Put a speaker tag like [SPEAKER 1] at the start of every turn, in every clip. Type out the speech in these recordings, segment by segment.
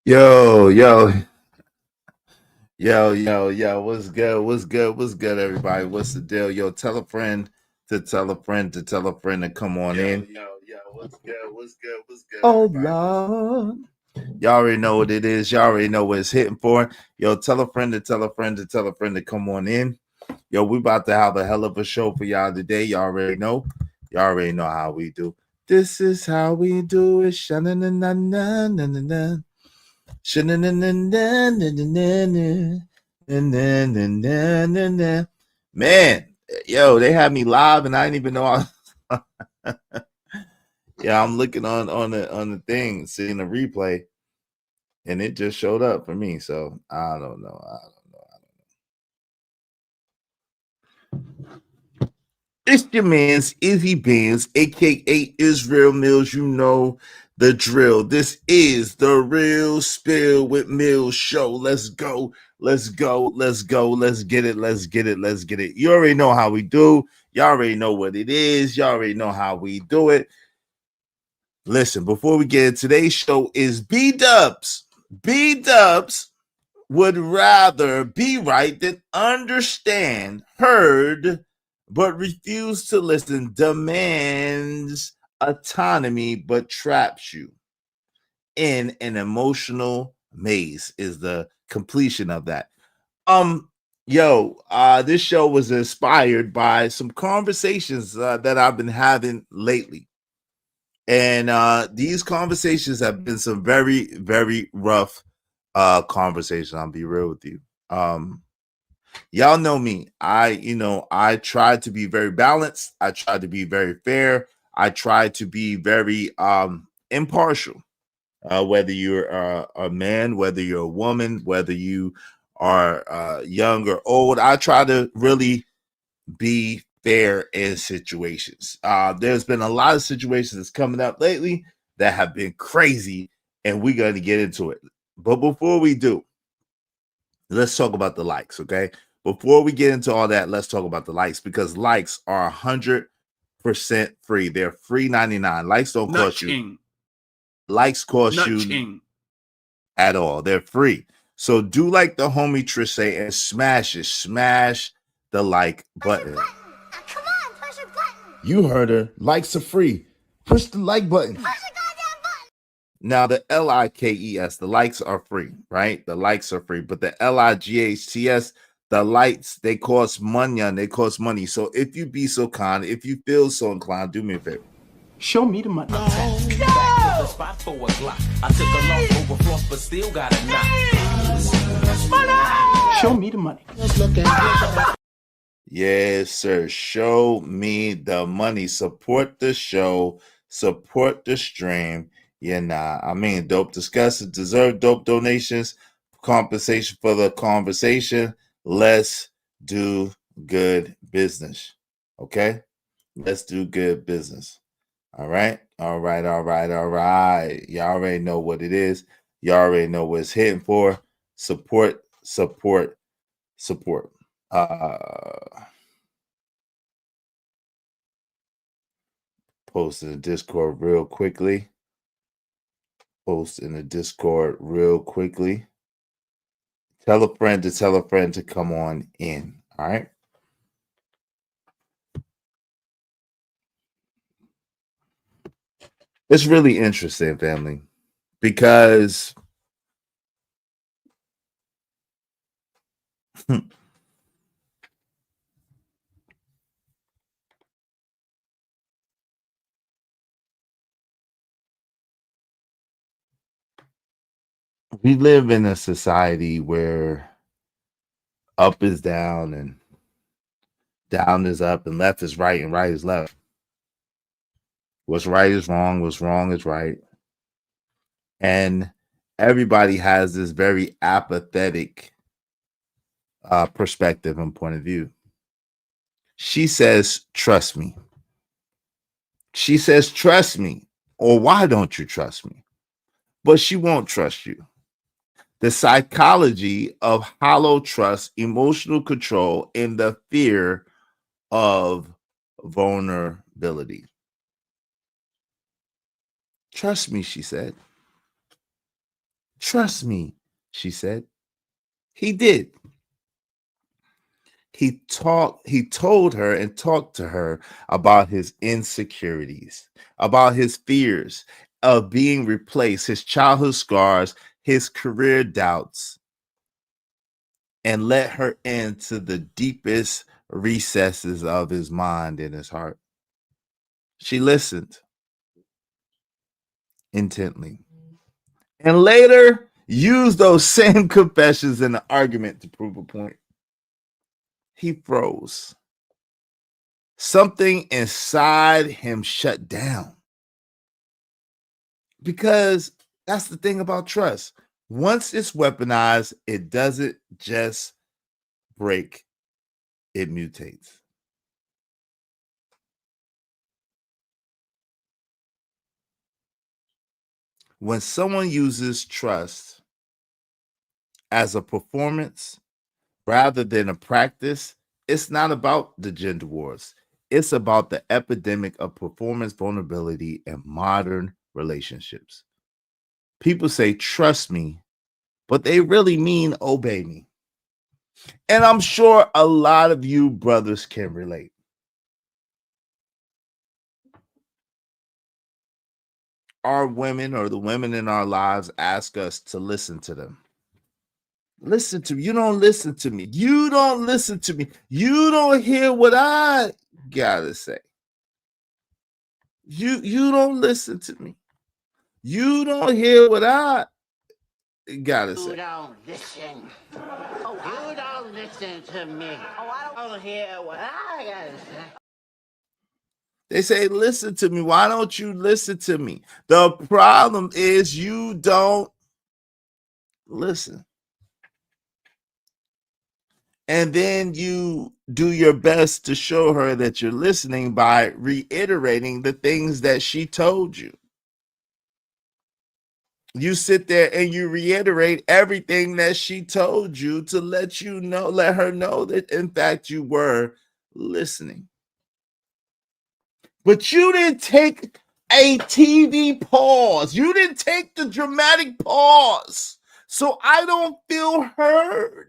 [SPEAKER 1] Yo, yo, yo, what's good? What's good? What's good, everybody? What's the deal? Yo, tell a friend to tell a friend to tell a friend to come on in. Yo, what's good? What's good? What's good,
[SPEAKER 2] Oh
[SPEAKER 1] everybody?
[SPEAKER 2] Lord.
[SPEAKER 1] Y'all already know what it is. Y'all already know what it's hitting for. Yo, tell a friend to tell a friend to tell a friend to come on in. Yo, we about to have a hell of a show for y'all today. Y'all already know. Y'all already know how we do. This is how we do it. Sha-na-na-na-na-na-na-na. Man, yo, they had me live and I didn't even know yeah, I'm looking on the thing, seeing the replay, and it just showed up for me. So I don't know. It's your man's Izzy Benz, aka Israel Mills. You know the drill. This is the Real Spill with Mills show. Let's go. Let's go. Let's go. Let's get it. Let's get it. Let's get it. You already know how we do. Y'all already know what it is. Y'all already know how we do it. Listen, before we get into today's show is B-Dubs. B-Dubs would rather be right than understand, heard, but refuse to listen, demands autonomy, but traps you in an emotional maze, is the completion of that. This show was inspired by some conversations that I've been having lately. And these conversations have been some very, very rough conversations. I'll be real with you. Y'all know me. I try to be very balanced. I try to be very fair. I try to be very impartial. Whether you're a man, whether you're a woman, whether you are young or old, I try to really be fair in situations. There's been a lot of situations that's coming up lately that have been crazy, and we're going to get into it. But before we do, let's talk about the likes, okay? Before we get into all that, let's talk about the likes, because likes are 100% free. They're free 99. Likes don't cost you. Likes cost you at all. They're free. So do like the homie Trish say and smash it. Smash the like button.
[SPEAKER 3] Come on, push a button.
[SPEAKER 1] You heard her. Likes are free. Push the like button.
[SPEAKER 3] Push a goddamn button.
[SPEAKER 1] Now, the LIKES, the likes are free, right? The likes are free. But the LIGHTS, the lights, they cost money and they cost money. So if you be so kind, if you feel so inclined, do me a favor.
[SPEAKER 2] Show me the money.
[SPEAKER 3] No.
[SPEAKER 4] Spot for a Glock. I took a loss over floss, but still got a knock.
[SPEAKER 3] Money!
[SPEAKER 2] Show me the money.
[SPEAKER 3] Just look at
[SPEAKER 1] Yes, sir. Show me the money. Support the show. Support the stream. Yeah, nah. I mean, dope discussions deserve dope donations. Compensation for the conversation. Let's do good business. Okay? Let's do good business. All right. All right. All right. All right. Y'all already know what it is. Y'all already know what it's hitting for. Support, support, support. Post in the Discord real quickly. Post in the Discord real quickly. Tell a friend to come on in. All right. It's really interesting, family, because we live in a society where up is down and down is up and left is right and right is left. What's right is wrong, what's wrong is right. And everybody has this very apathetic perspective and point of view. She says, trust me. She says, trust me. Or why don't you trust me? But she won't trust you. The psychology of hollow trust, emotional control, and the fear of vulnerability. Trust me, she said. Trust me, she said. He did. He told her and talked to her about his insecurities, about his fears of being replaced, his childhood scars, his career doubts, and let her into the deepest recesses of his mind and his heart. She listened intently and later used those same confessions in an argument to prove a point. He froze. Something inside him shut down. Because that's the thing about trust. Once it's weaponized, it doesn't just break, it mutates. When someone uses trust as a performance rather than a practice, it's not about the gender wars. It's about the epidemic of performance vulnerability in modern relationships. People say, trust me, but they really mean obey me. And I'm sure a lot of you brothers can relate. Our women or the women in our lives ask us to listen to them. Listen to me. You don't listen to me. You don't listen to me. You don't hear what I gotta say. You don't listen to me. You don't hear what I gotta
[SPEAKER 5] You
[SPEAKER 1] say.
[SPEAKER 5] don't listen. You don't listen to me. I don't hear what I gotta say.
[SPEAKER 1] They say, listen to me. Why don't you listen to me? The problem is you don't listen. And then you do your best to show her that you're listening by reiterating the things that she told you. You sit there and you reiterate everything that she told you to let her know that in fact you were listening. But you didn't take a TV pause. You didn't take the dramatic pause. So I don't feel heard.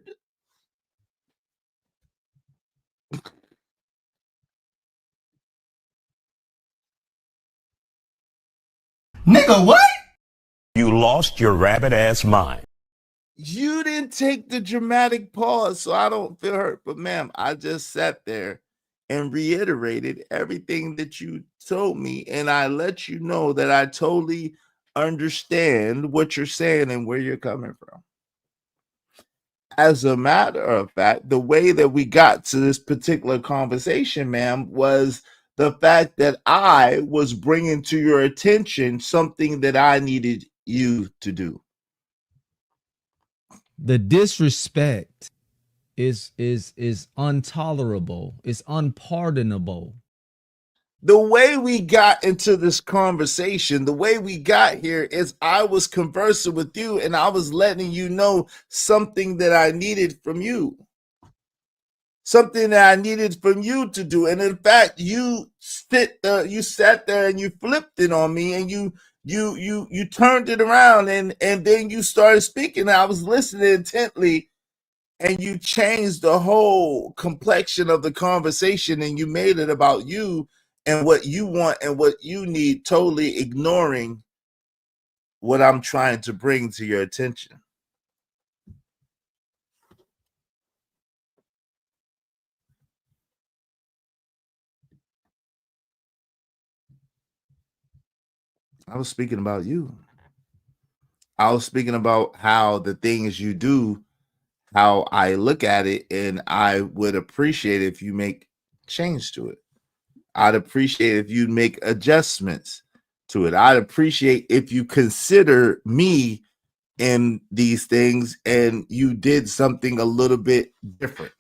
[SPEAKER 2] Nigga, what?
[SPEAKER 6] You lost your rabbit ass mind.
[SPEAKER 1] You didn't take the dramatic pause, so I don't feel hurt. But ma'am, I just sat there and reiterated everything that you told me, and I let you know that I totally understand what you're saying and where you're coming from. As a matter of fact, the way that we got to this particular conversation, ma'am, was the fact that I was bringing to your attention something that I needed you to do.
[SPEAKER 7] The disrespect is intolerable. It's unpardonable.
[SPEAKER 1] The way we got into this conversation, the way we got here is I was conversing with you and I was letting you know something that I needed from you. Something that I needed from you to do. And in fact, you sat there and you flipped it on me and you turned it around and then you started speaking. And I was listening intently and you changed the whole complexion of the conversation and you made it about you and what you want and what you need, totally ignoring what I'm trying to bring to your attention. I was speaking about you. I was speaking about how the things you do, how I look at it, and I would appreciate if you make change to it. I'd appreciate if you make adjustments to it. I'd appreciate if you consider me in these things and you did something a little bit different.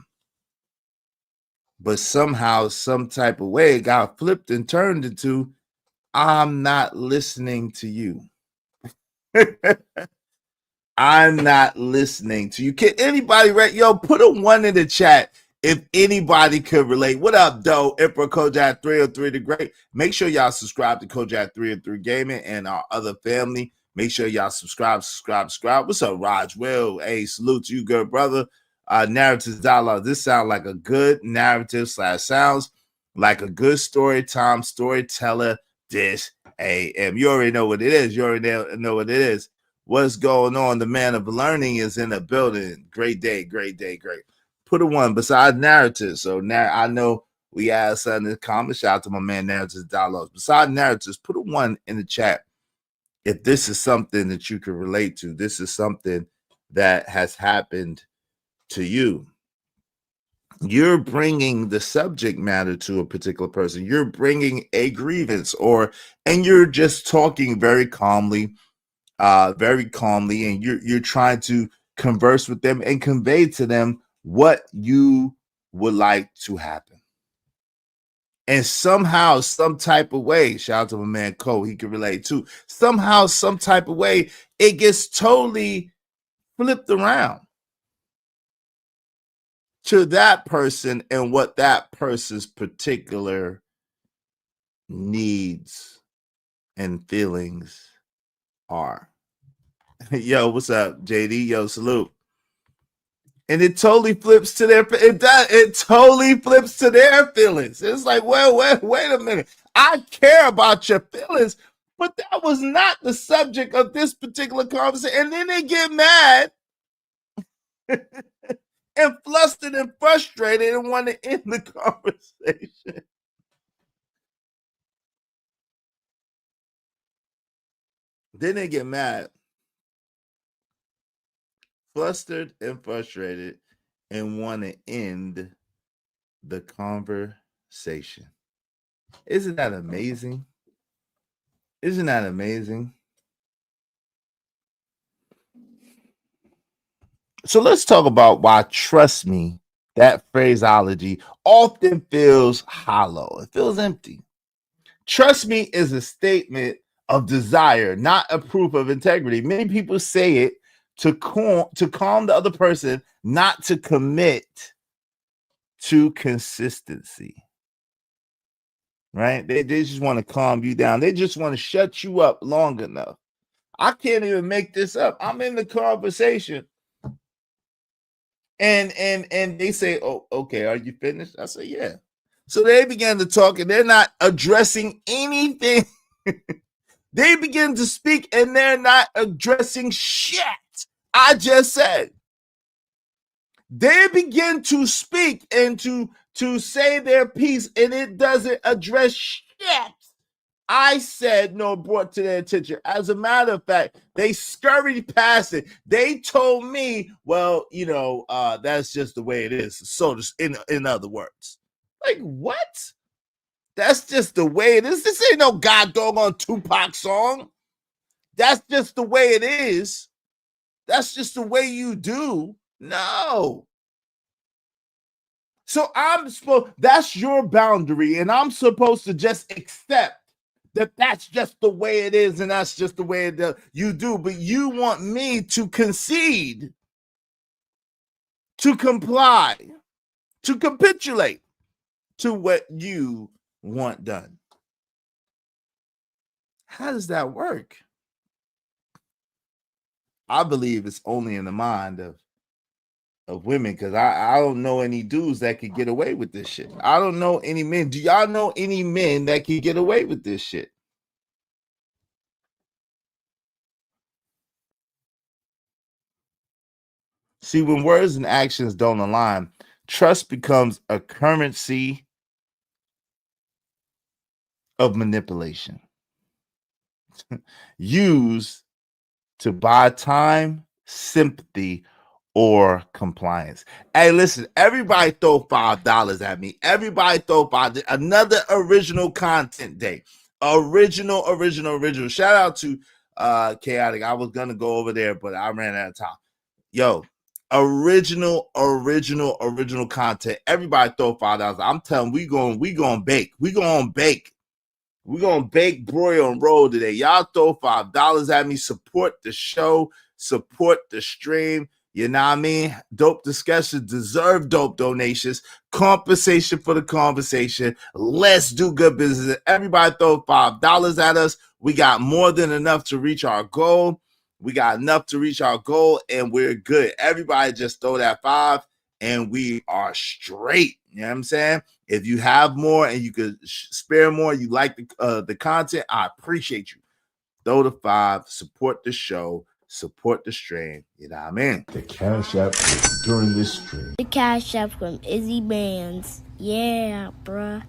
[SPEAKER 1] But somehow, some type of way, it got flipped and turned into I'm not listening to you. I'm not listening to you. Can anybody put a 1 in the chat if anybody could relate? What up, Doe? Emperor Kojak 303 the Great. Make sure y'all subscribe to Kojak 303 Gaming and our other family Make sure y'all subscribe. What's up, Raj? Will, hey, salute to you, good brother. Narratives dialogue. This sounds like a good narrative / sounds like a good story time storyteller. This AM. You already know what it is. You already know what it is. What's going on? The man of learning is in the building. Great day. Put a one beside narratives. So now I know we asked something in the comments. Shout out to my man Narratives Dialogues. Beside narratives, put a one in the chat if this is something that you can relate to. This is something that has happened to you. You're bringing the subject matter to a particular person. You're bringing a grievance, and you're just talking very calmly, and you're trying to converse with them and convey to them what you would like to happen. And somehow, some type of way, shout out to my man Cole, he can relate too. Somehow, some type of way, it gets totally flipped around to that person and what that person's particular needs and feelings are. Yo, what's up, JD? Yo, salute. And it totally flips to their it totally flips to their feelings. It's like, well, wait a minute. I care about your feelings, but that was not the subject of this particular conversation. And then they get mad and flustered and frustrated and want to end the conversation. Then they get mad, flustered and frustrated, and want to end the conversation. Isn't that amazing? Isn't that amazing? So let's talk about why trust me, that phraseology often feels hollow. It feels empty. Trust me is a statement of desire, not a proof of integrity. Many people say it to calm the other person, not to commit to consistency. Right? They just want to calm you down. They just want to shut you up long enough. I can't even make this up. I'm in the conversation. And they say, "Oh, okay, are you finished?" I say, "Yeah." So they began to talk, and they're not addressing anything. They begin to speak, and they're not addressing shit I just said. They begin to speak and to say their piece, and it doesn't address shit I said, no, brought to their attention. As a matter of fact, they scurried past it. They told me, well, that's just the way it is. So just in other words, like, what? That's just the way it is. This ain't no god doggone Tupac song. That's just the way it is. That's just the way you do. No. So that's your boundary, and I'm supposed to just accept that's just the way it is, and that's just the way you do. But you want me to concede, to comply, to capitulate to what you want done. How does that work? I believe it's only in the mind of women, because I don't know any dudes that could get away with this shit. I don't know any men. Do y'all know any men that could get away with this shit? See, when words and actions don't align, trust becomes a currency of manipulation. Used to buy time, sympathy, or compliance. Hey, listen, everybody throw $5 at me. Everybody throw $5. Another original content day. Original. Shout out to Chaotic. I was gonna go over there, but I ran out of time. Yo, original content. Everybody throw $5. I'm telling you, we gonna bake. We're gonna bake, broil, and roll today. Y'all throw $5 at me. Support the show. Support the stream. You know what I mean? Dope discussions deserve dope donations. Compensation for the conversation. Let's do good business. Everybody throw $5 at us. We got more than enough to reach our goal. We got enough to reach our goal, and we're good. Everybody just throw that 5, and we are straight. You know what I'm saying? If you have more and you could spare more, you like the content, I appreciate you. Throw the 5, support the show, support the stream. You know what I mean?
[SPEAKER 8] The Cash App during this stream.
[SPEAKER 3] The Cash App from Izzy Bands. Yeah, bruh.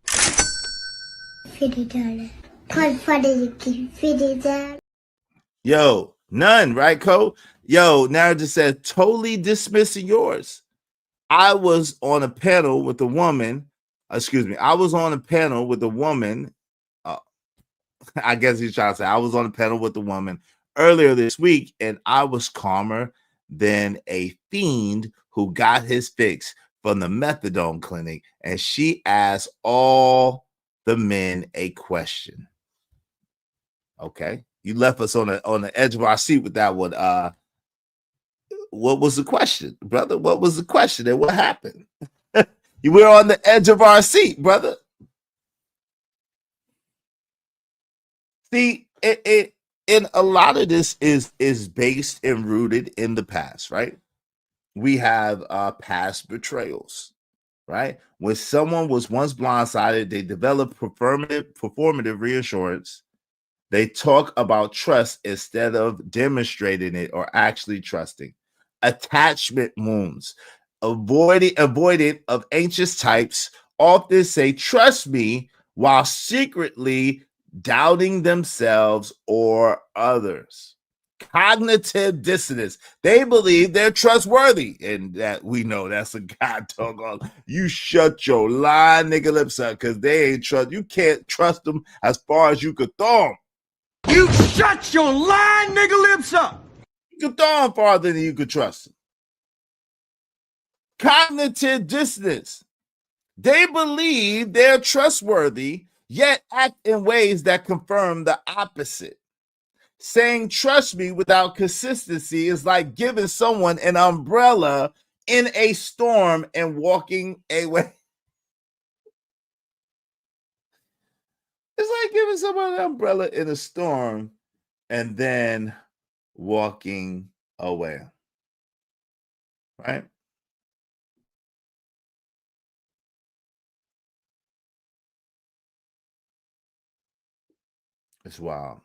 [SPEAKER 3] $50. $50.
[SPEAKER 1] Yo, none, right, Cole? Yo, now just said totally dismissing yours. I was on a panel with a woman. I was on a panel with a woman. I guess he's trying to say I was on a panel with a woman earlier this week, and I was calmer than a fiend who got his fix from the methadone clinic, and she asked all the men a question. Okay, you left us on the edge of our seat with that one. What was the question, brother? What was the question, and what happened? You were on the edge of our seat, brother. See, and a lot of this is based and rooted in the past, right? We have past betrayals, right? When someone was once blindsided, they develop performative reassurance. They talk about trust instead of demonstrating it or actually trusting. Attachment wounds, avoided of anxious types often say, trust me, while secretly doubting themselves or others. Cognitive dissonance. They believe they're trustworthy, and that we know that's a god doggone. You shut your lying nigga lips up because they ain't trust. You can't trust them as far as you could throw them.
[SPEAKER 2] You shut your lying nigga lips up.
[SPEAKER 1] You could throw them farther than you could trust them. Cognitive dissonance. They believe they're trustworthy, yet act in ways that confirm the opposite. Saying trust me without consistency is like giving someone an umbrella in a storm and walking away. It's like giving someone an umbrella in a storm and then walking away. Right? It's wild.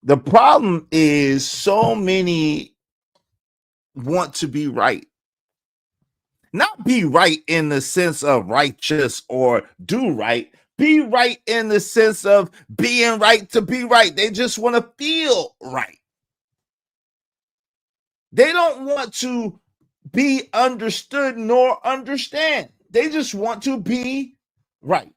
[SPEAKER 1] The problem is so many want to be right. Not be right in the sense of righteous or do right. Be right in the sense of being right to be right. They just want to feel right. They don't want to be understood nor understand. They just want to be right.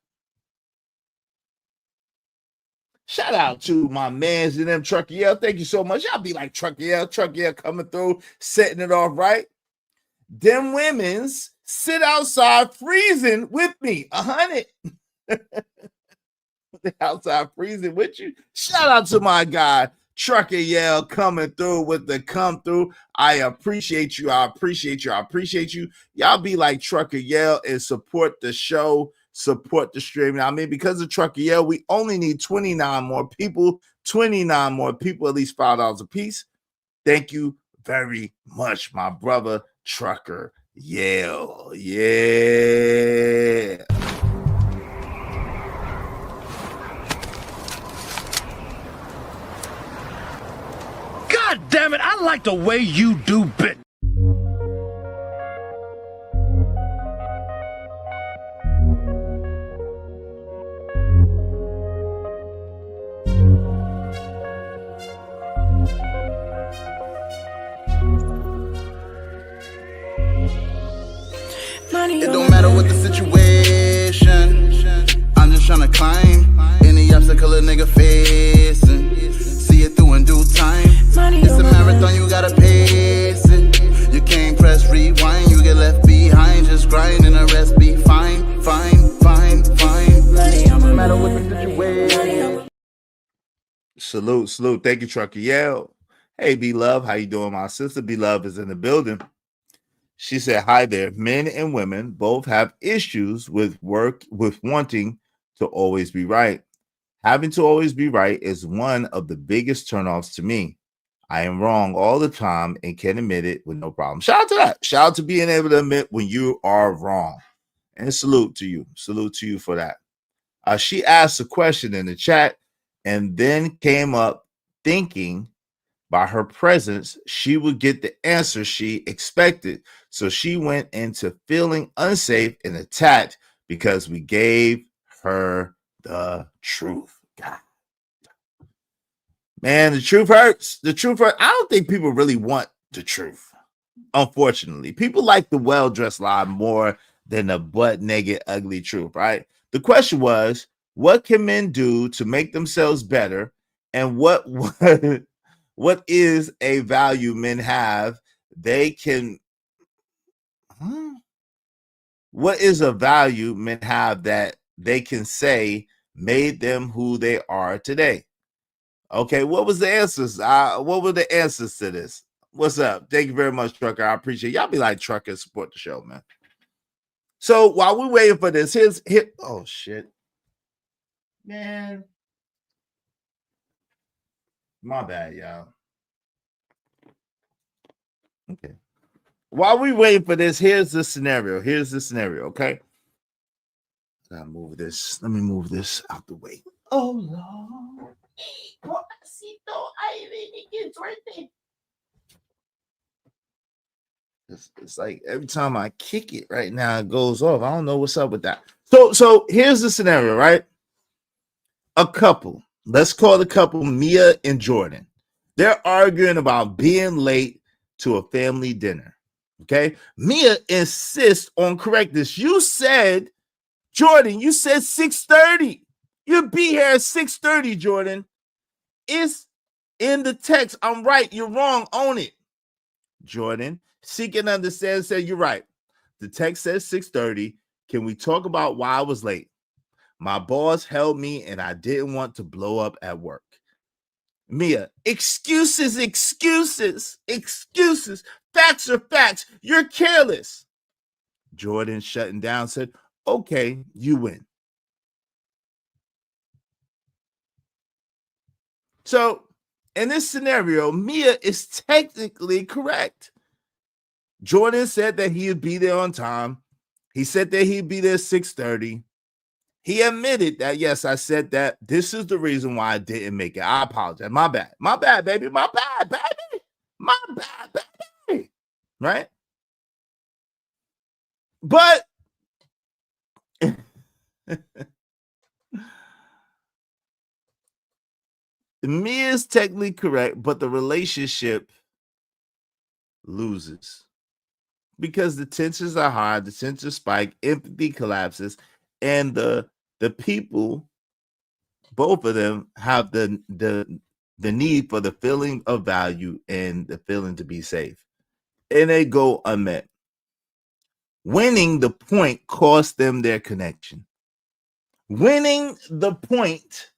[SPEAKER 1] Shout out to my mans and them Truckiel. Thank you so much. Y'all be like Truckiel coming through, setting it off right. Them women's sit outside freezing with me. 100. Outside freezing with you. Shout out to my guy Truckiel coming through with the come through. I appreciate you. I appreciate you. I appreciate you. Y'all be like Truckiel and support the show. Support the stream. Now, I mean, because of Truckiel, we only need 29 more people. 29 more people, at least $5 a piece. Thank you very much, my brother Trucker Yale. Yeah.
[SPEAKER 2] God damn it, I like the way you do bit.
[SPEAKER 9] It don't matter what the situation, I'm just tryna climb any obstacle a nigga facing. See it through in due time. It's a marathon, you gotta pace it.
[SPEAKER 1] Salute. Thank you, Trucker Yell. Hey, B-Love, how you doing? My sister B-Love is in the building. She said, hi there. Men and women both have issues with wanting to always be right. Having to always be right is one of the biggest turnoffs to me. I am wrong all the time and can admit it with no problem. Shout out to that. Shout out to being able to admit when you are wrong. And salute to you. Salute to you for that. She asked a question in the chat and then came up thinking by her presence, she would get the answer she expected. So she went into feeling unsafe and attacked because we gave her the truth. God. Man, the truth hurts. The truth hurts. I don't think people really want the truth. Unfortunately, people like the well-dressed lie more than the butt-naked, ugly truth, right? The question was, what can men do to make themselves better? And what is a value men have they can what is a value men have that they can say made them who they are today? Okay, what was the answers? What were the answers to this? What's up? Thank you very much, Trucker. I appreciate y'all. Be like Trucker, support the show, man. So while we're waiting for this, here. Oh shit, man. My bad, y'all. Okay. While we wait for this, here's the scenario. Okay. Gotta move this. Let me move this out the way. Oh Lord. It's like every time I kick it right now, it goes off. I don't know what's up with that. So here's the scenario, right? A couple. Let's call the couple Mia and Jordan. They're arguing about being late to a family dinner. Okay. Mia insists on correctness. You said, Jordan, you said 6:30. You'll be here at 6:30, Jordan. It's in the text. I'm right. You're wrong. Own it. Jordan, seek and understand, said, you're right. The text says 6:30. Can we talk about why I was late? My boss held me and I didn't want to blow up at work. Mia, excuses. Facts are facts. You're careless. Jordan, shutting down, said, okay, you win. So in this scenario, Mia is technically correct. Jordan said that he would be there on time. He said that he'd be there 6:30. He admitted that, yes, I said that. This is the reason why I didn't make it. I apologize. My bad, baby. My bad, baby. Right? But Mia is technically correct, but the relationship loses because the tensions are high, the tensions spike, empathy collapses, and the people, both of them, have the need for the feeling of value and the feeling to be safe, and they go unmet. Winning the point cost them their connection. Winning the point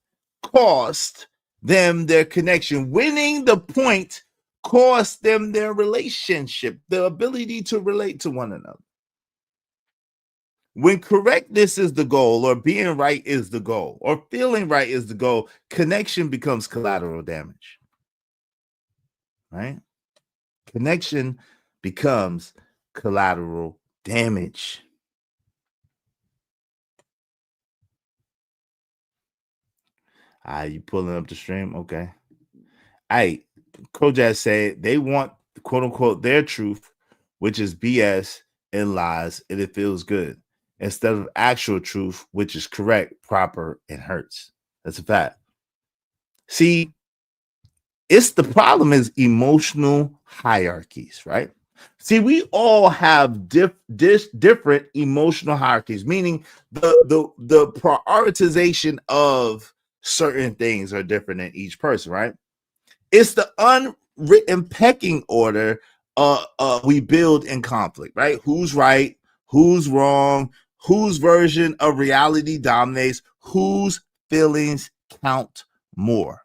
[SPEAKER 1] cost them their connection. Winning the point cost them their relationship, the ability to relate to one another. When correctness is the goal, or being right is the goal, or feeling right is the goal, connection becomes collateral damage. Right? Connection becomes collateral damage. You pulling up the stream? Okay. Kojak said they want, quote unquote, their truth, which is BS and lies, and it feels good, instead of actual truth, which is correct, proper, and hurts. That's a fact. See, it's the problem is emotional hierarchies, right? See, we all have different emotional hierarchies, meaning the prioritization of certain things are different in each person, right? It's the unwritten pecking order we build in conflict, right? Who's right? Who's wrong? Whose version of reality dominates? Whose feelings count more?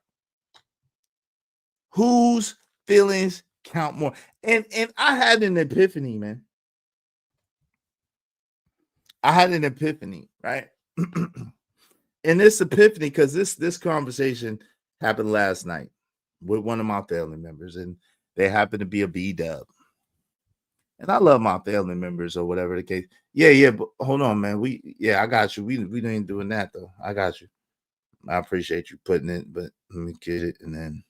[SPEAKER 1] Whose feelings count more? And I had an epiphany, man. I had an epiphany, right? And this epiphany, because this conversation happened last night with one of my family members, and they happen to be a B-dub. And I love my family members or whatever the case. Yeah, but hold on, man. I got you. We ain't doing that though. I got you. I appreciate you putting it, but let me get it and then.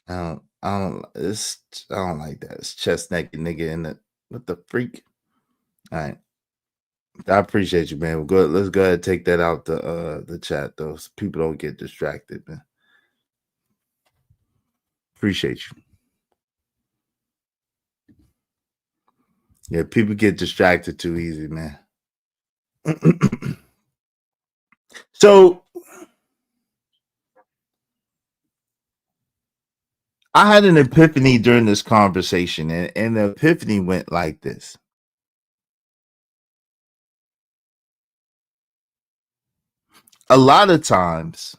[SPEAKER 1] I don't like that. It's chest naked nigga in the what the freak. All right. I appreciate you, man. Let's go ahead and take that out the chat though, so people don't get distracted, man. Appreciate you. Yeah, people get distracted too easy, man. So I had an epiphany during this conversation, and the epiphany went like this. A lot of times,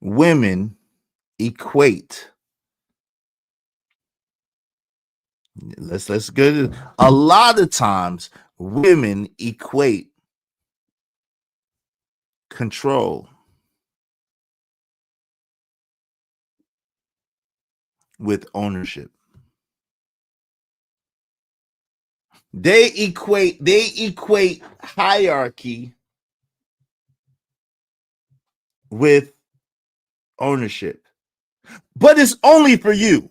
[SPEAKER 1] women equate. Let's go. A lot of times, women equate control with ownership. They equate hierarchy with ownership. But it's only for you.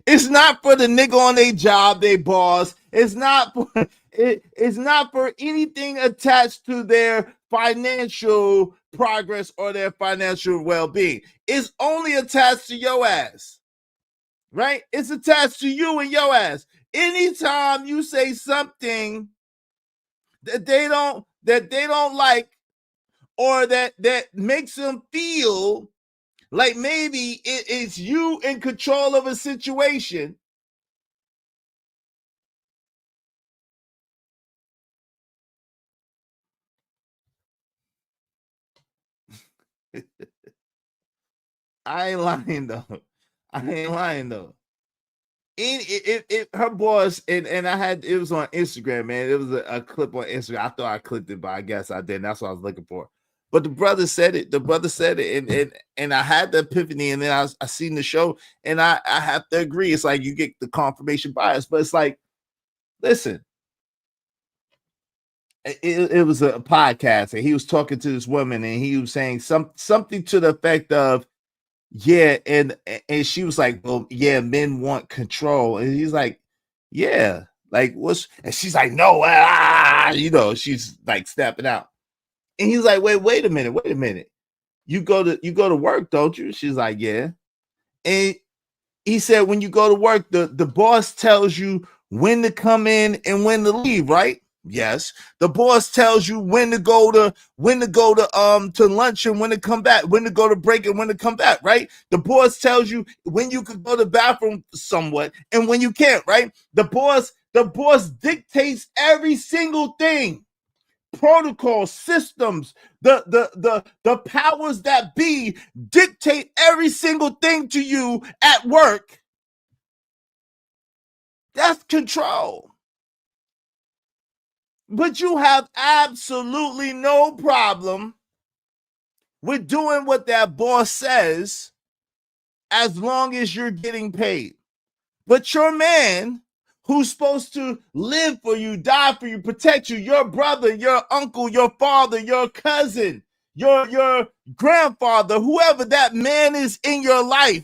[SPEAKER 1] It's not for the nigga on their job, they boss. It's not for anything attached to their financial progress or their financial well-being. It's only attached to your ass. Right? It's attached to you and your ass. Anytime you say something that they don't like, or that makes them feel like maybe it's you in control of a situation, I ain't lying though. Her boss, and I had, it was on Instagram, man. It was a clip on Instagram. I thought I clicked it, but I guess I didn't. That's what I was looking for. But the brother said it. And I had the epiphany, and then I seen the show, and I have to agree. It's like you get the confirmation bias, but it's like, listen, it was a podcast, and he was talking to this woman, and he was saying something to the effect of, yeah, and she was like, well, yeah, men want control, and he's like, yeah, like what's, and she's like, no, she's like stepping out, and he's like, wait a minute, you go to work, don't you? She's like, yeah, and he said, when you go to work, the boss tells you when to come in and when to leave, right? Yes. The boss tells you when to go to lunch and when to come back, when to go to break and when to come back, right? The boss tells you when you can go to the bathroom somewhat and when you can't, right? The boss dictates every single thing. Protocol systems, the powers that be dictate every single thing to you at work. That's control. But you have absolutely no problem with doing what that boss says as long as you're getting paid. But your man, who's supposed to live for you, die for you, protect you, your brother, your uncle, your father, your cousin, your grandfather, whoever that man is in your life,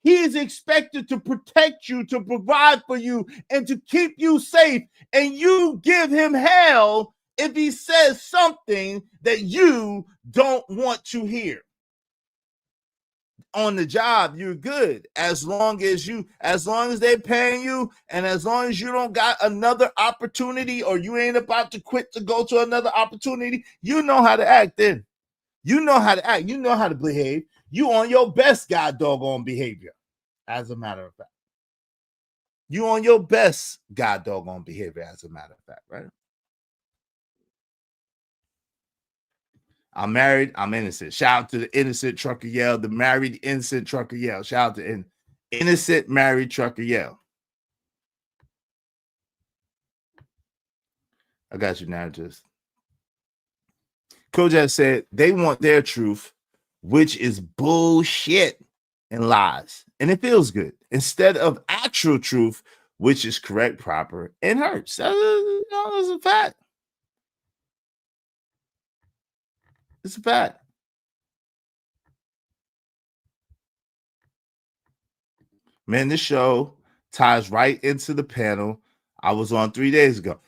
[SPEAKER 1] he is expected to protect you, to provide for you, and to keep you safe. And you give him hell if he says something that you don't want to hear. On the job, you're good as long as they're paying you, and as long as you don't got another opportunity, or you ain't about to quit to go to another opportunity. You know how to act then. You know how to act. You know how to behave. You on your best god doggone behavior, as a matter of fact. You on your best god doggone behavior, as a matter of fact, right? I'm married, I'm innocent. Shout out to the innocent trucker yell, the married innocent trucker yell. Shout out to innocent married trucker yell. I got you now, just. Kojak said they want their truth, which is bullshit and lies. And it feels good. Instead of actual truth, which is correct, proper, and hurts. That's a fact. It's a fact. Man, this show ties right into the panel I was on 3 days ago.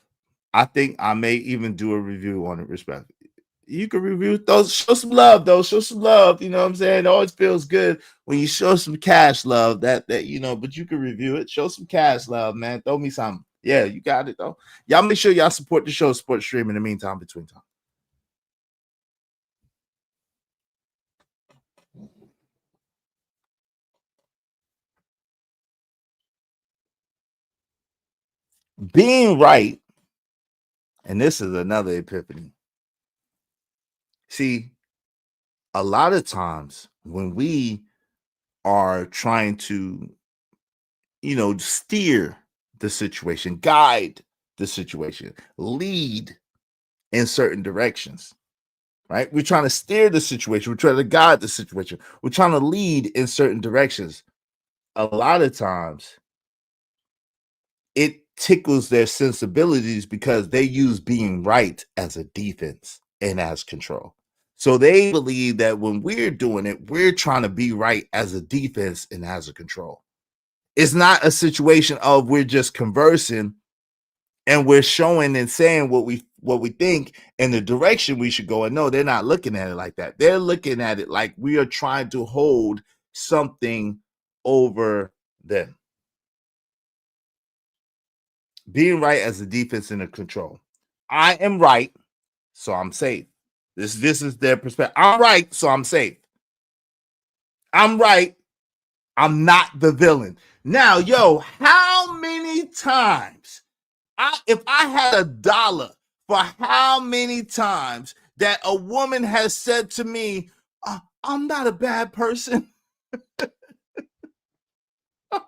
[SPEAKER 1] I think I may even do a review on it, respectfully. You can review those, show some love, though. Show some love. You know what I'm saying? It always feels good when you show some cash love, that you know, but you can review it. Show some cash love, man. Throw me something. Yeah, you got it, though. Y'all make sure y'all support the show, support stream in the meantime, between time. Being right, and this is another epiphany. See, a lot of times when we are trying to, you know, steer the situation, guide the situation, lead in certain directions, right? We're trying to steer the situation. We're trying to guide the situation. We're trying to lead in certain directions. A lot of times it tickles their sensibilities because they use being right as a defense and as control. So they believe that when we're doing it, we're trying to be right as a defense and as a control. It's not a situation of we're just conversing and we're showing and saying what we think and the direction we should go. And no, they're not looking at it like that. They're looking at it like we are trying to hold something over them. Being right as a defense and a control. I am right, so I'm safe. This is their perspective. I'm right, so I'm safe. I'm right. I'm not the villain. Now, yo, how many times if I had $1 for how many times that a woman has said to me, I'm not a bad person. I'm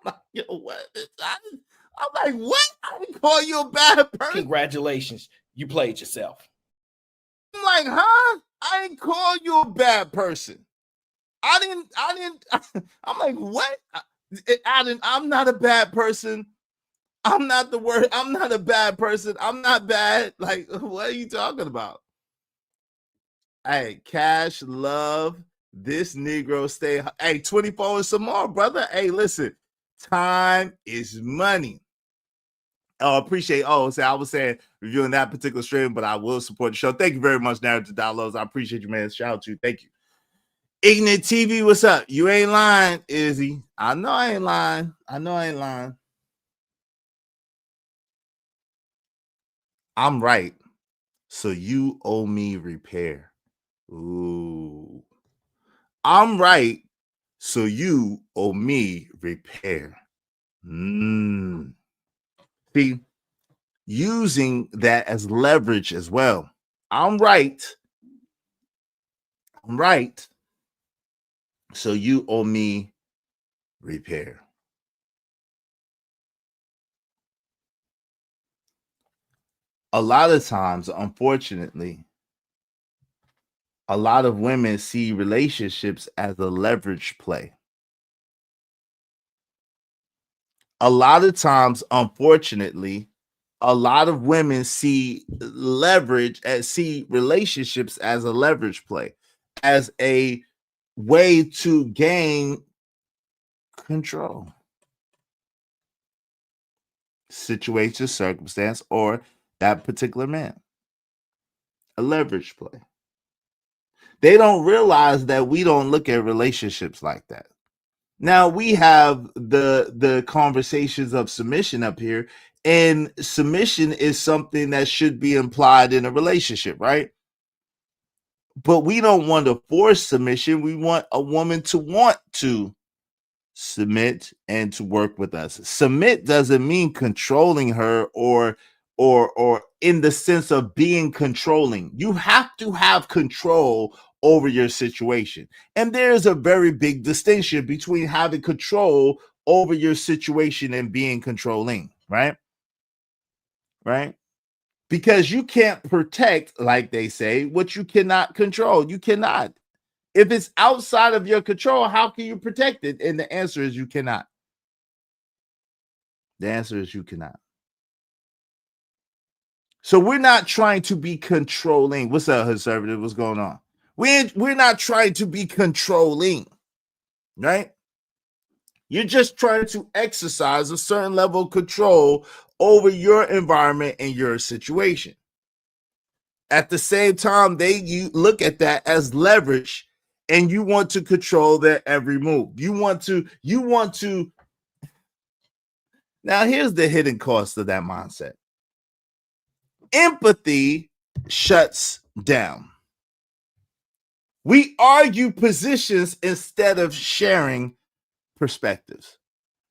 [SPEAKER 1] like, yo, what? I'm like, what? I didn't call you a bad person.
[SPEAKER 10] Congratulations, you played yourself.
[SPEAKER 1] I'm like, huh? I didn't call you a bad person. I didn't. I'm like, what? I'm not a bad person. I'm not the word. I'm not a bad person. I'm not bad. Like, what are you talking about? Hey, cash, love, this Negro stay. Hey, 24 and some more, brother. Hey, listen, time is money. Oh, appreciate. Oh, so I was saying reviewing that particular stream, but I will support the show. Thank you very much, Narrative Downloads. I appreciate you, man. Shout out to you. Thank you. Ignorant TV, what's up? You ain't lying, Izzy. I know I ain't lying. I'm right. So you owe me repair. Ooh. I'm right. So you owe me repair. See, using that as leverage as well. I'm right. So you owe me repair. A lot of times, unfortunately, a lot of women see relationships as a leverage play. A lot of times, unfortunately, a lot of women see relationships as a leverage play, as a way to gain control. Situation, circumstance, or that particular man. A leverage play. They don't realize that we don't look at relationships like that. Now we have the conversations of submission up here, and submission is something that should be implied in a relationship, right? But we don't want to force submission. We want a woman to want to submit and to work with us. Submit doesn't mean controlling her or or in the sense of being controlling. You have to have control over your situation. And there's a very big distinction between having control over your situation and being controlling, right? Right? Because you can't protect, like they say, what you cannot control. You cannot. If it's outside of your control, how can you protect it? And the answer is you cannot. The answer is you cannot. So we're not trying to be controlling. What's up, conservative? What's going on? We're not trying to be controlling, right? You're just trying to exercise a certain level of control over your environment and your situation. At the same time, you look at that as leverage, and you want to control their every move. You want to. Now, here's the hidden cost of that mindset. Empathy shuts down. We argue positions instead of sharing perspectives.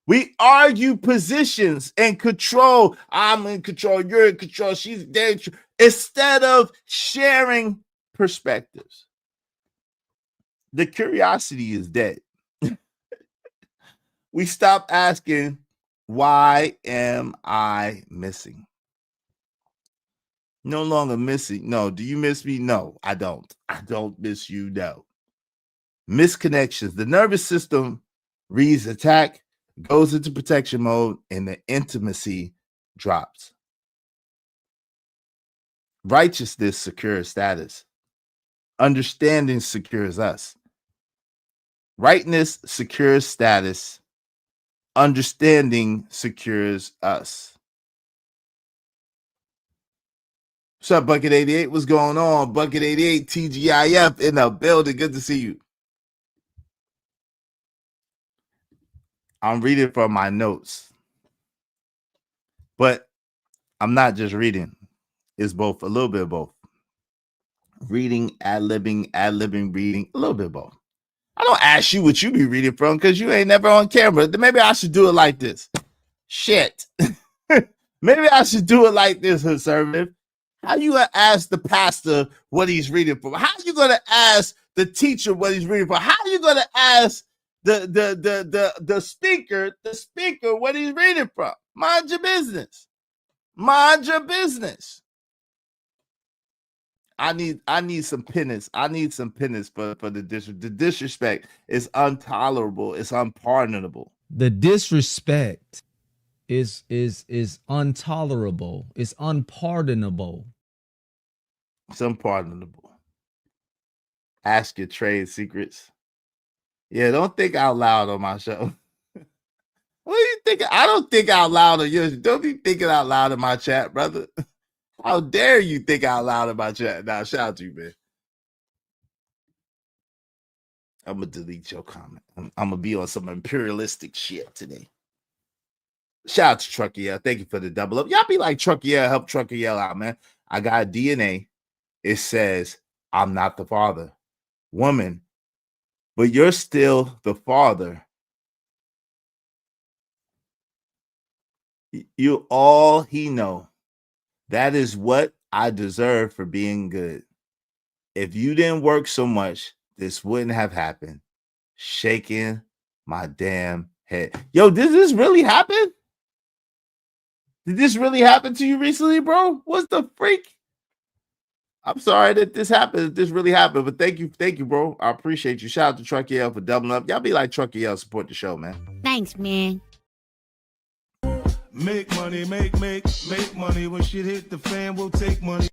[SPEAKER 1] We argue positions and control. I'm in control. You're in control. She's there. Instead of sharing perspectives. The curiosity is dead. We stop asking, why am I missing? No longer missing. No. Do you miss me? No, I don't. I don't miss you. No. Misconnections. The nervous system reads attack, goes into protection mode, and the intimacy drops. Righteousness secures status. Understanding secures us. Rightness secures status. Understanding secures us. What's up, Bucket 88? What's going on? Bucket 88, TGIF in the building. Good to see you. I'm reading from my notes. But I'm not just reading. It's both, a little bit of both. Reading, ad-libbing, reading, a little bit of both. I don't ask you what you be reading from because you ain't never on camera. Maybe I should do it like this. Shit. Maybe I should do it like this, conservative. How you gonna ask the pastor what he's reading from? How you gonna ask the teacher what he's reading from? How you gonna ask the speaker what he's reading from? Mind your business. Mind your business. I need some penance. I need some penance for the disrespect. The disrespect is intolerable. It's unpardonable.
[SPEAKER 7] The disrespect is intolerable. It's unpardonable.
[SPEAKER 1] It's unpardonable. Ask your trade secrets. Yeah, don't think out loud on my show. What do you think? I don't think out loud on yours. Don't be thinking out loud in my chat, brother. How dare you think out loud in my chat? Now, shout out to you, man. I'm going to delete your comment. I'm going to be on some imperialistic shit today. Shout out to Trucker. Thank you for the double up. Y'all be like Trucker. Help Trucker out, man. I got DNA. It says, I'm not the father. Woman, but you're still the father. You all he know. That is what I deserve for being good. If you didn't work so much, this wouldn't have happened. Shaking my damn head. Yo, did this really happen? Did this really happen to you recently, bro? What's the freak? I'm sorry that this happened. This really happened, but thank you, bro. I appreciate you. Shout out to Trucky L for doubling up. Y'all be like Trucky L, support the show, man.
[SPEAKER 3] Thanks, man.
[SPEAKER 2] Make money, make money. When shit hit the fan, we'll take money.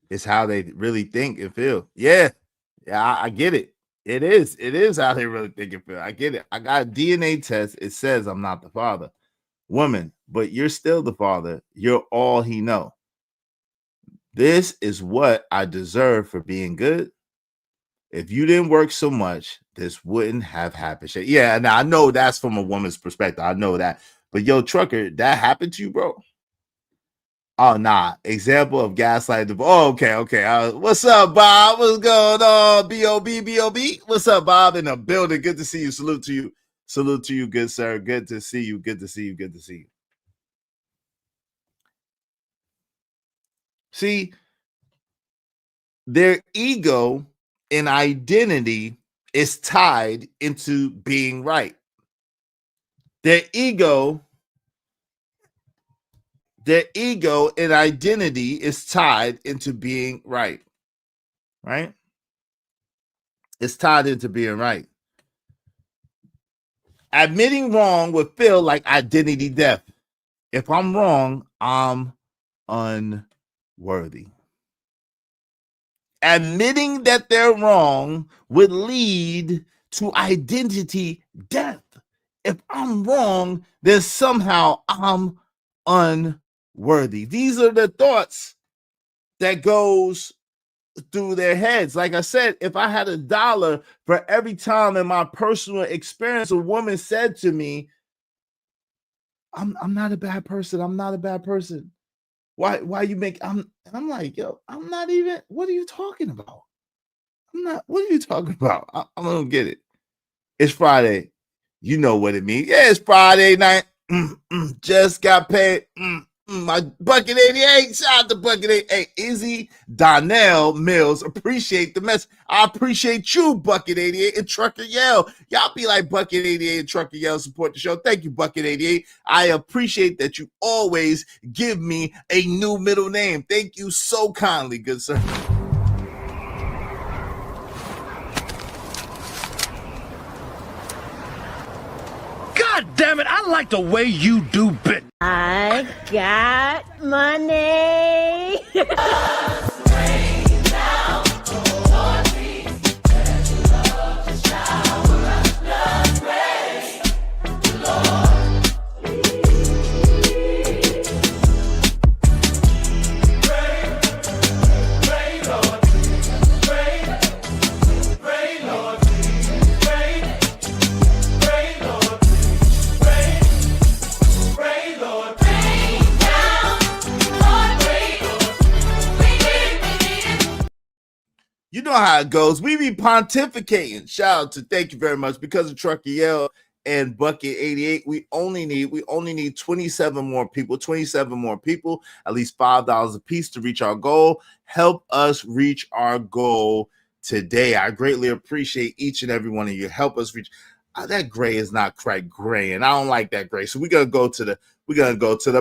[SPEAKER 1] It's how they really think and feel. Yeah, I get it. It is how they really think and feel. I get it. I got a DNA test. It says I'm not the father. Woman, but you're still the father. You're all he know. This is what I deserve for being good. If you didn't work so much, this wouldn't have happened. Yeah, now I know that's from a woman's perspective. I know that. But yo, Trucker, that happened to you, bro? Oh, nah. Example of gaslighting. Oh, okay. What's up, Bob? What's going on? B.O.B. What's up, Bob? In the building. Good to see you. Salute to you. Salute to you, good sir. Good to see you. Good to see you. Good to see you. See, their ego and identity is tied into being right. Their ego and identity is tied into being right. Right? It's tied into being right. Admitting wrong would feel like identity death. If I'm wrong, I'm unworthy. Admitting that they're wrong would lead to identity death. If I'm wrong, then somehow I'm unworthy. These are the thoughts that goes through their heads. Like I said, if I had $1 for every time in my personal experience a woman said to me, I'm not a bad person. I'm not a bad person. Why you make I'm like, yo, I'm not even, what are you talking about? What are you talking about? I don't get it. It's Friday. You know what it means. Yeah, it's Friday night. Just got paid. My Bucket 88. Shout out to Bucket 88. Izzy, Donnell, Mills. Appreciate the message. I appreciate you, Bucket 88 and Trucker Yell. Y'all be like Bucket 88 and Trucker Yell. Support the show. Thank you, Bucket 88. I appreciate that you always give me a new middle name. Thank you so kindly, good sir.
[SPEAKER 2] God damn it, I like the way you do business.
[SPEAKER 3] I got money.
[SPEAKER 1] You know how it goes. We be pontificating. Shout out to, thank you very much. Because of Trucker Yell and Bucket 88, we only need 27 more people. 27 more people, at least $5 a piece to reach our goal. Help us reach our goal today. I greatly appreciate each and every one of you. Help us reach. That gray is not quite gray, and I don't like that gray. So we're gonna go to the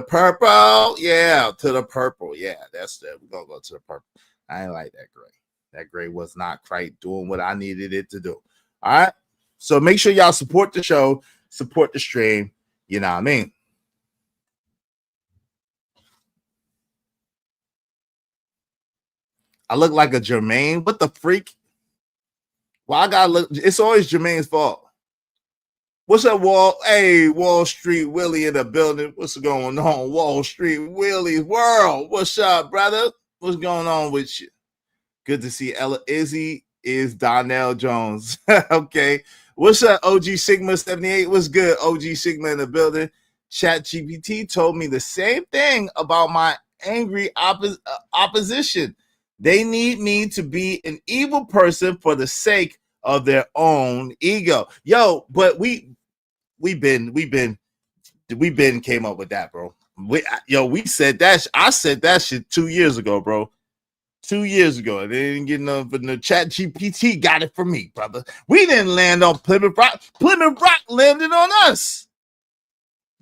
[SPEAKER 1] purple. Yeah, to the purple. Yeah, that's it. We're gonna go to the purple. I ain't like that gray. That gray was not quite doing what I needed it to do. All right. So make sure y'all support the show, support the stream. You know what I mean? I look like a Jermaine. What the freak? Well, I gotta look. It's always Jermaine's fault. What's up, Wall? Hey, Wall Street Willie in the building. What's going on, Wall Street Willie's world? What's up, brother? What's going on with you? Good to see Ella. Izzy is Donnell Jones. Okay. What's up, OG Sigma 78? What's good, OG Sigma in the building? Chat GPT told me the same thing about my angry opposition. They need me to be an evil person for the sake of their own ego. Yo, but we came up with that, bro. We said that. I said that shit 2 years ago, bro. 2 years ago. They didn't get enough, but the Chat GPT got it from me, brother. We didn't land on Plymouth Rock. Plymouth Rock landed on us.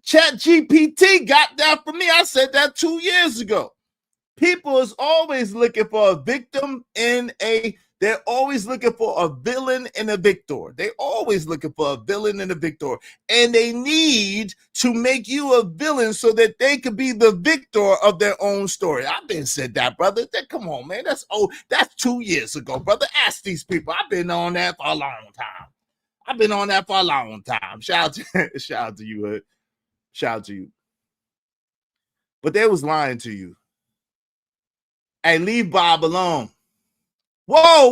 [SPEAKER 1] Chat GPT got that from me. I said that 2 years ago. People is always looking for a victim they're always looking for a villain and a victor. They always looking for a villain and a victor. And they need to make you a villain so that they could be the victor of their own story. I've been said that, brother. Come on, man. That's 2 years ago, brother. Ask these people. I've been on that for a long time. Shout out to you, Hood. Shout out to you. But they was lying to you. Hey, leave Bob alone. Whoa.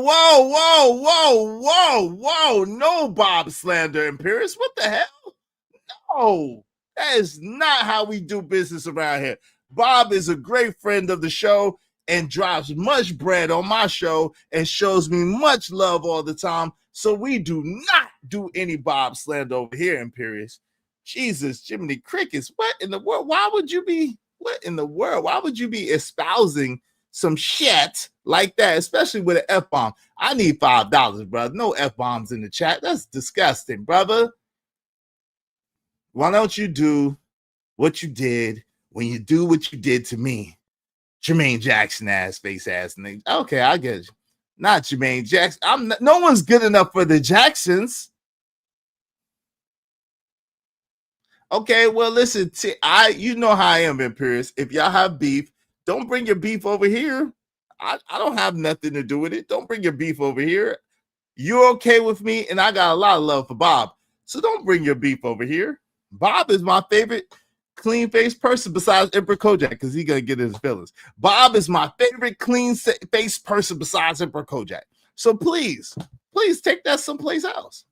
[SPEAKER 1] No Bob slander, Imperius. What the hell? No, that is not how we do business around here. Bob is a great friend of the show and drops much bread on my show and shows me much love all the time. So we do not do any Bob slander over here, Imperious. Jesus, Jiminy Crickets, what in the world? Why would you be espousing some shit like that, especially with an F-bomb? I need $5, brother. No F-bombs in the chat. That's disgusting, brother. Why don't you do what you did when you do what you did to me? Jermaine Jackson ass, face ass nigga. Okay, I get you. Not Jermaine Jackson. No one's good enough for the Jacksons. Okay, well, listen, you know how I am, Imperious. If y'all have beef, don't bring your beef over here. I don't have nothing to do with it. Don't bring your beef over here. You're okay with me, and I got a lot of love for Bob. So don't bring your beef over here. Bob is my favorite clean-faced person besides Emperor Kojak, because he's going to get his feelings. Bob is my favorite clean-faced person besides Emperor Kojak. So please take that someplace else.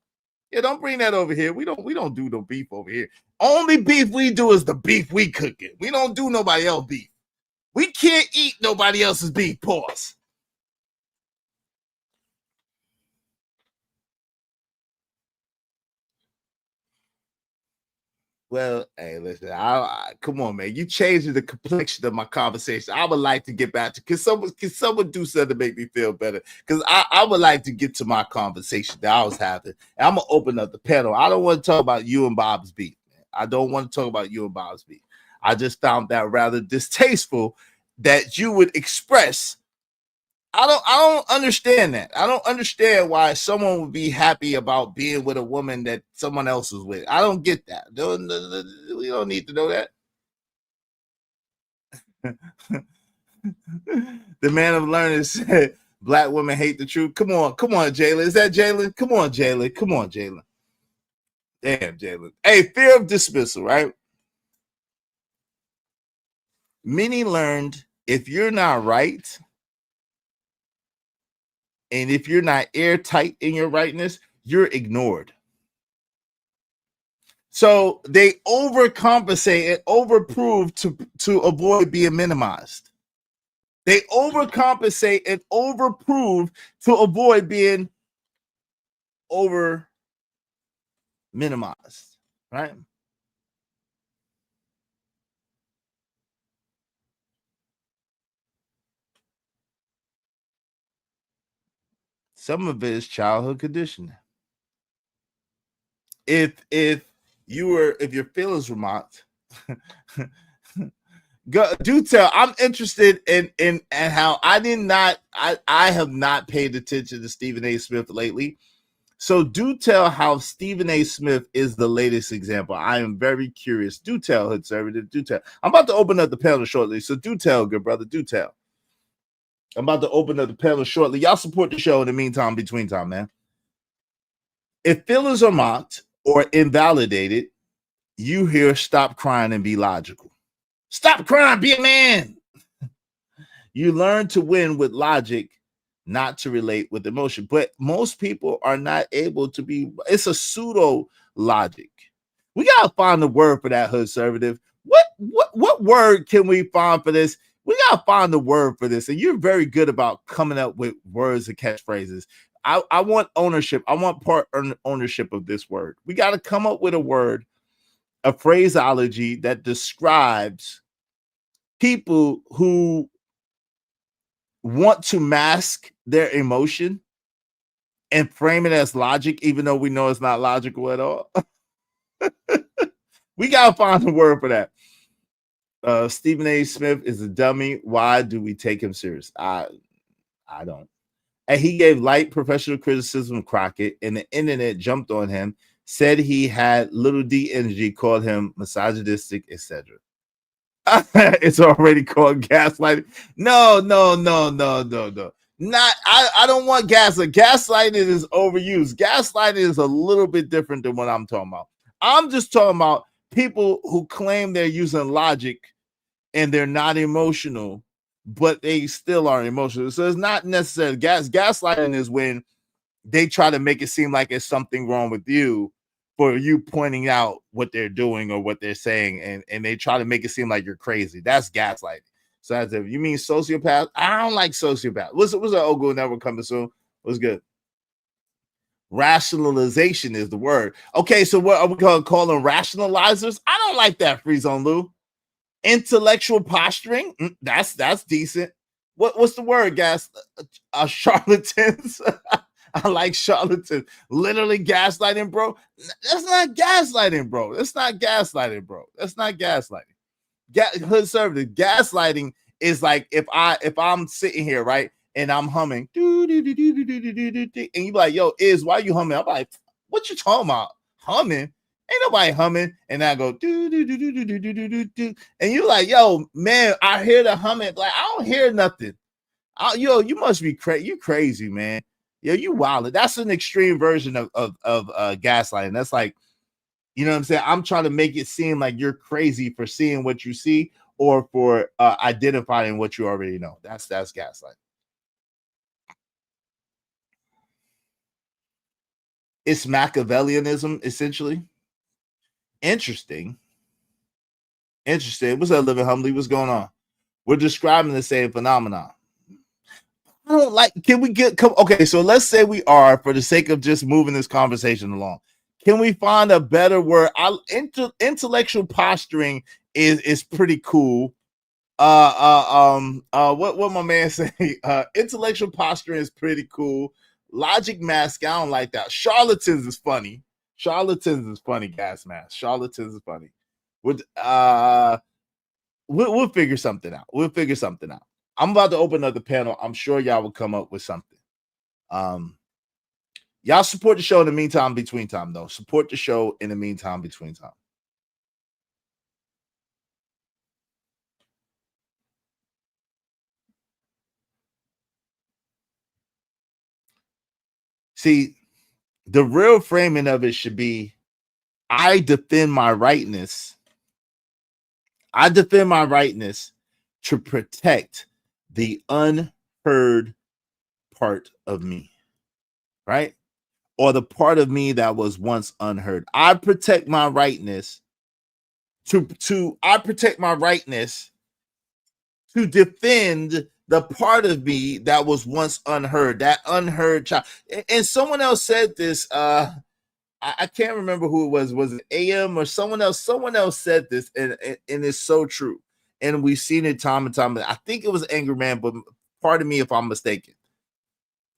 [SPEAKER 1] Yeah, don't bring that over here. We don't do no beef over here. Only beef we do is the beef we cooking. We don't do nobody else beef. We can't eat nobody else's beef. Pause. Well, hey, listen, come on, man. You changing the complexion of my conversation. I would like to get back to, can someone do something to make me feel better? Because I would like to get to my conversation that I was having. And I'm gonna open up the panel. I don't want to talk about you and Bob's beef. I don't want to talk about you and Bob's beef. I just found that rather distasteful that you would express. I don't understand that. I don't understand why someone would be happy about being with a woman that someone else is with. I don't get that. We don't need to know that. The man of learning said black women hate the truth. Come on, Jalen. Is that Jalen? Come on, Jalen. Damn, Jalen. Hey, fear of dismissal, right? Many learned if you're not right, and if you're not airtight in your rightness, you're ignored. So they overcompensate and overprove to avoid being minimized. They overcompensate and overprove to avoid being over minimized, right? Some of it is childhood conditioning. If your feelings were mocked, do tell. I'm interested in how I have not paid attention to Stephen A. Smith lately. So do tell how Stephen A. Smith is the latest example. I am very curious. Do tell, Hood Conservative. Do tell. I'm about to open up the panel shortly. So do tell, good brother. Do tell. I'm about to open up the panel shortly. Y'all support the show in the meantime, between time, man. If feelings are mocked or invalidated, you hear stop crying and be logical. Stop crying, be a man. You learn to win with logic, not to relate with emotion. But most people are not able to be. It's a pseudo logic. We gotta find the word for that, Hood Conservative. What word can we find for this? We gotta find the word for this. And you're very good about coming up with words and catchphrases. I want ownership. I want part ownership of this word. We got to come up with a word, a phraseology that describes people who want to mask their emotion and frame it as logic, even though we know it's not logical at all. We got to find a word for that. Stephen A. Smith is a dummy. Why do we take him serious? I don't. And he gave light professional criticism of Crockett, and the internet jumped on him, said he had little D energy, called him misogynistic, etc. It's already called gaslighting. No. I don't want gaslighting. Gaslighting is overused. Gaslighting is a little bit different than what I'm talking about. I'm just talking about people who claim they're using logic and they're not emotional, but they still are emotional. So it's not necessarily gaslighting is when they try to make it seem like it's something wrong with you for you pointing out what they're doing or what they're saying, and they try to make it seem like you're crazy. That's gaslighting. So that's if you mean sociopath. I don't like sociopath. What's our Ogo Network coming soon? What's good? Rationalization is the word. Okay, so what are we going to call them? Rationalizers? I don't like that, Free Zone Lou. Intellectual posturing? That's decent. What's the word, guys? Charlatans. I like charlatans. Literally gaslighting, bro. That's not gaslighting, bro. That's not gaslighting, bro. That's not gaslighting. Conservative gaslighting is like if I'm sitting here, right, and I'm humming, and you be like, yo, why you humming? I'm like, what you talking about? Humming? Ain't nobody humming. And I go, and you like, yo, man, I hear the humming. Like, I don't hear nothing. Yo, you must be crazy. You crazy, man. Yo, you wild. That's an extreme version of gaslighting. That's like, you know what I'm saying? I'm trying to make it seem like you're crazy for seeing what you see or for identifying what you already know. That's gaslighting. It's Machiavellianism, essentially. Interesting. What's up, Living Humbly? What's going on? We're describing the same phenomenon. I don't like, okay, so let's say we are, for the sake of just moving this conversation along. Can we find a better word? Intellectual posturing is pretty cool. What my man say? Intellectual posturing is pretty cool. Logic mask, I don't like that. Charlatans is funny. Gas mask. Charlatans is funny. We'll figure something out. I'm about to open up the panel. I'm sure y'all will come up with something. Y'all support the show in the meantime, between time, though. Support the show in the meantime, between time. See, the real framing of it should be, I defend my rightness. To protect the unheard part of me, right? Or the part of me that was once unheard. I protect my rightness to defend the part of me that was once unheard, that unheard child. And someone else said this, I can't remember who it was. Was it AM or someone else? Someone else said this, and it's so true. And we've seen it time and time. I think it was Angry Man, but pardon me if I'm mistaken.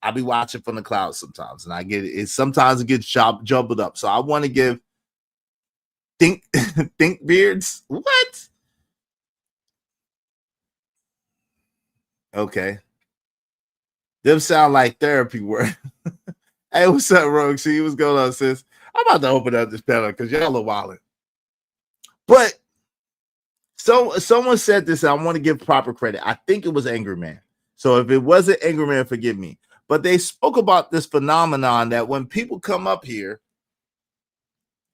[SPEAKER 1] I'll be watching from the clouds sometimes, and I get it. Sometimes it gets jumbled up. So I want to give think beards. What? Okay. Them sound like therapy work. Hey, what's up, Rogue? See what's going on, sis? I'm about to open up this panel because y'all are wilding. But someone said this, and I want to give proper credit. I think it was Angry Man. So if it wasn't Angry Man, forgive me. But they spoke about this phenomenon that when people come up here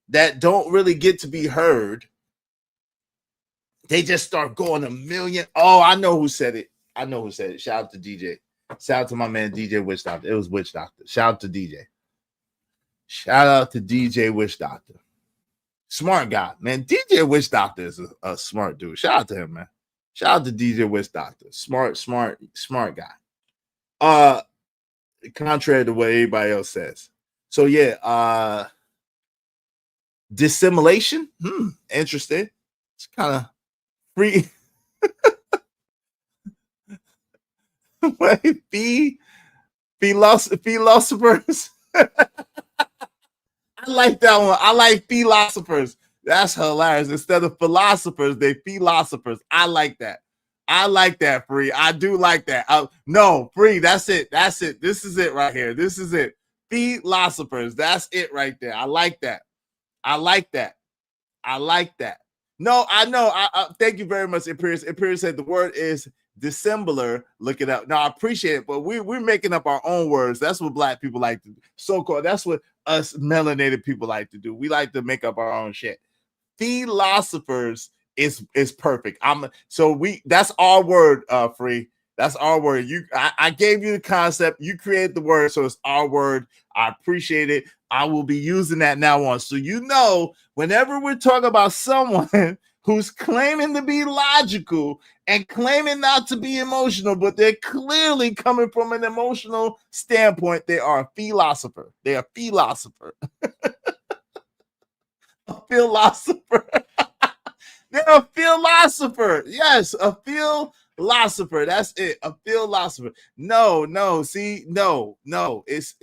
[SPEAKER 1] that don't really get to be heard, they just start going a million. Oh, I know who said it. Shout out to DJ. Shout out to my man DJ Witch Doctor. It was Witch Doctor. Shout out to DJ. Witch Doctor. Smart guy, man. DJ Witch Doctor is a smart dude. Shout out to him, man. Shout out to DJ Witch Doctor. Smart guy. Contrary to what everybody else says. So yeah, dissimulation. Interesting. It's kind of free. Philosophers. I like that one. I like philosophers. That's hilarious. Instead of philosophers, they philosophers. I like that. Free. I do like that. No, Free. That's it. This is it right here. This is it. Philosophers. That's it right there. I like that. No, I know. I thank you very much, Imperius. Imperius said the word is dissembler. Look it up. Now I appreciate it, but we're making up our own words. That's what black people like to do. So-called. That's what us melanated people like to do. We like to make up our own shit. Philosophers is perfect. That's our word, Free. That's our word. I gave you the concept. You created the word, so it's our word. I appreciate it. I will be using that now on. So whenever we're talking about someone who's claiming to be logical and claiming not to be emotional, but they're clearly coming from an emotional standpoint, they are a philosopher. They are a philosopher. A philosopher. They're a philosopher. Yes, a philosopher. That's it. A philosopher. No. It's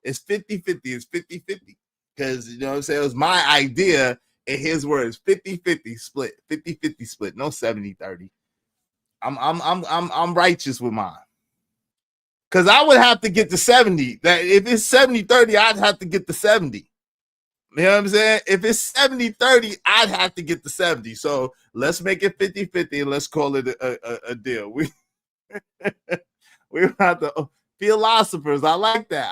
[SPEAKER 1] 50-50. It's 50-50. Because you know what I'm saying? It was my idea and his words. 50-50 split. 50-50 split. No 70-30. I'm righteous with mine. Because I would have to get to 70. That if it's 70-30, I'd have to get to 70. You know what I'm saying? If it's 70-30, I'd have to get the 70. So let's make it 50-50 and let's call it a deal. We're about to philosophers. I like that.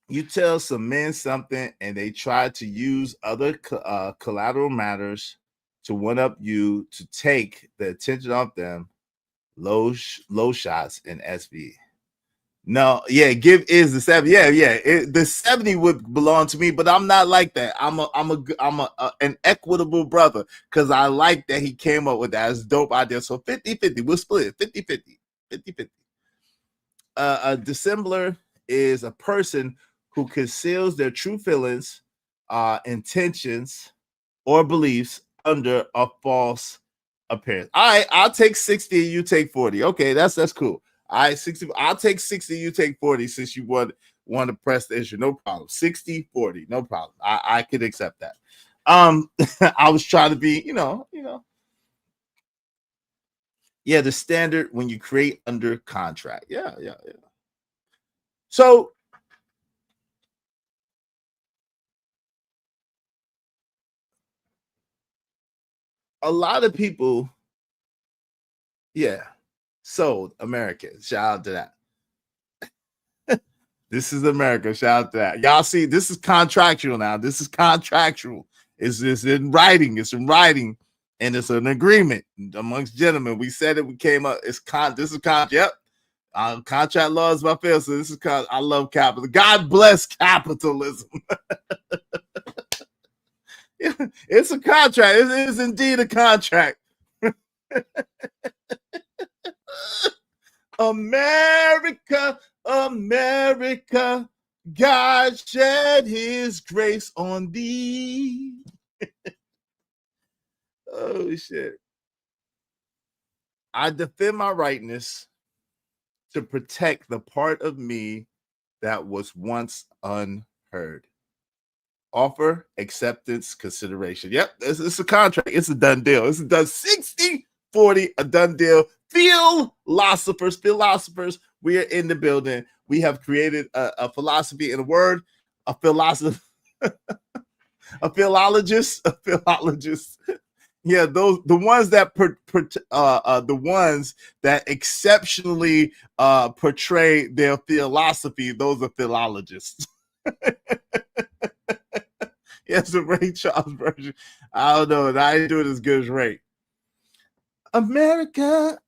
[SPEAKER 1] You tell some men something and they try to use other collateral matters to one up you to take the attention off them. Low shots in SV. No, yeah, give is the 70. Yeah. The 70 would belong to me, but I'm not like that. I'm an equitable brother because I like that he came up with that. It's a dope idea. So 50-50, we'll split it. 50-50. A dissembler is a person who conceals their true feelings, intentions, or beliefs under a false appearance. All right, I'll take 60, you take 40. Okay, that's cool. All right, 60. I'll take 60, you take 40 since you want to press the issue. No problem. 60-40, no problem. I could accept that. I was trying to be, yeah, the standard when you create under contract. Yeah. So a lot of people, yeah, sold America. Shout out to that. This is America. Shout out to that. Y'all see, this is contractual now. This is contractual. It's in writing. It's in writing. And it's an agreement amongst gentlemen. We said it. We came up. This is contract. Yep. Contract law is my favorite. So this is I love capitalism. God bless capitalism. It's a contract. It is indeed a contract. America, God shed his grace on thee. Oh, shit. I defend my rightness to protect the part of me that was once unheard. Offer, acceptance, consideration. Yep, it's a contract. It's a done deal. It's a done 60-40, a done deal. Philosophers, we are in the building. We have created a philosophy in a word, a philosopher, a philologist. Yeah, the ones that exceptionally portray their philosophy, those are philologists. Yes, the Ray Charles version. I don't know. I ain't doing as good as Ray. America.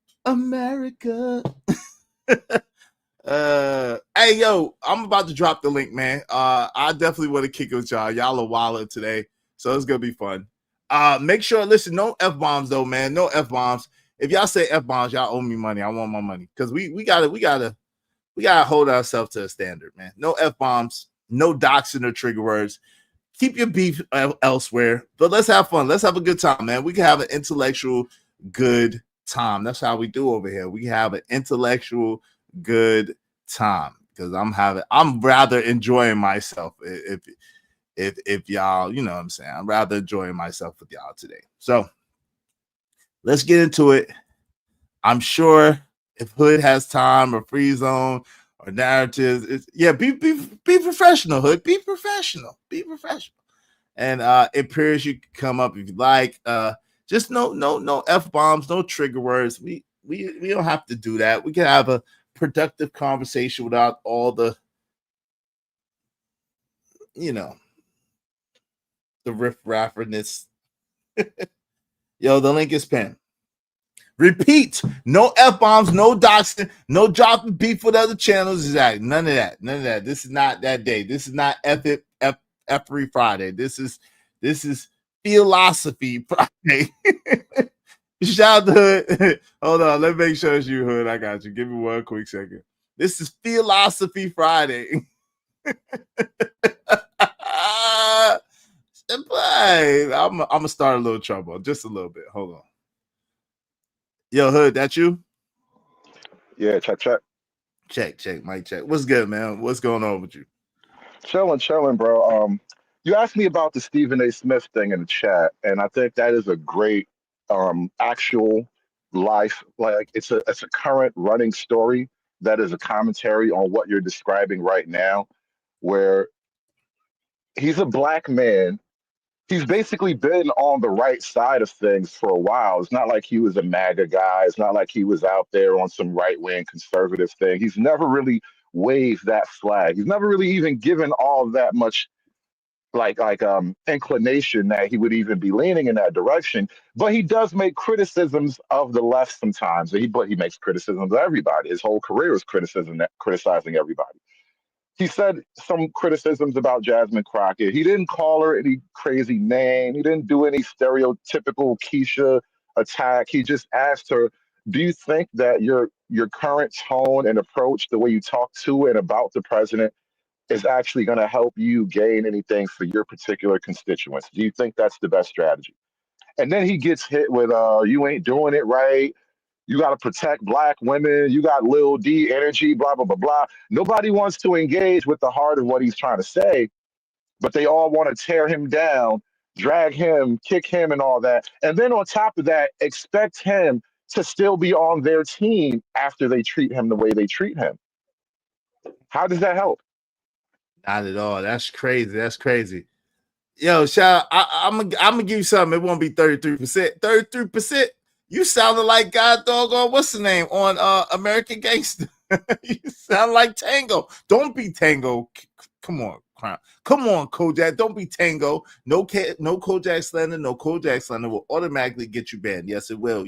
[SPEAKER 1] Hey, yo, I'm about to drop the link, man. I definitely want to kick it with y'all. Y'all are wilder today, so it's gonna be fun. Make sure, listen, no F-bombs though, man. No F-bombs. If y'all say F-bombs, y'all owe me money. I want my money because we gotta hold ourselves to a standard, man. No F-bombs, no doxing or trigger words. Keep your beef elsewhere, but let's have fun. Let's have a good time, man. We can have an intellectual good time. That's how we do over here. We have an intellectual good time because I'm rather enjoying myself. If y'all, you know what I'm saying, I'm rather enjoying myself with y'all today. So let's get into it. I'm sure if Hood has time or Free Zone or narratives, be professional, Hood. Be professional. And Imperious, you can come up if you like. Just no F-bombs, no trigger words. We don't have to do that. We can have a productive conversation without all the, the riff-rafferness. Yo, the link is pinned. Repeat, no F-bombs, no doxing, no dropping beef with other channels. Exactly. None of that. None of that. This is not that day. This is not F-Free Friday. This is Philosophy Friday. Shout out to Hood. Hold on. Let me make sure it's you, Hood. I got you. Give me one quick second. This is Philosophy Friday. I'm gonna start a little trouble, just a little bit. Hold on. Yo, Hood, that you?
[SPEAKER 11] Yeah, check.
[SPEAKER 1] Check, mic check. What's good, man? What's going on with you?
[SPEAKER 11] Chilling, bro. You asked me about the Stephen A. Smith thing in the chat, and I think that is a great actual life, like it's a current running story that is a commentary on what you're describing right now, where he's a black man. He's basically been on the right side of things for a while. It's not like he was a MAGA guy. It's not like he was out there on some right wing conservative thing. He's never really waved that flag. He's never really even given all that much inclination that he would even be leaning in that direction. But he does make criticisms of the left sometimes. But he makes criticisms of everybody. His whole career is criticizing everybody. He said some criticisms about Jasmine Crockett. He didn't call her any crazy name. He didn't do any stereotypical Keisha attack. He just asked her, do you think that your current tone and approach, the way you talk to and about the president, is actually going to help you gain anything for your particular constituents? Do you think that's the best strategy? And then he gets hit with, you ain't doing it right. You got to protect black women. You got Lil D energy, blah, blah, blah, blah. Nobody wants to engage with the heart of what he's trying to say, but they all want to tear him down, drag him, kick him, and all that. And then on top of that, expect him to still be on their team after they treat him the way they treat him. How does that help?
[SPEAKER 1] Not at all. That's crazy. Yo, shout out. I'm gonna give you something. It won't be 33%. 33%. You sounded like God doggone, what's the name on American Gangster? You sound like Tango. Don't be Tango. Come on, Crown. Come on, Kojak. Don't be Tango. No Kojak slander. No Kojak slander will automatically get you banned. Yes, it will.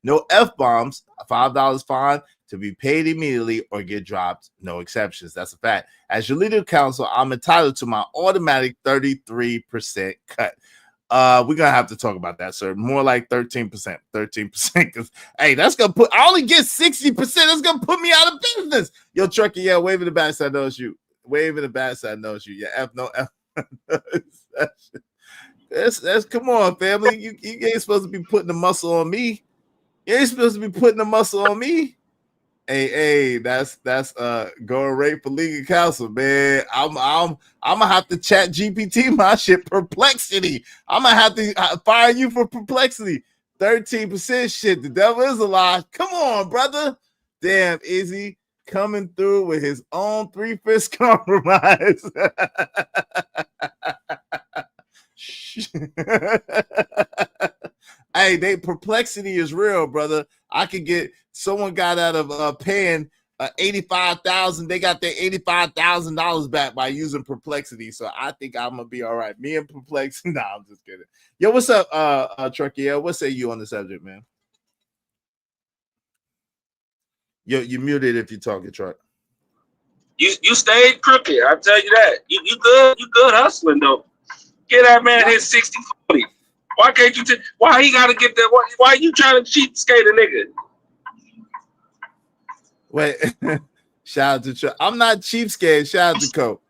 [SPEAKER 1] No F-bombs. $5 fine to be paid immediately or get dropped. No exceptions. That's a fact. As your leader of council, I'm entitled to my automatic 33% cut. We're gonna have to talk about that, sir. More like 13%. 13%. Because hey, that's gonna put I only get 60%. That's gonna put me out of business. Yo, Trucker, yeah, wave in the back side, knows you. Wave in the back side, knows you. Yeah, F no F. That's come on, family. You ain't supposed to be putting the muscle on me. You ain't supposed to be putting the muscle on me. Hey, that's going right for legal counsel, man. I'm gonna have to chat GPT my shit. Perplexity. I'm gonna have to fire you for perplexity. 13% shit. The devil is a lie. Come on, brother. Damn, Izzy coming through with his own 3/5 compromise. Hey, perplexity is real, brother. I could get someone got out of paying $85,000. They got their $85,000 back by using perplexity. So I think I'm gonna be all right. Me and perplexity. Nah, I'm just kidding. Yo, what's up, Trucky? Yeah, what say you on the subject, man? Yo, you muted if you're talking, Truck.
[SPEAKER 12] You stayed crooked. I tell you that. You good hustling though. Get that man his 60-40. Why can't you? Why he got to get that? Why you trying to cheapskate a nigga?
[SPEAKER 1] Wait, shout out to Truck. I'm not cheapskate. Shout out to Cope.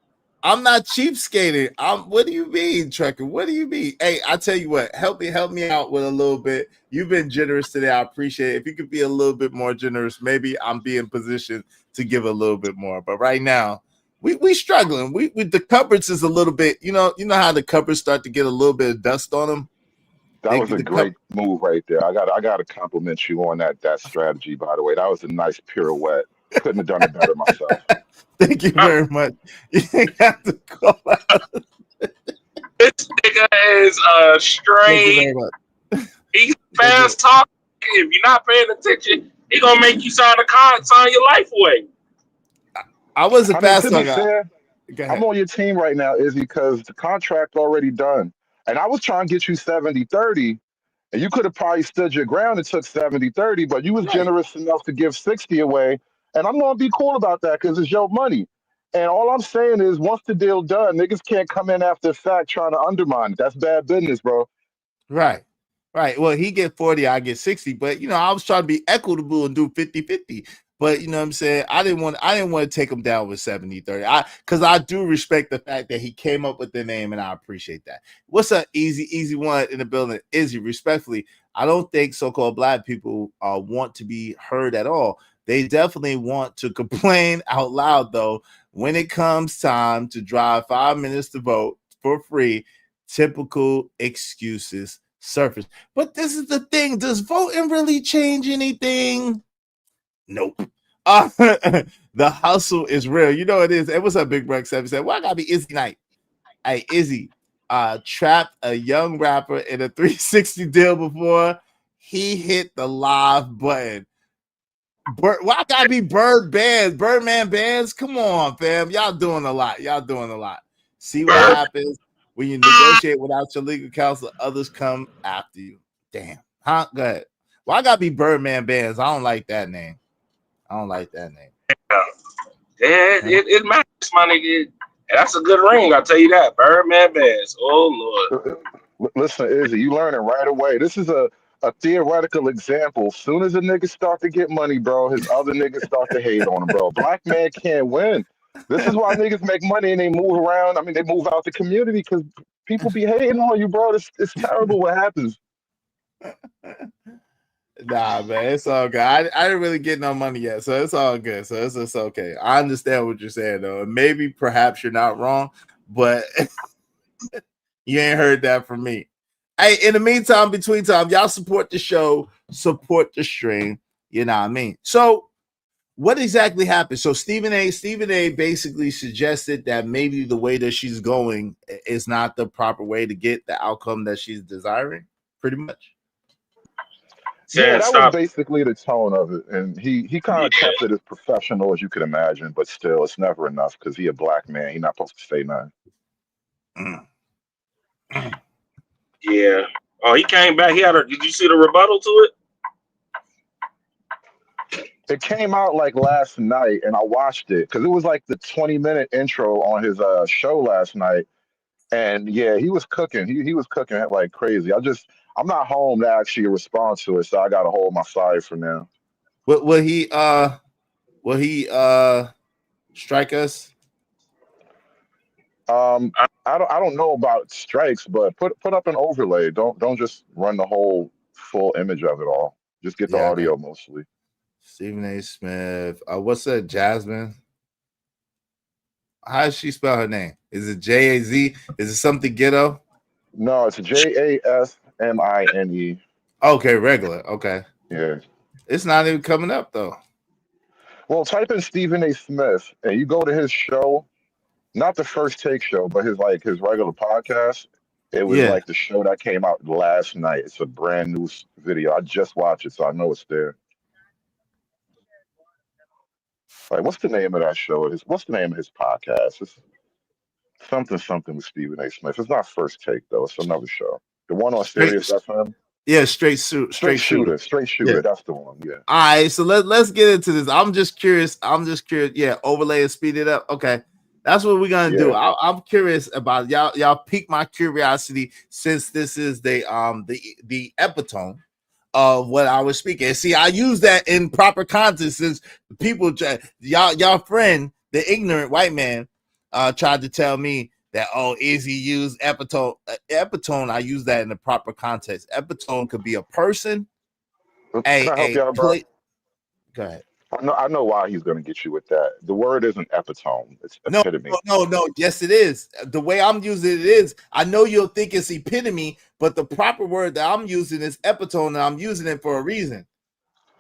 [SPEAKER 1] I'm not cheapskating. What do you mean, Trucker? What do you mean? Hey, I tell you what. Help me out with a little bit. You've been generous today. I appreciate it. If you could be a little bit more generous, maybe I'm be in position to give a little bit more. But right now, we struggling. We the cupboards is a little bit. You know how the cupboards start to get a little bit of dust on them.
[SPEAKER 11] That was a great move right there. I got to compliment you on that strategy, by the way. That was a nice pirouette. Couldn't have done it better myself.
[SPEAKER 1] Thank you very much. You ain't have to call out.
[SPEAKER 12] This nigga is straight. He's fast talking. If you're not paying attention, he gonna make you sign your life away.
[SPEAKER 1] I wasn't fast
[SPEAKER 11] talking. I'm on your team right now, Izzy, because the contract already done. And I was trying to get you 70-30, And you could have probably stood your ground and took 70-30, but you was
[SPEAKER 1] Right.
[SPEAKER 11] generous enough to give 60 away. And I'm gonna be cool about that because it's your money. And all I'm saying is once the deal done, niggas can't come in after the fact trying to undermine it. That's bad business, bro.
[SPEAKER 1] Right. Right. Well, he get 40, I get 60. But I was trying to be equitable and do 50-50. But you know what I'm saying? I didn't want to take him down with 70-30. Because I do respect the fact that he came up with the name, and I appreciate that. What's up, easy one in the building? Izzy, respectfully, I don't think so-called black people want to be heard at all. They definitely want to complain out loud, though, when it comes time to drive 5 minutes to vote for free. Typical excuses surface. But this is the thing. Does voting really change anything? Nope. The hustle is real. You know it is. And what's up, Big Breck 7 said, well, I gotta be Izzy Knight. Hey, Izzy trapped a young rapper in a 360 deal before he hit the live button. Why gotta be Birdman bands? Come on, fam. Y'all doing a lot. See what happens when you negotiate without your legal counsel. Others come after you. Damn. Huh? Go ahead. Why gotta be Birdman bands? I don't like that name.
[SPEAKER 12] Yeah, it matters, my nigga. That's a good ring, I'll tell you that. Birdman Bass. Oh Lord.
[SPEAKER 11] Listen, Izzy, you learn it right away. This is a theoretical example. Soon as a nigga start to get money, bro, his other niggas start to hate on him, bro. Black man can't win. This is why niggas make money and they move around. I mean, they move out the community because people be hating on you, bro. It's terrible what happens.
[SPEAKER 1] Nah, man, it's all good. I didn't really get no money yet, so it's all good. So it's okay. I understand what you're saying, though. And maybe, perhaps you're not wrong, but you ain't heard that from me. Hey, in the meantime, between time, y'all support the show, support the stream. You know what I mean? So, what exactly happened? So, Stephen A. basically suggested that maybe the way that she's going is not the proper way to get the outcome that she's desiring, pretty much.
[SPEAKER 11] Yeah, that was basically the tone of it, and he kind of kept it as professional as you could imagine, but still, it's never enough because he a black man. He not supposed to say nothing.
[SPEAKER 12] Yeah. Oh, he came back. Did you see the rebuttal to it?
[SPEAKER 11] It came out like last night, and I watched it because it was like the 20-minute intro on his show last night. And yeah, he was cooking. He was cooking it like crazy. I'm not home to actually respond to it, so I gotta hold my side for now.
[SPEAKER 1] Will he strike us?
[SPEAKER 11] I don't know about strikes, but put up an overlay. Don't just run the whole full image of it all. Just get the audio mostly.
[SPEAKER 1] Stephen A. Smith. What's that, Jasmine? How does she spell her name? Is it J-A-Z? Is it something ghetto?
[SPEAKER 11] No, it's Jasmine.
[SPEAKER 1] Okay, regular. Okay.
[SPEAKER 11] Yeah.
[SPEAKER 1] It's not even coming up though.
[SPEAKER 11] Well, type in Stephen A. Smith and you go to his show, not the First Take show, but his regular podcast. It was like the show that came out last night. It's a brand new video. I just watched it, so I know it's there. Like, what's the name of that show? What's the name of his podcast? It's something with Stephen A. Smith. It's not First Take though. It's another show. The one on Sirius FM.
[SPEAKER 1] Yeah, straight shooter.
[SPEAKER 11] Yeah. That's the one. Yeah.
[SPEAKER 1] All right, so let's get into this. I'm just curious. Yeah, overlay and speed it up. Okay, that's what we're gonna do. I'm curious about y'all. Y'all pique my curiosity since this is the epitome of what I was speaking. See, I use that in proper context since people, y'all friend, the ignorant white man, tried to tell me that, Izzy used epitome. Epitome, I use that in the proper context. Epitome could be a person.
[SPEAKER 11] Can I help y'all, bro?
[SPEAKER 1] Go ahead.
[SPEAKER 11] I know why he's going to get you with that. The word isn't epitome. It's epitome.
[SPEAKER 1] No. Yes, it is. The way I'm using it is, I know you'll think it's epitome, but the proper word that I'm using is epitome, and I'm using it for a reason.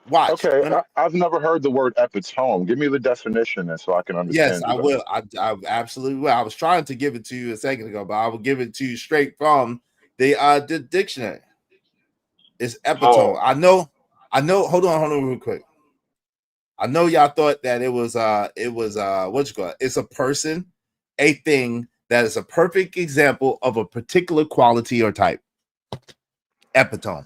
[SPEAKER 1] Watch.
[SPEAKER 11] Okay, I've never heard the word epitome. Give me the definition, and so I can understand.
[SPEAKER 1] Yes, I will. I absolutely will. I was trying to give it to you a second ago, but I will give it to you straight from the dictionary. It's epitome. I know. Hold on, real quick. I know y'all thought that it was what you call it? It's a person, a thing that is a perfect example of a particular quality or type. epitome.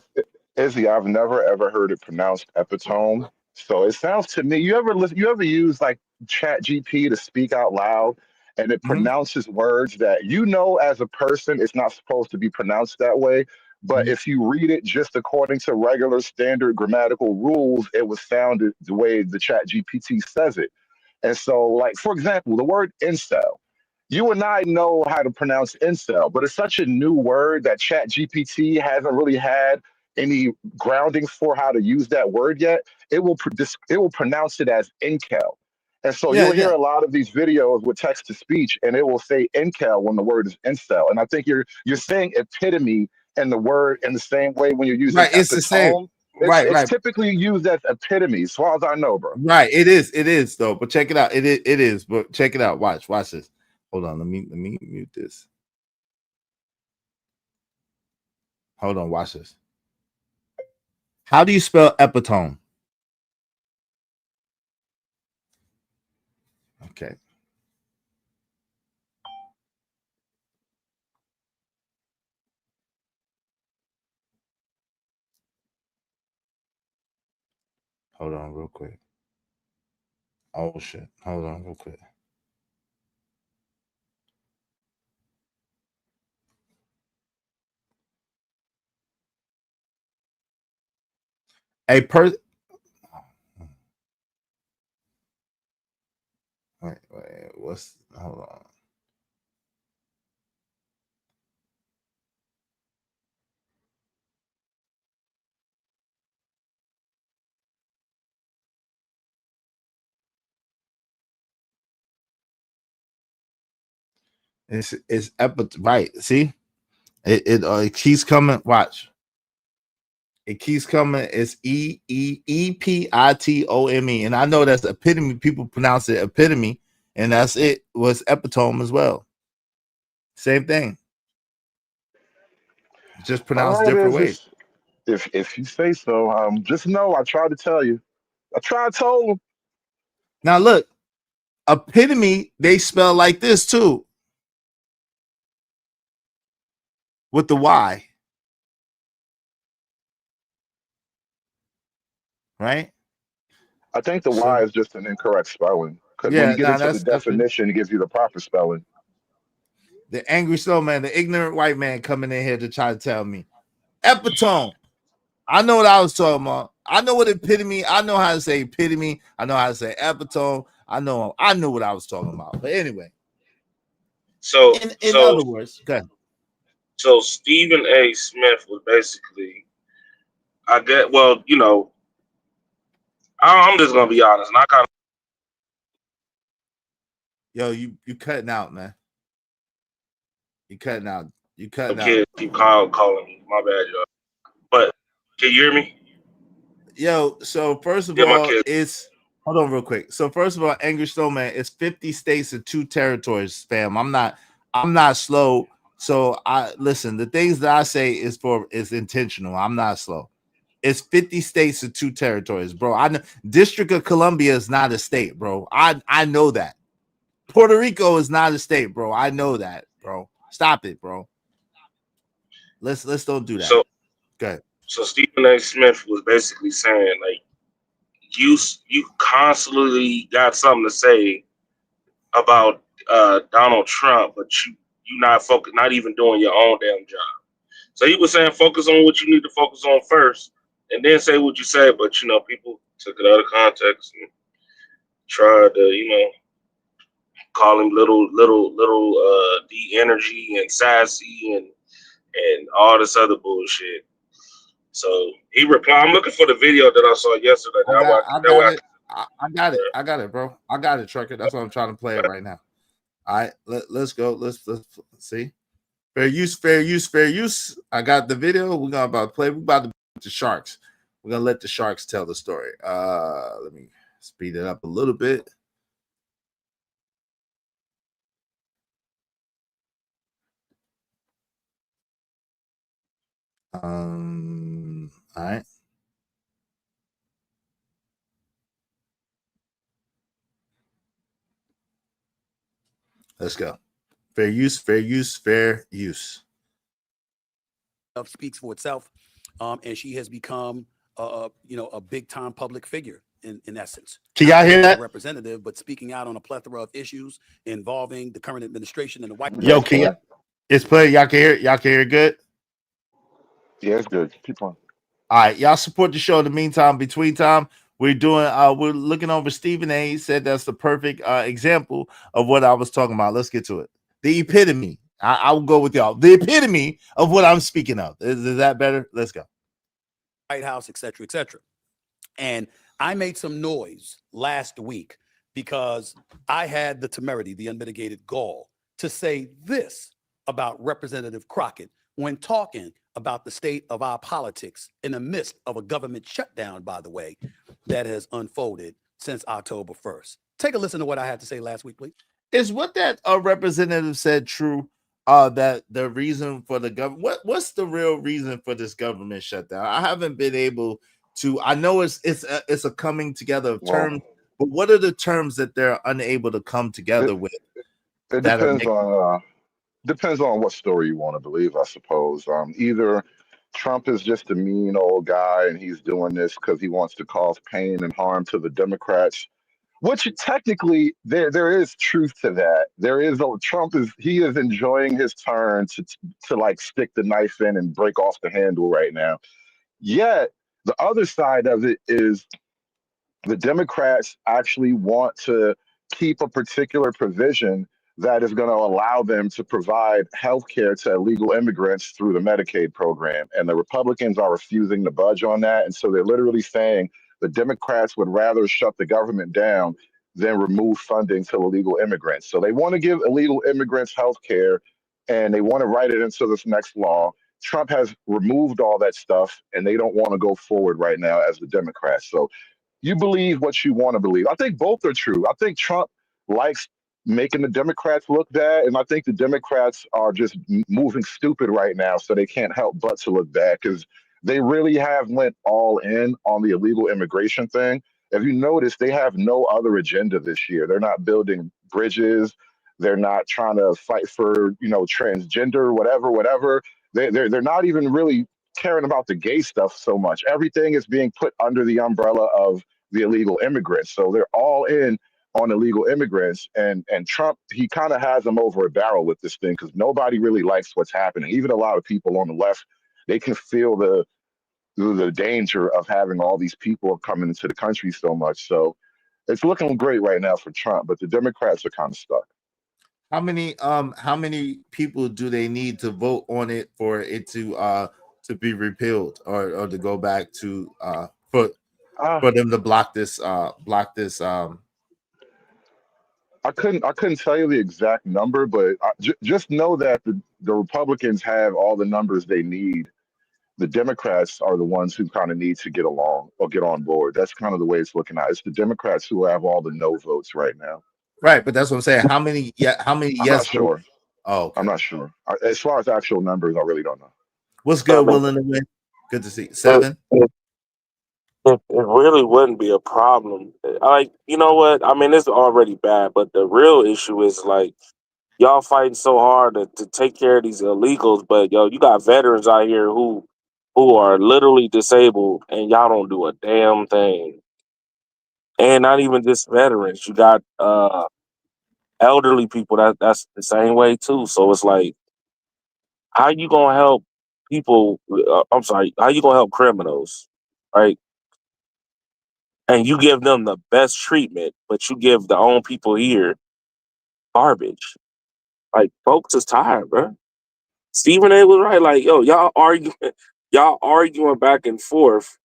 [SPEAKER 11] Izzy, I've never ever heard it pronounced epitome. So it sounds to me, you ever use like Chat GP to speak out loud and it
[SPEAKER 1] Mhm.
[SPEAKER 11] pronounces words that you know as a person it's not supposed to be pronounced that way. But
[SPEAKER 1] Mhm.
[SPEAKER 11] if you read it just according to regular standard grammatical rules, it was sounded the way the Chat GPT says it. And so, like, for example, the word incel. You and I know how to pronounce incel, but it's such a new word that Chat GPT hasn't really had any grounding for how to use that word yet. It will pronounce it as inkel. And so
[SPEAKER 1] Yeah,
[SPEAKER 11] you'll hear
[SPEAKER 1] yeah.
[SPEAKER 11] a lot of these videos with text to speech, and it will say inkel when the word is incel. And I think you're saying epitome in the word in the same way when you're using
[SPEAKER 1] Right. It's the same.
[SPEAKER 11] epitome.
[SPEAKER 1] Right,
[SPEAKER 11] It's
[SPEAKER 1] right,
[SPEAKER 11] typically used as epitome, as far as I know, bro.
[SPEAKER 1] right. It is though. But check it out. It is. But check it out. Watch this. Hold on. Let me mute this. Hold on. Watch this. How do you spell epitome? Okay. Hold on, real quick. Oh shit. Hold on, real quick. A per. Wait. What's? Hold on. It's right. See, it keeps coming. Watch. It keeps coming. It's epitome, and I know that's epitome. People pronounce it epitome, and that's it. Was epitome as well. Same thing, just
[SPEAKER 11] All
[SPEAKER 1] pronounced
[SPEAKER 11] right,
[SPEAKER 1] different
[SPEAKER 11] is
[SPEAKER 1] ways.
[SPEAKER 11] this if you say so. Just know I tried to tell you. I tried to tell him.
[SPEAKER 1] Now look, epitome they spell like this too, with the Y, right?
[SPEAKER 11] I think the Y
[SPEAKER 1] So
[SPEAKER 11] is just an incorrect spelling because when you
[SPEAKER 1] yeah,
[SPEAKER 11] get
[SPEAKER 1] now
[SPEAKER 11] into the
[SPEAKER 1] that's what
[SPEAKER 11] definition, it gives you the proper spelling.
[SPEAKER 1] the angry snowman, the ignorant white man coming in here to try to tell me epitome. I know what I was talking about. I know what epitome. I know how to say epitome. I know how to say epitome. I knew what I was talking about. But anyway,
[SPEAKER 12] So
[SPEAKER 1] in other words, good.
[SPEAKER 12] so Stephen A. Smith was basically, I get, well, you know, I'm just gonna be honest, and I kind
[SPEAKER 1] Yo, you cutting out, man. You cutting out. You cutting
[SPEAKER 12] of
[SPEAKER 1] out.
[SPEAKER 12] kids keep calling me. My bad, y'all. But can you hear me?
[SPEAKER 1] Yo, so first of
[SPEAKER 12] Yeah, my
[SPEAKER 1] all,
[SPEAKER 12] kids.
[SPEAKER 1] it's hold on real quick. So first of all, Angry Snowman, it's 50 states and 2 territories, fam. I'm not slow. So I listen, the things that I say is intentional. I'm not slow. It's 50 states and 2 territories, bro. I know District of Columbia is not a state, bro. I know that. Puerto Rico is not a state, bro. I know that, bro. Stop it, bro. Let's don't do that.
[SPEAKER 12] So
[SPEAKER 1] Go ahead.
[SPEAKER 12] so Stephen A. Smith was basically saying like you constantly got something to say about Donald Trump, but you not focus, not even doing your own damn job. So he was saying focus on what you need to focus on first, and then say what you say. But you know, people took it out of context and tried to, you know, call him little D energy and sassy and all this other bullshit. So he replied. I'm looking for the video that I saw yesterday.
[SPEAKER 1] I
[SPEAKER 12] That way
[SPEAKER 1] got
[SPEAKER 12] I
[SPEAKER 1] it. I got it. I got it, bro. I got it, trucker. That's what I'm trying to play it right now. All right, let's go. Let's see. Fair use, fair use, fair use. I got the video. We're gonna about to play. We're about to beat the Sharks. We're gonna let the Sharks tell the story. Let me speed it up a little bit. All right. Let's go. Fair use, fair use, fair use.
[SPEAKER 10] Speaks for itself.
[SPEAKER 13] and she has become, a big time public figure in essence.
[SPEAKER 1] Can
[SPEAKER 13] Not
[SPEAKER 1] y'all
[SPEAKER 13] just
[SPEAKER 1] hear
[SPEAKER 13] as a
[SPEAKER 1] that?
[SPEAKER 13] representative, but speaking out on a plethora of issues involving the current administration and the White
[SPEAKER 1] Yo,
[SPEAKER 13] House.
[SPEAKER 1] can y'all, it's playing. Y'all can hear it. Y'all can hear it good.
[SPEAKER 11] Yeah, it's good. Keep on.
[SPEAKER 1] All right, y'all support the show. In the meantime, between time, we're looking over Stephen A. He said that's the perfect example of what I was talking about. Let's get to it. The epitome. I will go with y'all. The epitome of what I'm speaking of. Is that better? Let's go.
[SPEAKER 13] White House, et cetera, et cetera. And I made some noise last week because I had the temerity, the unmitigated gall, to say this about Representative Crockett when talking about the state of our politics in the midst of a government shutdown, by the way, that has unfolded since October 1st. Take a listen to what I had to say last week, please.
[SPEAKER 1] Is what that representative said true? That the reason for the government, what's the real reason for this government shutdown? I haven't been able to. I know it's a coming together of terms, but what are the terms that they're unable to come together with?
[SPEAKER 11] It depends on what story you want to believe, I suppose. Either Trump is just a mean old guy and he's doing this because he wants to cause pain and harm to the Democrats, which technically there is truth to that. Trump is enjoying his turn to like stick the knife in and break off the handle right now. Yet the other side of it is the Democrats actually want to keep a particular provision that is going to allow them to provide health care to illegal immigrants through the Medicaid program. And the Republicans are refusing to budge on that. And so they're literally saying the Democrats would rather shut the government down than remove funding to illegal immigrants. So they want to give illegal immigrants health care and they want to write it into this next law. Trump has removed all that stuff and they don't want to go forward right now as the Democrats. So you believe what you want to believe. I think both are true. I think Trump likes making the Democrats look bad, and I think the Democrats are just moving stupid right now, so they can't help but to look bad because they really have went all in on the illegal immigration thing. If you notice, they have no other agenda this year. They're not building bridges. They're not trying to fight for transgender, whatever. They're not even really caring about the gay stuff so much. Everything is being put under the umbrella of the illegal immigrants. So they're all in on illegal immigrants. And Trump, he kind of has them over a barrel with this thing because nobody really likes what's happening. Even a lot of people on the left, they can feel the danger of having all these people coming into the country so much. So it's looking great right now for Trump, but the Democrats are kind of stuck.
[SPEAKER 1] How many people do they need to vote on it for it to be repealed or to go back to for them to block this
[SPEAKER 11] I couldn't tell you the exact number, but just know that the Republicans have all the numbers they need. The Democrats are the ones who kind of need to get along or get on board. That's kind of the way it's looking at. It's the Democrats who have all the no votes right now.
[SPEAKER 1] Right, but that's what I'm saying. How many
[SPEAKER 11] I'm
[SPEAKER 1] yes
[SPEAKER 11] not sure.
[SPEAKER 1] votes? Oh, okay.
[SPEAKER 11] I'm not sure. As far as actual numbers, I really don't know.
[SPEAKER 1] What's good, Willing to win? Good to see you. 7.
[SPEAKER 12] It really wouldn't be a problem. Like, you know what? I mean, it's already bad, but the real issue is like y'all fighting so hard to take care of these illegals, but yo, you got veterans out here who are literally disabled and y'all don't do a damn thing. And not even just veterans. You got elderly people that's the same way too. So it's like, how you gonna help people? I'm sorry, how you gonna help criminals, right? And you give them the best treatment, but you give the own people here garbage. Like, folks is tired, bro. Stephen A was right. Like, yo, y'all arguing back and forth.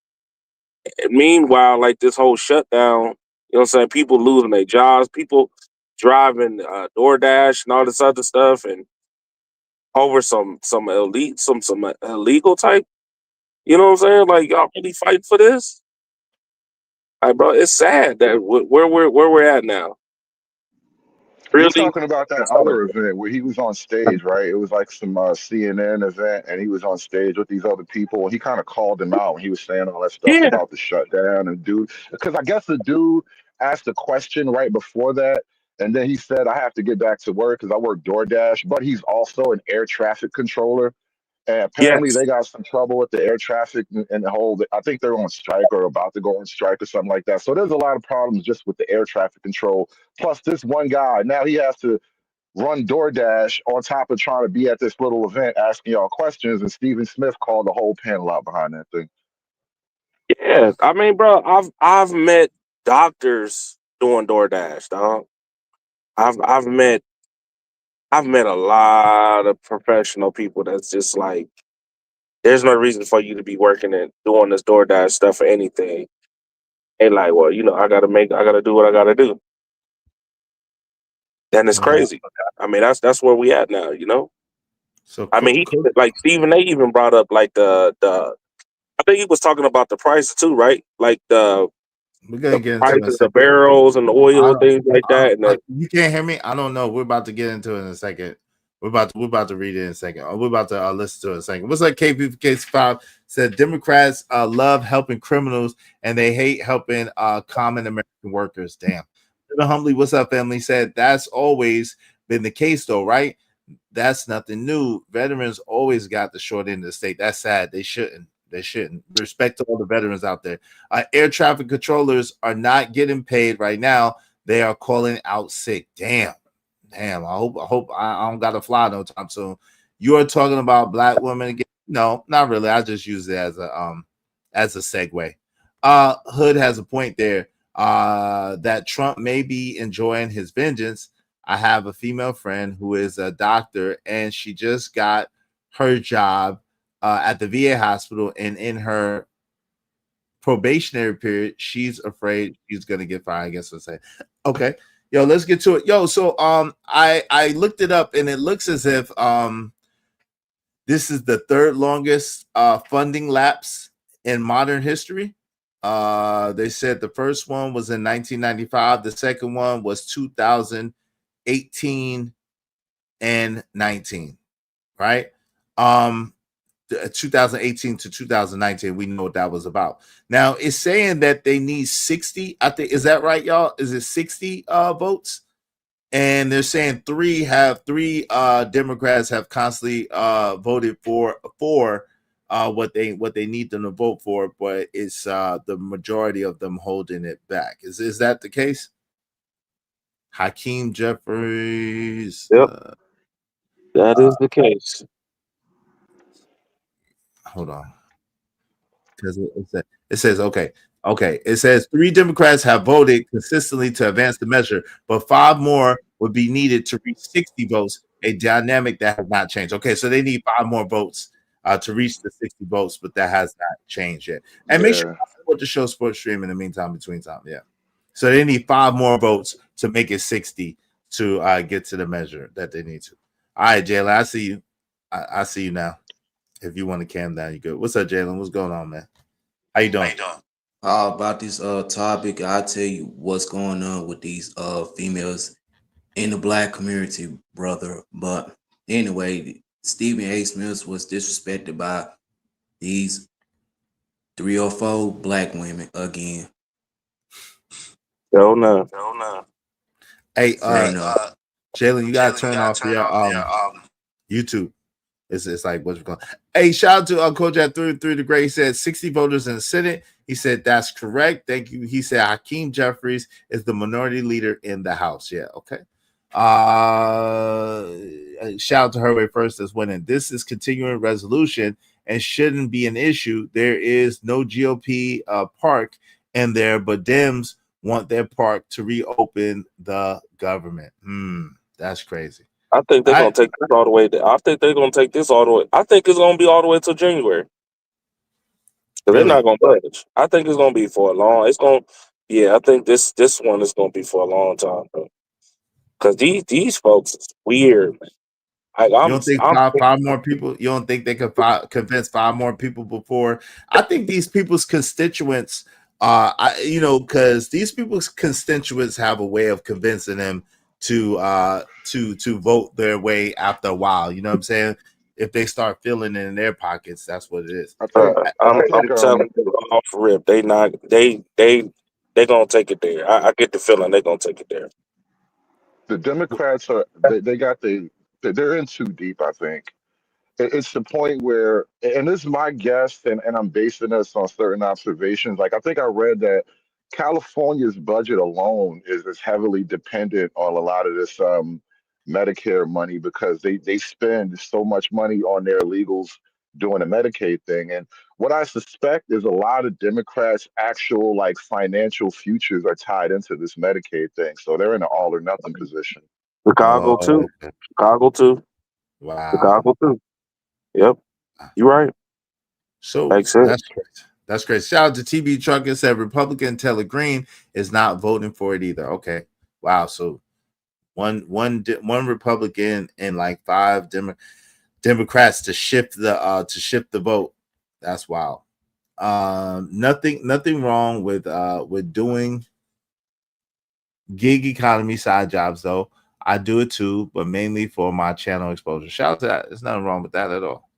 [SPEAKER 12] And meanwhile, like this whole shutdown, you know what I'm saying? People losing their jobs, people driving DoorDash and all this other stuff, and over some illegal type. You know what I'm saying? Like, y'all really fighting for this? Like, bro, it's sad that where we're at now.
[SPEAKER 11] You're
[SPEAKER 12] Really?
[SPEAKER 11] talking about that other event where he was on stage, right? It was like some CNN event, and he was on stage with these other people, and he kind of called them out when he was saying all that stuff
[SPEAKER 12] Yeah.
[SPEAKER 11] about the shutdown. And because I guess the dude asked a question right before that, and then he said, "I have to get back to work because I work DoorDash," but he's also an air traffic controller. And apparently
[SPEAKER 12] Yes.
[SPEAKER 11] they got some trouble with the air traffic and the whole. I think they're on strike or about to go on strike or something like that. So there's a lot of problems just with the air traffic control. Plus, this one guy now he has to run DoorDash on top of trying to be at this little event asking y'all questions. And Stephen Smith called the whole panel out behind that thing.
[SPEAKER 12] Yeah. I mean, bro, I've met doctors doing DoorDash, dog. I've met a lot of professional people that's just like, there's no reason for you to be working and doing this DoorDash stuff for anything. And like, well, I gotta do what I gotta do. And it's crazy. I mean, that's where we at now,
[SPEAKER 1] So,
[SPEAKER 12] I mean, like Stephen A even brought up like the I think he was talking about the price too, right? Like the
[SPEAKER 1] we're gonna get into
[SPEAKER 12] price
[SPEAKER 1] it in a
[SPEAKER 12] of the
[SPEAKER 1] second.
[SPEAKER 12] barrels and the oil and things like that. And
[SPEAKER 1] You can't hear me? I don't know. We're about to get into it in a second. We're about to read it in a second. We're about to listen to it in a second. What's like KP5 said Democrats love helping criminals and they hate helping common American workers. Damn. Humbly, what's up, family? Said that's always been the case though, right? That's nothing new. Veterans always got the short end of the stick. That's sad. They shouldn't. They shouldn't. Respect to all the veterans out there. Air traffic controllers are not getting paid right now. They are calling out sick. Damn. I hope I don't got to fly no time soon. You are talking about black women again? No, not really. I just use it as a segue. Hood has a point there. That Trump may be enjoying his vengeance. I have a female friend who is a doctor, and she just got her job at the VA hospital, and in her probationary period, she's afraid she's gonna get fired. I guess I'll say, okay, yo, let's get to it. Yo, so I looked it up, and it looks as if this is the third longest funding lapse in modern history. They said the first one was in 1995, the second one was 2018 and 19, right? 2018 to 2019, we know what that was about. Now it's saying that they need 60. I think, is that right, y'all? Is it 60 votes? And they're saying three Democrats have constantly voted for what they need them to vote for, but it's the majority of them holding it back. Is that the case? Hakeem Jeffries.
[SPEAKER 12] Yep. That is the case.
[SPEAKER 1] Hold on. Because it says, okay. It says 3 Democrats have voted consistently to advance the measure, but 5 more would be needed to reach 60 votes, a dynamic that has not changed. Okay, so they need 5 more votes to reach the 60 votes, but that has not changed yet. And make sure you support the show Sports Stream in the meantime, between time. Yeah. So they need 5 more votes to make it 60 to get to the measure that they need to. All right, Jalen, I see you. I see you now. If you want to calm down, you good. What's up, Jalen? What's going on, man? How you doing?
[SPEAKER 14] About this topic, I'll tell you what's going on with these females in the black community, brother. But anyway, Stephen A. Smith was disrespected by these 3 or 4 black women again.
[SPEAKER 12] Hell no.
[SPEAKER 1] Hey, Jalen, you gotta turn off your YouTube. It's like what's going on. Hey, shout out to Kojak through the Great. He said 60 voters in the Senate. He said that's correct. Thank you. He said Hakeem Jeffries is the minority leader in the House. Yeah, okay. Shout out to Her Way First as winning. This is continuing resolution and shouldn't be an issue. There is no GOP park in there, but Dems want their park to reopen the government. That's crazy.
[SPEAKER 12] I think they're gonna take this all the way. I think they're gonna take this all the way. I think it's gonna be all the way till January. Because they're not gonna budge. I think it's gonna be for a long. It's gonna. Yeah, I think this one is gonna be for a long time, bro. Because these folks is weird, man.
[SPEAKER 1] You don't think five more people? You don't think they could convince 5 more people before? I think these people's constituents, because these people's constituents have a way of convincing them to vote their way after a while. You know what I'm saying? If they start feeling it in their pockets, that's what it is.
[SPEAKER 12] I'm telling you off rip. They gonna take it there. I get the feeling they're gonna take it there.
[SPEAKER 11] The Democrats they're in too deep, I think. It's the point where, and this is my guess, and I'm basing this on certain observations. Like I think I read that California's budget alone is heavily dependent on a lot of this Medicare money because they spend so much money on their illegals doing the Medicaid thing. And what I suspect is a lot of Democrats' actual like financial futures are tied into this Medicaid thing. So they're in an all or nothing position.
[SPEAKER 15] Chicago
[SPEAKER 1] Oh,
[SPEAKER 15] too. Chicago too.
[SPEAKER 1] wow.
[SPEAKER 15] Chicago too. Yep. You're right.
[SPEAKER 1] So
[SPEAKER 15] Makes sense.
[SPEAKER 1] that's great. That's great. Shout out to TB Trucker said Republican Taylor Green is not voting for it either. Okay. Wow. So one Republican and like five Democrats to shift the vote. That's wild. Nothing wrong with doing gig economy side jobs though. I do it too, but mainly for my channel exposure. Shout out to that. There's nothing wrong with that at all.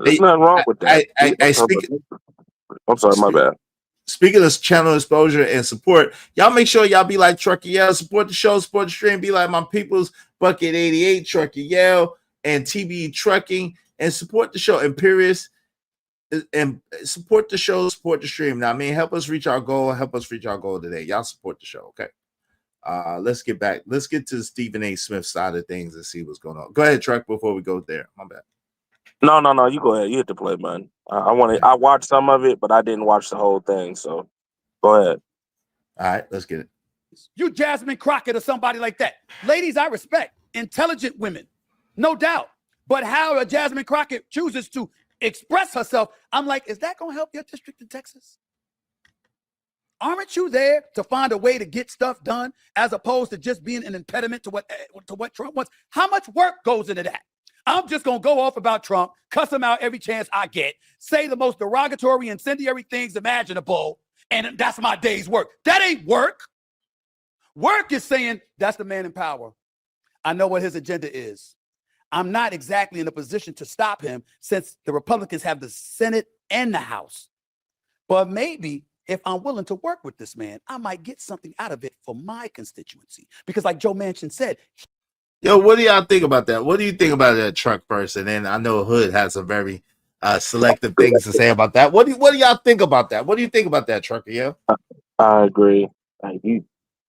[SPEAKER 15] There's nothing wrong with that.
[SPEAKER 1] I speak.
[SPEAKER 15] I'm sorry, my bad.
[SPEAKER 1] Speaking of channel exposure and support, y'all make sure y'all be like Trucker Yell, support the show, support the stream, be like my people's Bucket 88, Trucker Yell, and TB Trucking, and support the show, Imperious, and support the show, support the stream. Now, I mean, help us reach our goal today. Y'all support the show, okay? Let's get back. Let's get to the Stephen A. Smith side of things and see what's going on. Go ahead, Truck, before we go there. My bad.
[SPEAKER 15] No. You go ahead. You hit the play button. I watched some of it, but I didn't watch the whole thing. So go ahead.
[SPEAKER 1] All right, let's get it.
[SPEAKER 13] You Jasmine Crockett or somebody like that. Ladies, I respect intelligent women, no doubt. But how a Jasmine Crockett chooses to express herself, I'm like, is that going to help your district in Texas? Aren't you there to find a way to get stuff done as opposed to just being an impediment to what Trump wants? How much work goes into that? I'm just going to go off about Trump, cuss him out every chance I get, say the most derogatory, incendiary things imaginable, and that's my day's work. That ain't work. Work is saying that's the man in power. I know what his agenda is. I'm not exactly in a position to stop him since the Republicans have the Senate and the House. But maybe if I'm willing to work with this man, I might get something out of it for my constituency. Because like Joe Manchin said,
[SPEAKER 1] yo, what do y'all think about that? What do you think about that Truck person? And I know Hood has some very selective things to say about that. What do y'all think about that? What do you think about that, Trucker? Yeah,
[SPEAKER 15] I agree. You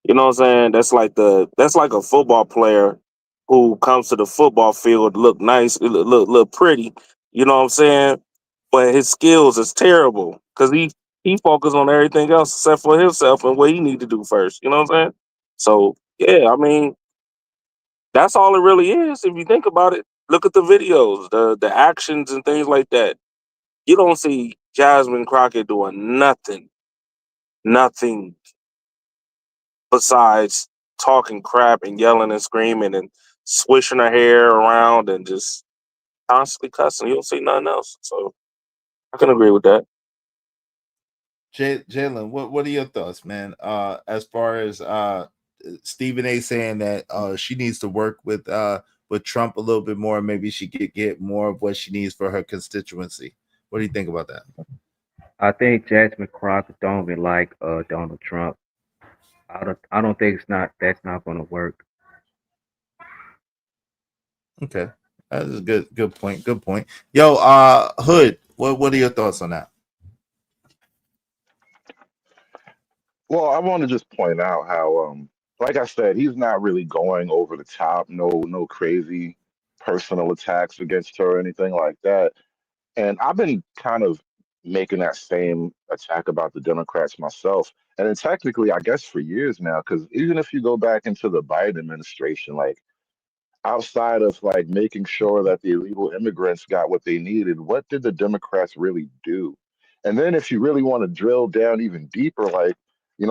[SPEAKER 15] know what I'm saying? That's like a football player who comes to the football field, look nice, look pretty. You know what I'm saying? But his skills is terrible because he focused on everything else except for himself and what he need to do first. You know what I'm saying? So yeah, I mean, that's all it really is. If you think about it, look at the videos, the actions and things like that. You don't see Jasmine Crockett doing nothing besides talking crap and yelling and screaming and swishing her hair around and just constantly cussing. You don't see nothing else. So I can agree with that.
[SPEAKER 1] Jalen, what are your thoughts, man? As far as Stephen A. saying that she needs to work with Trump a little bit more, maybe she could get more of what she needs for her constituency. What do you think about that?
[SPEAKER 16] I think Jasmine Crockett don't even like Donald Trump. I don't think that's not going to work.
[SPEAKER 1] Okay, that's a good point. Good point. Yo, Hood, what are your thoughts on that?
[SPEAKER 11] Well, I want to just point out how, like I said, he's not really going over the top. No crazy personal attacks against her or anything like that. And I've been kind of making that same attack about the Democrats myself. And then technically, I guess for years now, because even if you go back into the Biden administration, like outside of like making sure that the illegal immigrants got what they needed, what did the Democrats really do? And then if you really want to drill down even deeper, like,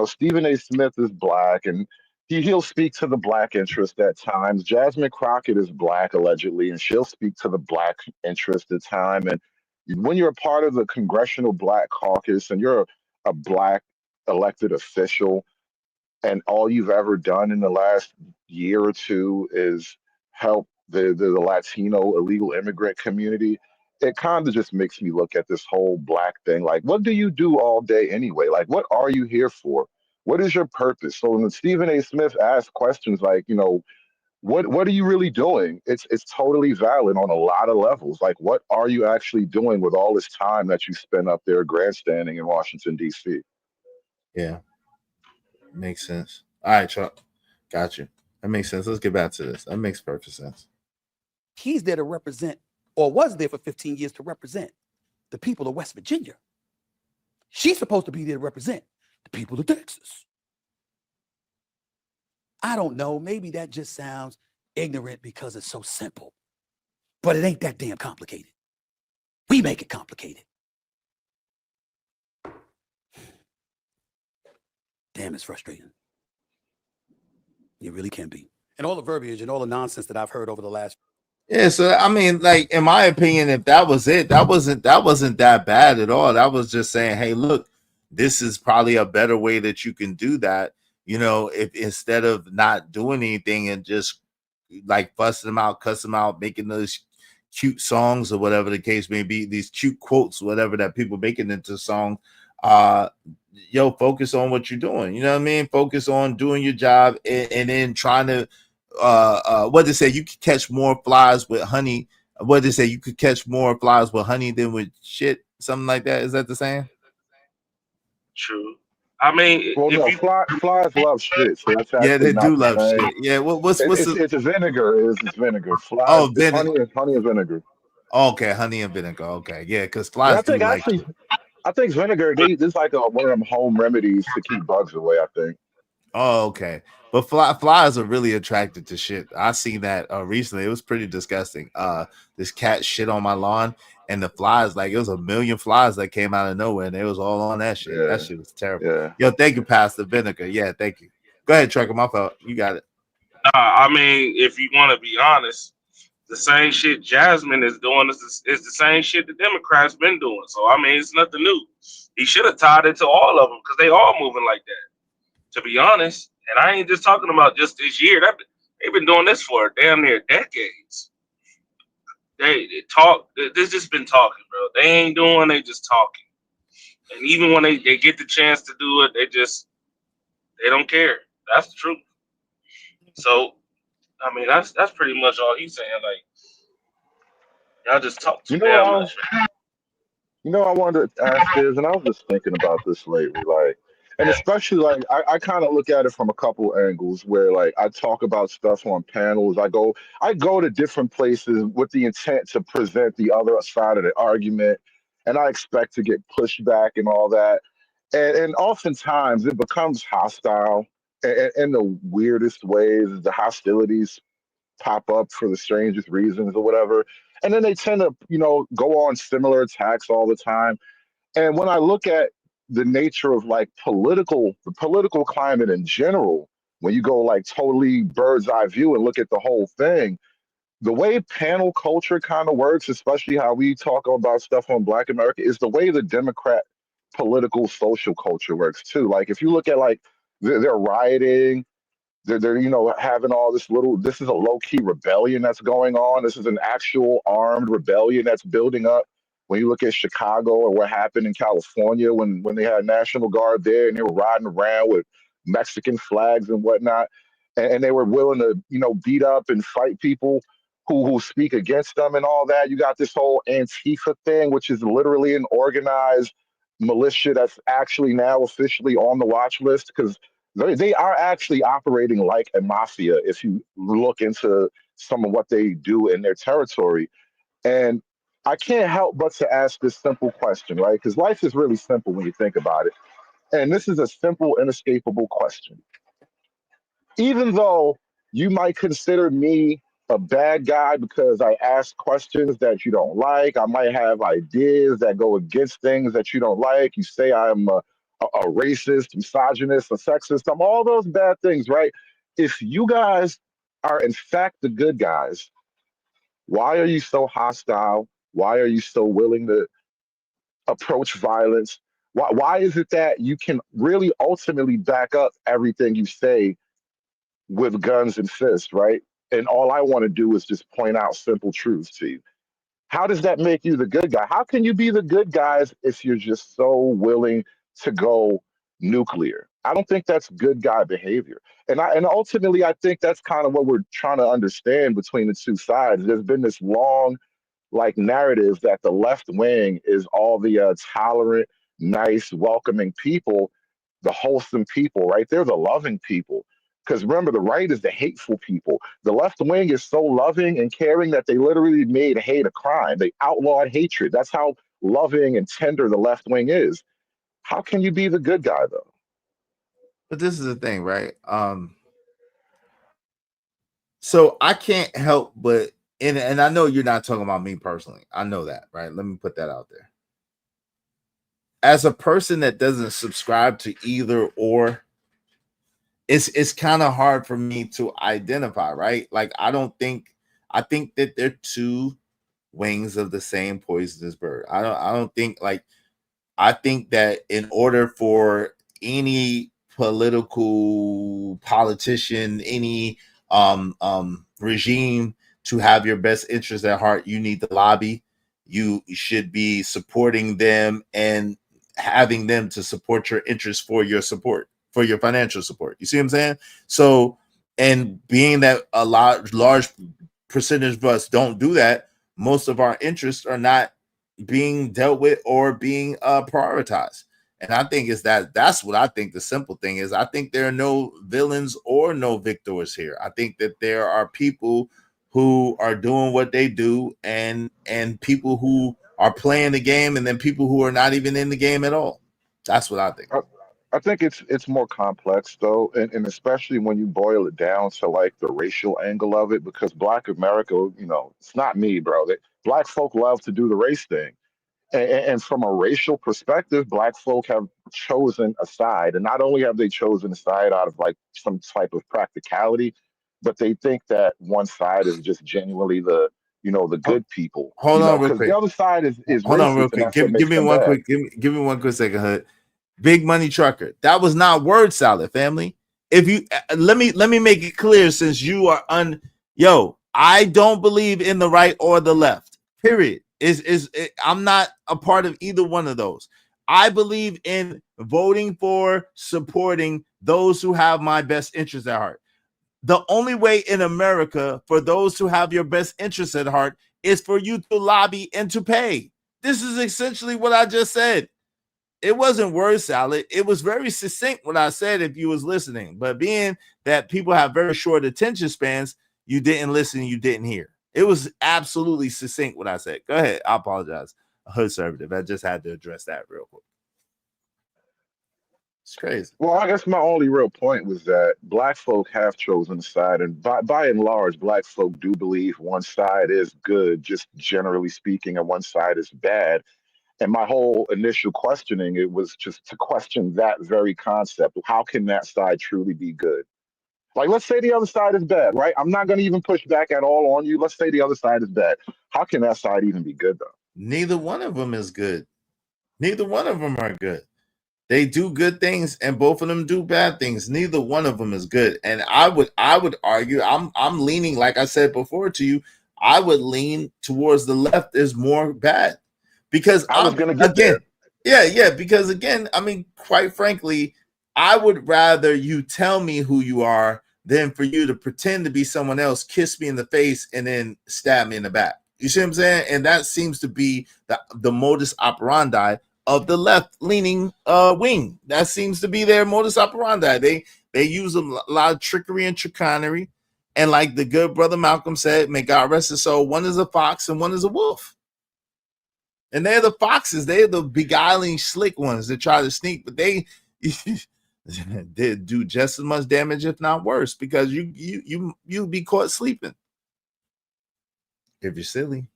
[SPEAKER 11] Stephen A. Smith is black and he'll speak to the black interest at times. Jasmine Crockett is black allegedly, and she'll speak to the black interest at time. And when you're a part of the Congressional Black Caucus and you're a black elected official, and all you've ever done in the last year or two is help the Latino illegal immigrant community, it kind of just makes me look at this whole black thing like, what do you do all day anyway? Like, what are you here for? What is your purpose? So when Stephen A. Smith asks questions like, what are you really doing? It's totally valid on a lot of levels. Like, what are you actually doing with all this time that you spend up there grandstanding in Washington D.C.?
[SPEAKER 1] Yeah, makes sense. All right, Chuck, got you. That makes sense. Let's get back to this. That makes perfect sense.
[SPEAKER 13] He's there to represent, or was there for 15 years to represent the people of West Virginia. She's supposed to be there to represent the people of Texas. I don't know. Maybe that just sounds ignorant because it's so simple. But it ain't that damn complicated. We make it complicated. Damn, it's frustrating. It really can be. And all the verbiage and all the nonsense that I've heard over the last.
[SPEAKER 1] Yeah, so I mean, like in my opinion, if that was it, that wasn't that bad at all. That was just saying, hey, look, this is probably a better way that you can do that. You know, if instead of not doing anything and just like fussing them out, cussing them out, making those cute songs or whatever the case may be, these cute quotes, whatever that people making into songs. Yo, focus on what you're doing. You know what I mean? Focus on doing your job and then trying to what they say, you could catch more flies with honey. What they say, you could catch more flies with honey than with shit, something like that. Is that the same?
[SPEAKER 12] True. I mean,
[SPEAKER 11] Well,
[SPEAKER 12] if
[SPEAKER 11] no,
[SPEAKER 12] you
[SPEAKER 11] flies love shit, so that's
[SPEAKER 1] Yeah,
[SPEAKER 11] actually
[SPEAKER 1] they
[SPEAKER 11] not
[SPEAKER 1] do
[SPEAKER 11] the
[SPEAKER 1] love
[SPEAKER 11] same.
[SPEAKER 1] shit. Yeah, what's the
[SPEAKER 11] It's vinegar. It's vinegar. Flies.
[SPEAKER 1] oh
[SPEAKER 11] It's
[SPEAKER 1] vinegar?
[SPEAKER 11] honey and vinegar.
[SPEAKER 1] Okay, honey and vinegar. Okay, yeah, because
[SPEAKER 11] And I
[SPEAKER 1] flies do
[SPEAKER 11] think
[SPEAKER 1] like
[SPEAKER 11] actually,
[SPEAKER 1] it.
[SPEAKER 11] I think vinegar. This like one of them home remedies to keep bugs away. I think.
[SPEAKER 1] Oh, okay. But flies are really attracted to shit. I seen that recently. It was pretty disgusting. This cat shit on my lawn, and the flies, like it was a million flies that came out of nowhere, and they was all on that shit. That
[SPEAKER 11] Yeah,
[SPEAKER 1] shit was terrible.
[SPEAKER 11] yeah.
[SPEAKER 1] Yo, thank you, Pastor Vinegar. Yeah, thank you. Go ahead, Trucker. My fault. You got it.
[SPEAKER 12] I mean, if you want to be honest, the same shit Jasmine is doing is the same shit the Democrats been doing. So I mean, it's nothing new. He should have tied it to all of them because they all moving like that. To be honest, and I ain't just talking about just this year. They've been doing this for damn near decades. They talk. They just been talking, bro. They ain't doing. They just talking. And even when they get the chance to do it, they don't care. That's the truth. So I mean, that's pretty much all he's saying. Like, y'all just talk too
[SPEAKER 11] You know what
[SPEAKER 12] damn
[SPEAKER 11] I
[SPEAKER 12] much.
[SPEAKER 11] was, I wanted to ask is, and I was just thinking about this lately, like, and especially like I kind of look at it from a couple angles where like I talk about stuff on panels. I go to different places with the intent to present the other side of the argument, and I expect to get pushback and all that. And oftentimes it becomes hostile in the weirdest ways. The hostilities pop up for the strangest reasons or whatever. And then they tend to, go on similar attacks all the time. And when I look at the nature of like the political climate in general, when you go like totally bird's eye view and look at the whole thing, the way panel culture kind of works, especially how we talk about stuff on Black America, is the way the Democrat political social culture works too. Like if you look at like they're rioting, they're having all this is a low-key rebellion that's going on. This is an actual armed rebellion that's building up. When you look at Chicago or what happened in California when they had National Guard there and they were riding around with Mexican flags and whatnot, and they were willing to beat up and fight people who speak against them and all that. You got this whole Antifa thing, which is literally an organized militia that's actually now officially on the watch list because they are actually operating like a mafia if you look into some of what they do in their territory. And I can't help but to ask this simple question, right? Because life is really simple when you think about it. And this is a simple, inescapable question. Even though you might consider me a bad guy because I ask questions that you don't like, I might have ideas that go against things that you don't like. You say I'm a racist, misogynist, a sexist. I'm all those bad things, right? If you guys are in fact the good guys, why are you so hostile? Why are you so willing to approach violence? Why is it that you can really ultimately back up everything you say with guns and fists, right? And all I want to do is just point out simple truths to you. How does that make you the good guy? How can you be the good guys if you're just so willing to go nuclear? I don't think that's good guy behavior. And ultimately, I think that's kind of what we're trying to understand between the two sides. There's been this long like narrative that the left wing is all the tolerant, nice, welcoming people, the wholesome people, right? They're the loving people. Because remember, the right is the hateful people. The left wing is so loving and caring that they literally made hate a crime. They outlawed hatred. That's how loving and tender the left wing is. How can you be the good guy though?
[SPEAKER 1] But this is the thing, right? So I can't help but and I know you're not talking about me personally. I know that, right? Let me put that out there. As a person that doesn't subscribe to either or, it's kind of hard for me to identify, right? Like I think that they're two wings of the same poisonous bird. I don't think like I think that in order for any politician, any regime to have your best interest at heart, you need to lobby. You should be supporting them and having them to support your interests for your support, for your financial support. You see what I'm saying? So, and being that a large percentage of us don't do that, most of our interests are not being dealt with or being prioritized. And I think that's what I think the simple thing is. I think there are no villains or no victors here. I think that there are people who are doing what they do and people who are playing the game and then people who are not even in the game at all. That's what I think.
[SPEAKER 11] I think it's more complex though, and especially when you boil it down to like the racial angle of it, because Black America, it's not me, bro. Black folk love to do the race thing. And from a racial perspective, Black folk have chosen a side. And not only have they chosen a side out of like some type of practicality, but they think that one side is just genuinely the good people,
[SPEAKER 1] Hold on real
[SPEAKER 11] because the
[SPEAKER 1] quick.
[SPEAKER 11] other side is
[SPEAKER 1] Hold on real
[SPEAKER 11] racist, and
[SPEAKER 1] quick.
[SPEAKER 11] that's what
[SPEAKER 1] Give
[SPEAKER 11] makes
[SPEAKER 1] me
[SPEAKER 11] them
[SPEAKER 1] one
[SPEAKER 11] bad.
[SPEAKER 1] quick. Give me one quick second, Hood. Big Money Trucker. That was not word salad, family. If you let me make it clear, since you are I don't believe in the right or the left. Period. I'm not a part of either one of those. I believe in voting for, supporting those who have my best interests at heart. The only way in America for those who have your best interests at heart is for you to lobby and to pay. This is essentially what I just said. It wasn't word salad. It was very succinct what I said if you was listening. But being that people have very short attention spans, you didn't listen, you didn't hear. It was absolutely succinct what I said. Go ahead. I apologize. Conservative. I just had to address that real quick. It's crazy.
[SPEAKER 11] Well, I guess my only real point was that Black folk have chosen a side, and by and large, Black folk do believe one side is good, just generally speaking, and one side is bad. And my whole initial questioning, it was just to question that very concept. How can that side truly be good? Like, let's say the other side is bad, right? I'm not going to even push back at all on you. Let's say the other side is bad. How can that side even be good, though?
[SPEAKER 1] Neither one of them is good. Neither one of them are good. They do good things and both of them do bad things. Neither one of them is good. And I would argue, I'm leaning, like I said before to you, I would lean towards the left is more bad. Because
[SPEAKER 11] I was going to get there.
[SPEAKER 1] Yeah, because again, I mean, quite frankly, I would rather you tell me who you are than for you to pretend to be someone else, kiss me in the face, and then stab me in the back. You see what I'm saying? And that seems to be the modus operandi of the left-leaning wing. That seems to be their modus operandi. They use a lot of trickery and chicanery. And like the good brother Malcolm said, may God rest his soul, one is a fox and one is a wolf. And they're the foxes. They're the beguiling, slick ones that try to sneak, but they do just as much damage, if not worse, because you'll be caught sleeping if you're silly.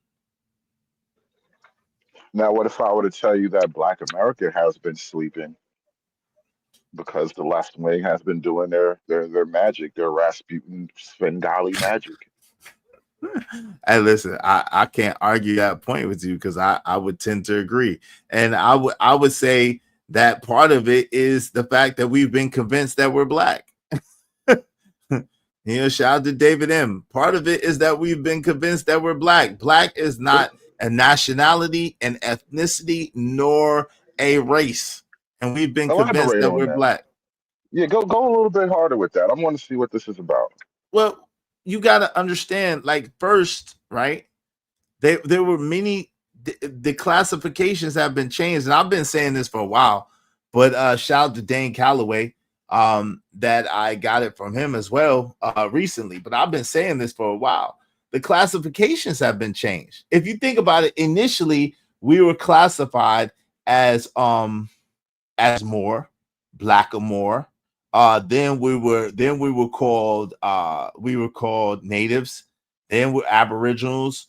[SPEAKER 11] Now, what if I were to tell you that Black America has been sleeping because the left wing has been doing their magic, their Rasputin Svengali magic?
[SPEAKER 1] Hey, listen, I can't argue that point with you because I would tend to agree. And I would say that part of it is the fact that we've been convinced that we're black. Shout out to David M. Part of it is that we've been convinced that we're black. Black is not a nationality, an ethnicity, nor a race. And we've been convinced
[SPEAKER 11] Elaborate
[SPEAKER 1] that
[SPEAKER 11] on
[SPEAKER 1] we're
[SPEAKER 11] that.
[SPEAKER 1] black.
[SPEAKER 11] Yeah, go a little bit harder with that. I want to see what this is about.
[SPEAKER 1] Well, you got to understand, like, first, right? There were many, the classifications have been changed, and I've been saying this for a while. But shout out to Dane Calloway, that I got it from him as well recently. But I've been saying this for a while. The classifications have been changed. If you think about it, initially we were classified as more, black or more. Then we were called natives. Then we're aboriginals,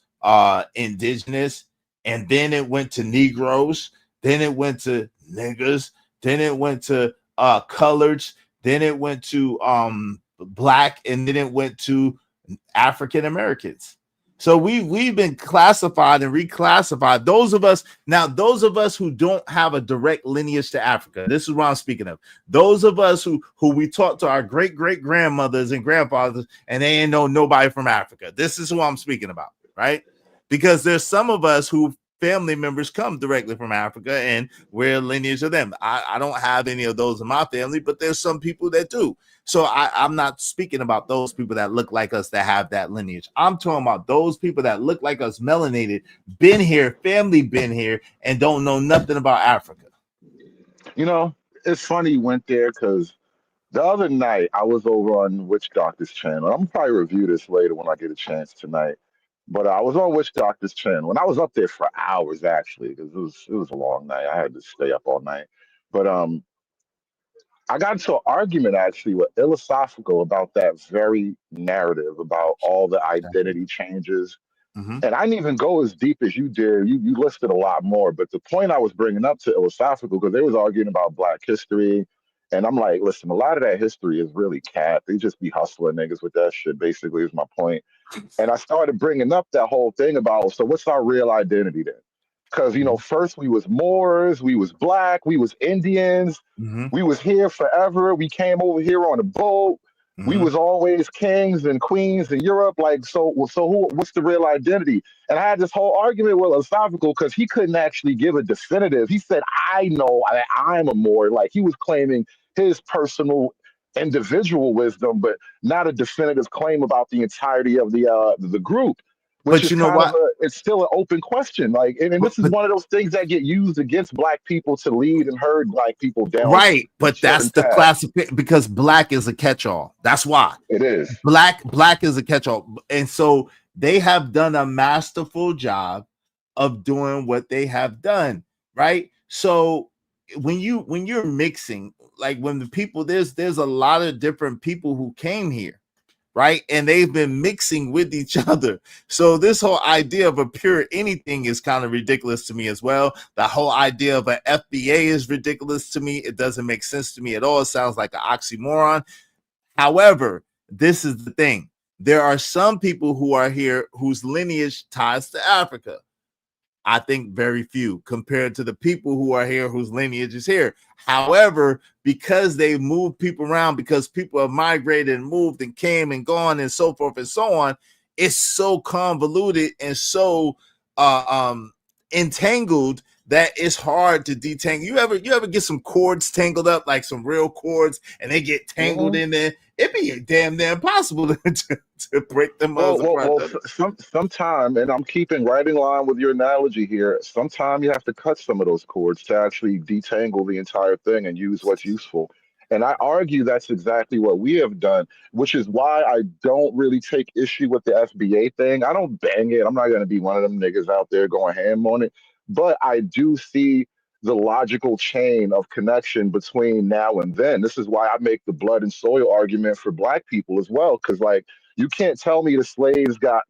[SPEAKER 1] indigenous, and then it went to Negroes. Then it went to niggers. Then it went to coloreds. Then it went to black, and then it went to African Americans. So we've been classified and reclassified. Those of us who don't have a direct lineage to Africa, this is what I'm speaking of. Those of us who we talked to our great grandmothers and grandfathers, and they ain't know nobody from Africa. This is who I'm speaking about, right? Because there's some of us who family members come directly from Africa, and we're a lineage of them. I don't have any of those in my family, but there's some people that do. So I'm not speaking about those people that look like us that have that lineage. I'm talking about those people that look like us, melanated, been here, family been here, and don't know nothing about Africa.
[SPEAKER 11] You know, it's funny you went there because the other night I was over on Witch Doctor's channel. I'm gonna probably review this later when I get a chance tonight. But I was on Witch Doctor's channel, and I was up there for hours actually because it was a long night. I had to stay up all night. But I got into an argument actually with Philosophical about that very narrative about all the identity changes.
[SPEAKER 1] Mm-hmm.
[SPEAKER 11] And I didn't even go as deep as you did. You listed a lot more. But the point I was bringing up to Philosophical, because they was arguing about Black history. And I'm like, listen, a lot of that history is really cat. They just be hustling niggas with that shit, basically, is my point. And I started bringing up that whole thing about, so what's our real identity then? Because, first we was Moors, we was Black, we was Indians,
[SPEAKER 1] Mm-hmm.
[SPEAKER 11] we was here forever. We came over here on a boat. We was always kings and queens in Europe. Like, what's the real identity? And I had this whole argument with Philosophical because he couldn't actually give a definitive. He said, I know I'm a Moor. Like, he was claiming his personal individual wisdom, but not a definitive claim about the entirety of the group. Which
[SPEAKER 1] But
[SPEAKER 11] is
[SPEAKER 1] you know
[SPEAKER 11] kind of
[SPEAKER 1] what?
[SPEAKER 11] it's still an open question. Like, and this is one of those things that get used against Black people to lead and herd Black people down.
[SPEAKER 1] Right, but
[SPEAKER 11] certain
[SPEAKER 1] that's the
[SPEAKER 11] paths.
[SPEAKER 1] classification, because Black is a catch-all. That's why
[SPEAKER 11] It is.
[SPEAKER 1] Black is a catch-all, and so they have done a masterful job of doing what they have done, right? So when you're mixing, like, when the people, there's a lot of different people who came here, right? And they've been mixing with each other. So this whole idea of a pure anything is kind of ridiculous to me as well. The whole idea of an FBA is ridiculous to me. It doesn't make sense to me at all. It sounds like an oxymoron. However, this is the thing. There are some people who are here whose lineage ties to Africa. I think very few compared to the people who are here whose lineage is here. However, because they moved people around, because people have migrated and moved and came and gone and so forth and so on, it's so convoluted and so entangled that it's hard to detangle. You ever get some cords tangled up, like some real cords, and they get tangled in there? It'd be damn near impossible to break them apart.
[SPEAKER 11] Sometime, and I'm keeping right in line with your analogy here. Sometime you have to cut some of those cords to actually detangle the entire thing and use what's useful. And I argue that's exactly what we have done, which is why I don't really take issue with the FBA thing. I don't bang it. I'm not going to be one of them niggas out there going ham on it. But I do see the logical chain of connection between now and then. This is why I make the blood and soil argument for Black people as well. Because, like, you can't tell me the slaves got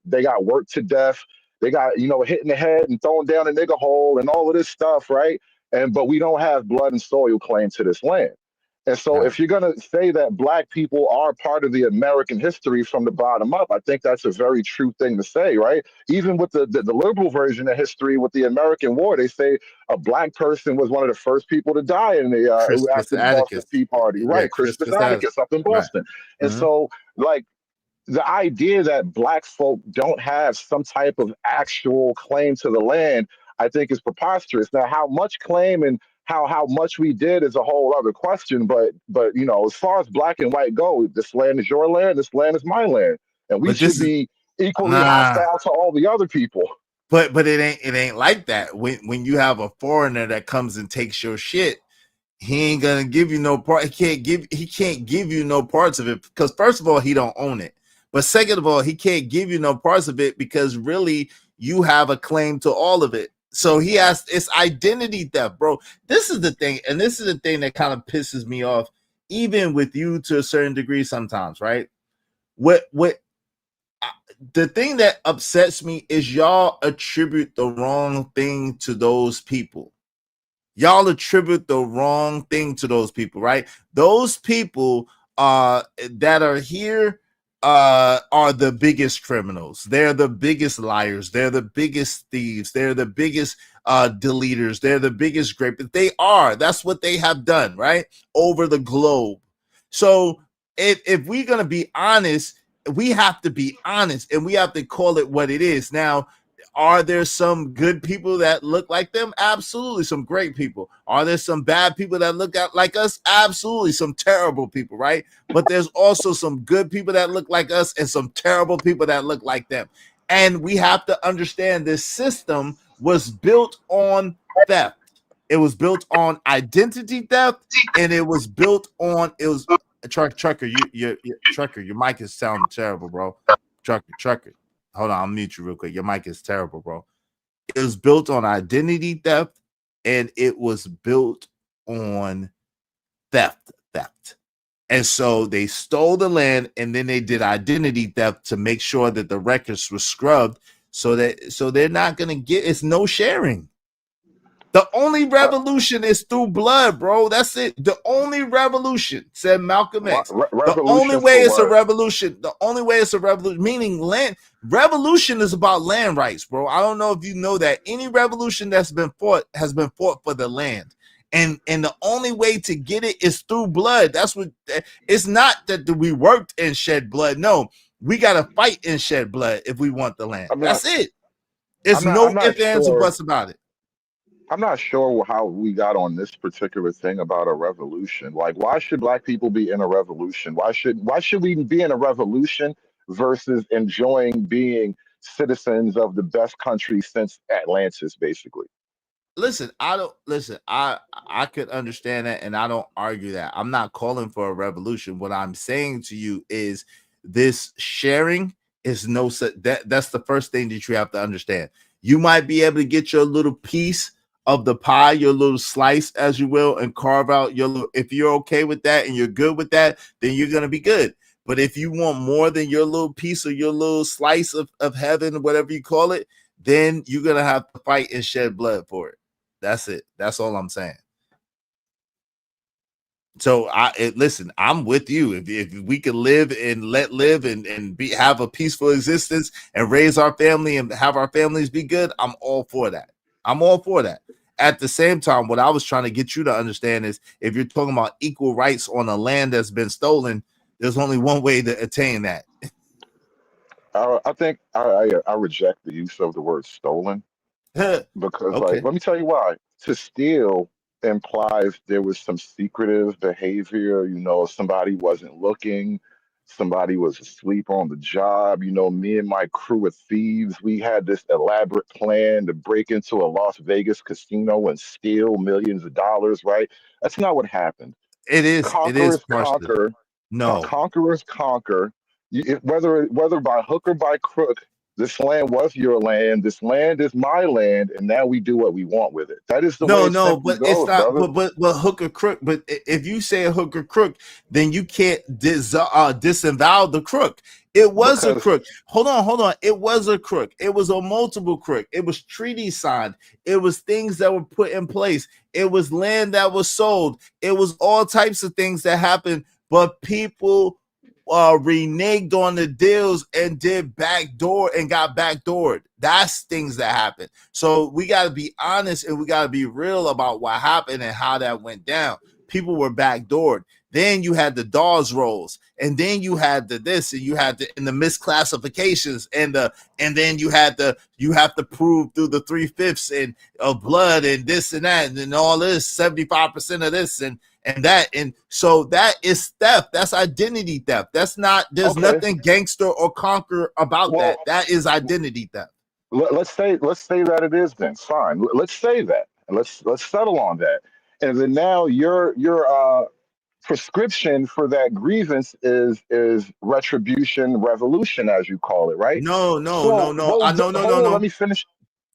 [SPEAKER 11] worked to death. They got, hit in the head and thrown down a nigger hole and all of this stuff, right? But we don't have blood and soil claim to this land. And so if you're going to say that Black people are part of the American history from the bottom up, I think that's a very true thing to say, right? Even with the liberal version of history with the American War, they say a Black person was one of the first people to die in the after the Boston Tea Party, right? Crispus Attucks up in Boston. Right. And so, like, the idea that Black folk don't have some type of actual claim to the land, I think, is preposterous. Now, how much claim and How much we did is a whole other question. But you know, as far as black and white go, this land is your land, this land is my land, and we
[SPEAKER 1] But
[SPEAKER 11] should
[SPEAKER 1] this is
[SPEAKER 11] be equally
[SPEAKER 1] nah.
[SPEAKER 11] hostile to all the other people.
[SPEAKER 1] But it ain't like that. When you have a foreigner that comes and takes your shit, he ain't gonna give you no part. He can't give you no parts of it because first of all, he don't own it. But second of all, he can't give you no parts of it because really you have a claim to all of it. So he has it's identity theft, bro. This is the thing, and this is the thing that kind of pisses me off, even with you to a certain degree sometimes, right? What the thing that upsets me is y'all attribute the wrong thing to those people. Y'all attribute the wrong thing to those people, right? Those people that are here are the biggest criminals. They're the biggest liars. They're the biggest thieves. They're the biggest deleters. They're the biggest grapists. They are. That's what they have done, right? Over the globe. So if we're gonna be honest, we have to be honest and we have to call it what it is. Now, are there some good people that look like them? Absolutely. Some great people. Are there some bad people that look out like us? Absolutely. Some terrible people, right? But there's also some good people that look like us and some terrible people that look like them. And we have to understand this system was built on theft. It was built on identity theft, and it was built on Trucker. Trucker. Your mic is sounding terrible, bro. Trucker. Hold on, I'll mute you real quick. Your mic is terrible, bro. It was built on identity theft, and it was built on theft. And so they stole the land, and then they did identity theft to make sure that the records were scrubbed, so they're not gonna get. It's no sharing. The only revolution is through blood, bro. That's it. The only revolution, said Malcolm X. The only
[SPEAKER 11] Revolution
[SPEAKER 1] way
[SPEAKER 11] for
[SPEAKER 1] it's a
[SPEAKER 11] what?
[SPEAKER 1] revolution, meaning land. Revolution is about land rights, bro. I don't know if you know that. Any revolution that's been fought has been fought for the land. And the only way to get it is through blood. That's what it's not that we worked and shed blood. No, we gotta fight and shed blood if we want the land.
[SPEAKER 11] I'm not.
[SPEAKER 1] That's it. There's
[SPEAKER 11] I'm
[SPEAKER 1] no
[SPEAKER 11] not
[SPEAKER 1] ifs, ands, or
[SPEAKER 11] sure.
[SPEAKER 1] buts about it.
[SPEAKER 11] I'm not sure how we got on this particular thing about a revolution. Like, why should black people be in a revolution? Why should we be in a revolution versus enjoying being citizens of the best country since Atlantis, basically?
[SPEAKER 1] I could understand that, and I don't argue that. I'm not calling for a revolution. What I'm saying to you is this sharing is that's the first thing that you have to understand. You might be able to get your little piece of the pie, your little slice, as you will, and carve out your little. If you're okay with that and you're good with that, then you're gonna be good. But if you want more than your little piece or your little slice of heaven, whatever you call it, then you're gonna have to fight and shed blood for it. That's it. That's all I'm saying. So listen, I'm with you. If we can live and let live and have a peaceful existence and raise our family and have our families be good, I'm all for that. I'm all for that. At the same time, what I was trying to get you to understand is if you're talking about equal rights on a land that's been stolen, there's only one way to attain that.
[SPEAKER 11] I think I reject the use of the word stolen because, like,
[SPEAKER 1] Okay.
[SPEAKER 11] let me tell you why. To steal implies there was some secretive behavior. You know, somebody wasn't looking, somebody was asleep on the job. You know, me and my crew of thieves, we had this elaborate plan to break into a Las Vegas casino and steal millions of dollars, right? That's not what happened.
[SPEAKER 1] It is
[SPEAKER 11] Conquerors
[SPEAKER 1] partially.
[SPEAKER 11] conquer,
[SPEAKER 1] No.
[SPEAKER 11] conquerors conquer. Whether by hook or by crook, this land was your land. This land is my land, and now we do what we want with it. That is the way it
[SPEAKER 1] No,
[SPEAKER 11] simply
[SPEAKER 1] but it's
[SPEAKER 11] goes,
[SPEAKER 1] not.
[SPEAKER 11] brother.
[SPEAKER 1] But hook or crook. But if you say a hook or crook, then you can't disavow the crook. It was a
[SPEAKER 11] Because
[SPEAKER 1] crook. Hold on. It was a crook. It was a multiple crook. It was treaties signed. It was things that were put in place. It was land that was sold. It was all types of things that happened. But people reneged on the deals and did backdoor and got backdoored. That's things that happened. So we got to be honest and we got to be real about what happened and how that went down. People were backdoored. Then you had the Dawes rolls, and then you had the this, and you had the and the misclassifications, and then you have to prove through the 3/5 and of blood and this and that and all this 75% of this and that, and so that is theft. That's identity theft. That's not. There's nothing gangster or conquer about that. That is identity theft.
[SPEAKER 11] Let's say that it is then. Fine. Let's say that. And let's settle on that. And then now your prescription for that grievance is retribution, revolution, as you call it, right?
[SPEAKER 1] No.
[SPEAKER 11] Hold on, let me finish.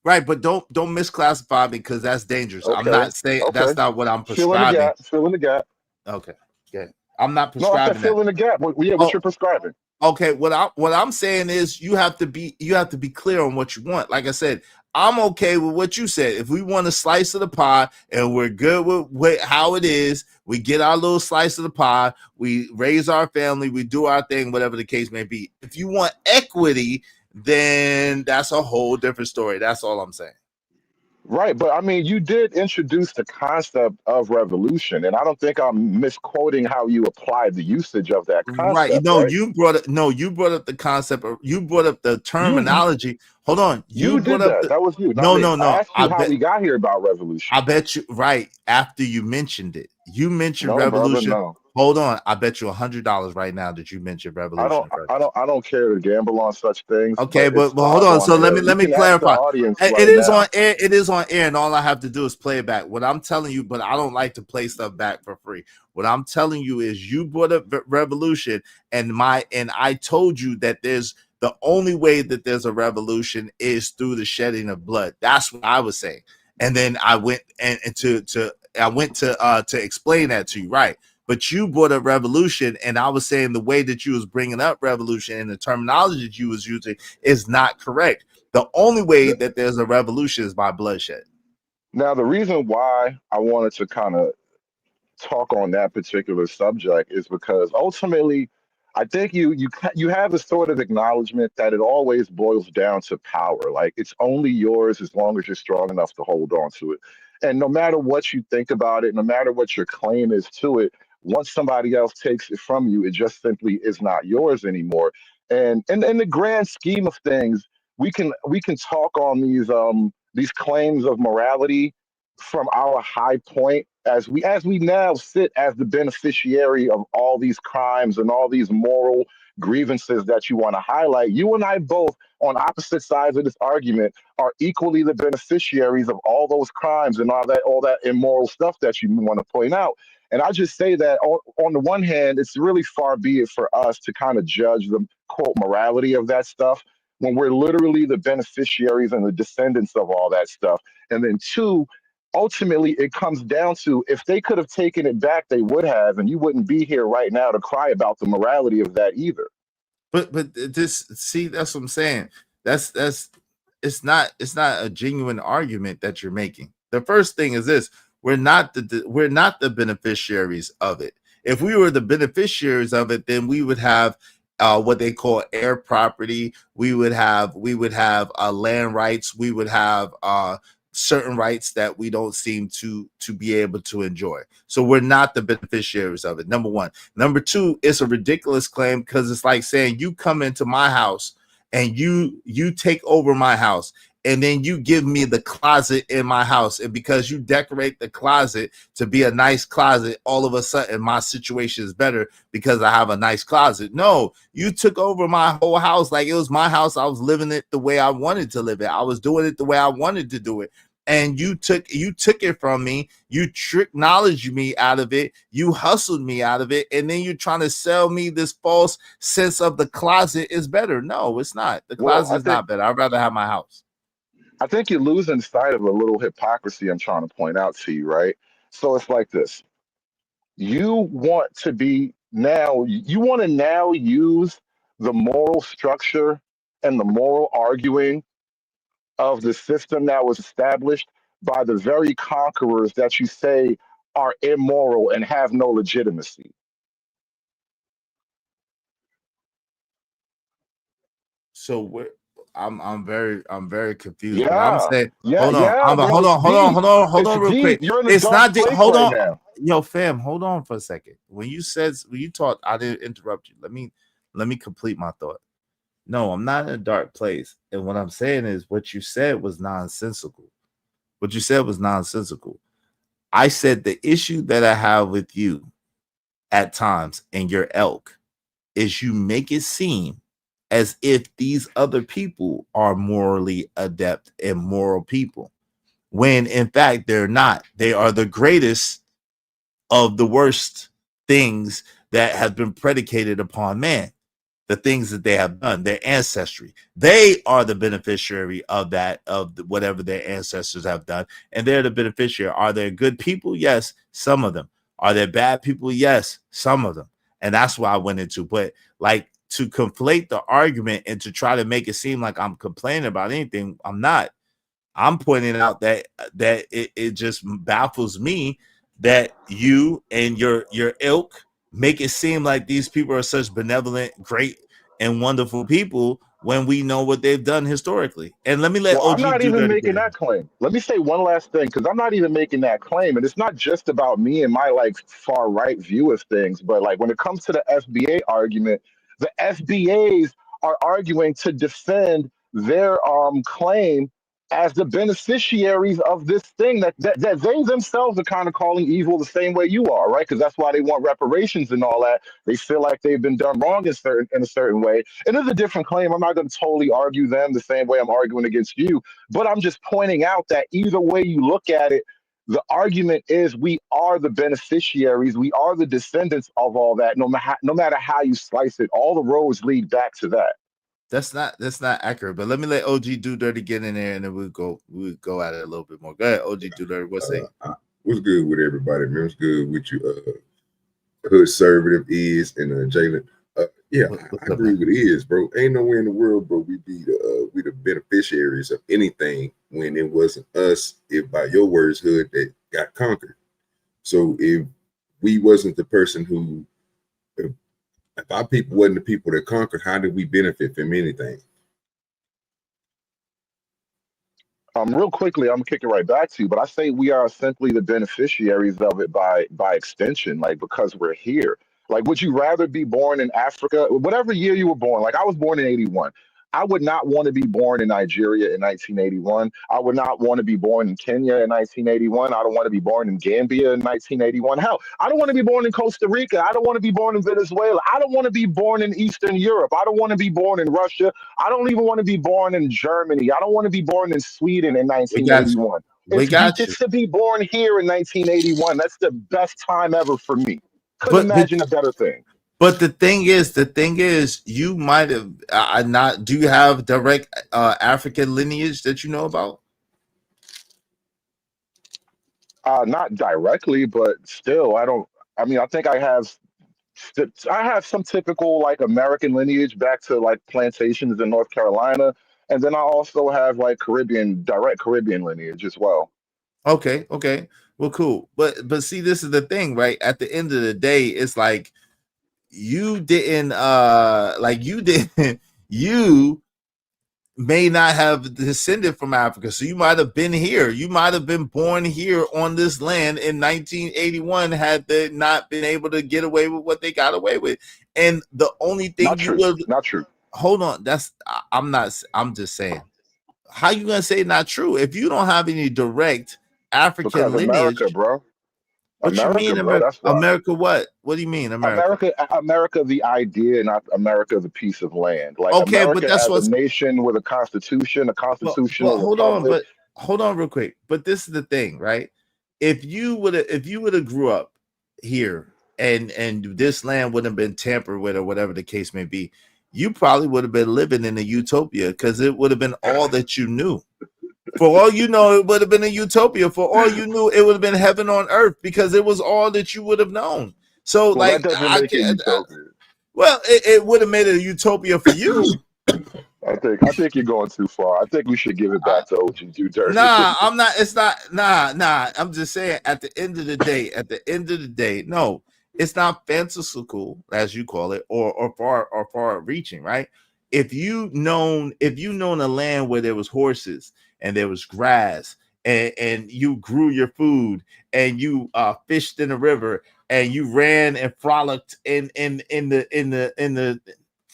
[SPEAKER 1] Right, but don't misclassify me because that's dangerous. I'm not saying that's not what I'm prescribing.
[SPEAKER 11] Fill in the gap.
[SPEAKER 1] Okay. I'm not
[SPEAKER 11] No, I
[SPEAKER 1] prescribing
[SPEAKER 11] said fill in the gap. What you're prescribing?
[SPEAKER 1] Okay, what I'm saying is you have to be clear on what you want. Like I said, I'm okay with what you said. If we want a slice of the pie and we're good with how it is, we get our little slice of the pie, we raise our family, we do our thing, whatever the case may be. If you want equity, then that's a whole different story. That's all I'm saying.
[SPEAKER 11] Right, but I mean, you did introduce the concept of revolution, and I don't think I'm misquoting how you applied the usage of that concept.
[SPEAKER 1] Right. No,
[SPEAKER 11] right?
[SPEAKER 1] you brought up the concept. You brought up the terminology. Hold on.
[SPEAKER 11] You did that. That was you.
[SPEAKER 1] No.
[SPEAKER 11] I asked you how we got here about revolution.
[SPEAKER 1] I bet you right after you mentioned it. You mentioned revolution.
[SPEAKER 11] Brother, no.
[SPEAKER 1] Hold on. I bet you $100 right now that you mentioned revolution.
[SPEAKER 11] I don't care to gamble on such things.
[SPEAKER 1] Okay, but hold on. So let me clarify. It is on air. It is on air, and all I have to do is play it back. What I'm telling you, but I don't like to play stuff back for free. What I'm telling you is you brought up revolution, and I told you that there's the only way that there's a revolution is through the shedding of blood. That's what I was saying. And then I went to explain that to you, right? But you brought up revolution, and I was saying the way that you was bringing up revolution and the terminology that you was using is not correct. The only way that there's a revolution is by bloodshed.
[SPEAKER 11] Now, the reason why I wanted to kind of talk on that particular subject is because ultimately, I think you have a sort of acknowledgement that it always boils down to power. Like it's only yours as long as you're strong enough to hold on to it. And no matter what you think about it, no matter what your claim is to it, once somebody else takes it from you, it just simply is not yours anymore. And in the grand scheme of things, we can talk on these claims of morality from our high point as we now sit as the beneficiary of all these crimes and all these moral grievances that you want to highlight. You and I both on opposite sides of this argument are equally the beneficiaries of all those crimes and all that immoral stuff that you want to point out. And I just say that on the one hand, it's really far be it for us to kind of judge the quote morality of that stuff when we're literally the beneficiaries and the descendants of all that stuff. And then two, ultimately, it comes down to if they could have taken it back, they would have, and you wouldn't be here right now to cry about the morality of that either.
[SPEAKER 1] But that's what I'm saying. That's it's not a genuine argument that you're making. The first thing is this: we're not the beneficiaries of it. If we were the beneficiaries of it, then we would have what they call air property. We would have land rights. We would have certain rights that we don't seem to be able to enjoy. So we're not the beneficiaries of it. Number one. Number two, it's a ridiculous claim because it's like saying you come into my house and you take over my house and then you give me the closet in my house, and because you decorate the closet to be a nice closet, all of a sudden my situation is better because I have a nice closet. No, you took over my whole house like it was my house. I was living it the way I wanted to live it. I was doing it the way I wanted to do it. And you took it from me. You acknowledged me out of it. You hustled me out of it. And then you're trying to sell me this false sense of the closet is better. No, it's not. The closet is not better. I'd rather have my house.
[SPEAKER 11] I think you're losing sight of a little hypocrisy I'm trying to point out to you, right? So it's like this. You want to now use the moral structure and the moral arguing of the system that was established by the very conquerors that you say are immoral and have no legitimacy.
[SPEAKER 1] So I'm very confused.
[SPEAKER 11] Yeah.
[SPEAKER 1] I'm saying,
[SPEAKER 11] Yeah,
[SPEAKER 1] hold on,
[SPEAKER 11] yeah, bro,
[SPEAKER 1] hold on real quick.
[SPEAKER 11] You're in a
[SPEAKER 1] It's
[SPEAKER 11] dark
[SPEAKER 1] not
[SPEAKER 11] place
[SPEAKER 1] hold
[SPEAKER 11] right
[SPEAKER 1] on.
[SPEAKER 11] now.
[SPEAKER 1] yo, fam, hold on for a second. When you talked, I didn't interrupt you. Let me complete my thought. No, I'm not in a dark place. And what I'm saying is what you said was nonsensical. What you said was nonsensical. I said the issue that I have with you at times and your elk is you make it seem as if these other people are morally adept and moral people, when in fact they're not. They are the greatest of the worst things that have been predicated upon man, the things that they have done, their ancestry. They are the beneficiary of that, whatever their ancestors have done, and they're the beneficiary. Are there good people? Yes, some of them. Are there bad people? Yes, some of them. And that's why I went into, but like to conflate the argument and to try to make it seem like I'm complaining about anything, I'm not. I'm pointing out that it just baffles me that you and your ilk make it seem like these people are such benevolent, great, and wonderful people when we know what they've done historically. And let me let
[SPEAKER 11] Well, I'm
[SPEAKER 1] OG
[SPEAKER 11] not
[SPEAKER 1] do
[SPEAKER 11] even
[SPEAKER 1] that
[SPEAKER 11] making
[SPEAKER 1] again.
[SPEAKER 11] that claim. Let me say one last thing, because I'm not even making that claim. And it's not just about me and my like far right view of things, but like when it comes to the FBA argument, the FBAs are arguing to defend their claim as the beneficiaries of this thing that they themselves are kind of calling evil the same way you are, right? Because that's why they want reparations and all that. They feel like they've been done wrong in a certain way. And it's a different claim. I'm not going to totally argue them the same way I'm arguing against you, but I'm just pointing out that either way you look at it, the argument is we are the beneficiaries, we are the descendants of all that. No matter how you slice it, all the roads lead back to that.
[SPEAKER 1] That's not accurate. But let me let OG do dirty get in there, and then we'll go at it a little bit more. Go ahead, OG do dirty. What's say?
[SPEAKER 17] What's good with everybody, man? What's good with you? Conservative is and Jalen. Yeah, I agree with is, bro. Ain't nowhere in the world, bro, we the beneficiaries of anything when it wasn't us, if by your words, hood, that got conquered. So if we wasn't the person who, if our people wasn't the people that conquered, how did we benefit from anything?
[SPEAKER 11] Real quickly, I'm gonna kick it right back to you, but I say we are simply the beneficiaries of it by extension, like because we're here. Like, would you rather be born in Africa, whatever year you were born? Like, I was born in '81. I would not want to be born in Nigeria in 1981. I would not want to be born in Kenya in 1981. I don't want to be born in Gambia in 1981. Hell, I don't want to be born in Costa Rica. I don't want to be born in Venezuela. I don't want to be born in Eastern Europe. I don't want to be born in Russia. I don't even want to be born in Germany. I don't want to be born in Sweden in
[SPEAKER 1] We got you.
[SPEAKER 11] 1981.
[SPEAKER 1] We
[SPEAKER 11] If you
[SPEAKER 1] got
[SPEAKER 11] get
[SPEAKER 1] you.
[SPEAKER 11] to be born here in 1981, that's the best time ever for me. Couldn't
[SPEAKER 1] But
[SPEAKER 11] imagine a better thing.
[SPEAKER 1] But the thing is, you might have not. Do you have direct African lineage that you know about?
[SPEAKER 11] Not directly, but still, I don't. I mean, I think I have some typical like American lineage back to like plantations in North Carolina, and then I also have like direct Caribbean lineage as well.
[SPEAKER 1] Okay. Well, cool. But see, this is the thing, right? At the end of the day, it's like you didn't you didn't you may not have descended from Africa. So you might have been here. You might have been born here on this land in 1981 had they not been able to get away with what they got away with. And the only thing
[SPEAKER 11] Not
[SPEAKER 1] you
[SPEAKER 11] true.
[SPEAKER 1] would
[SPEAKER 11] Not true.
[SPEAKER 1] hold on, I'm not, I'm just saying. How you gonna say not true if you don't have any direct African
[SPEAKER 11] Because America,
[SPEAKER 1] lineage?
[SPEAKER 11] bro.
[SPEAKER 1] What you
[SPEAKER 11] America,
[SPEAKER 1] mean,
[SPEAKER 11] bro.
[SPEAKER 1] America?
[SPEAKER 11] That's why.
[SPEAKER 1] America what? What do you mean, America?
[SPEAKER 11] America, the idea, not America, the piece of land. Like
[SPEAKER 1] Okay, but
[SPEAKER 11] America
[SPEAKER 1] that's
[SPEAKER 11] as a
[SPEAKER 1] what's
[SPEAKER 11] nation with a constitution, a
[SPEAKER 1] but
[SPEAKER 11] constitutional republic.
[SPEAKER 1] hold on real quick. But this is the thing, right? If you would have grew up here and this land wouldn't have been tampered with or whatever the case may be, you probably would have been living in a utopia because it would have been all that you knew. For all you know, it would have been a utopia. For all you knew, it would have been heaven on earth because it was all that you would have known. So,
[SPEAKER 11] Well, that
[SPEAKER 1] like,
[SPEAKER 11] doesn't
[SPEAKER 1] I
[SPEAKER 11] make it
[SPEAKER 1] can't.
[SPEAKER 11] utopia.
[SPEAKER 1] Well, it would have made it a utopia for you.
[SPEAKER 11] I think you're going too far. I think we should give it back to OG Too Dirty.
[SPEAKER 1] Nah, I'm not. It's not. Nah. I'm just saying. At the end of the day, no, it's not fanciful as you call it, or far reaching, right? If you known a land where there was horses and there was grass and you grew your food, and you fished in the river, and you ran and frolicked in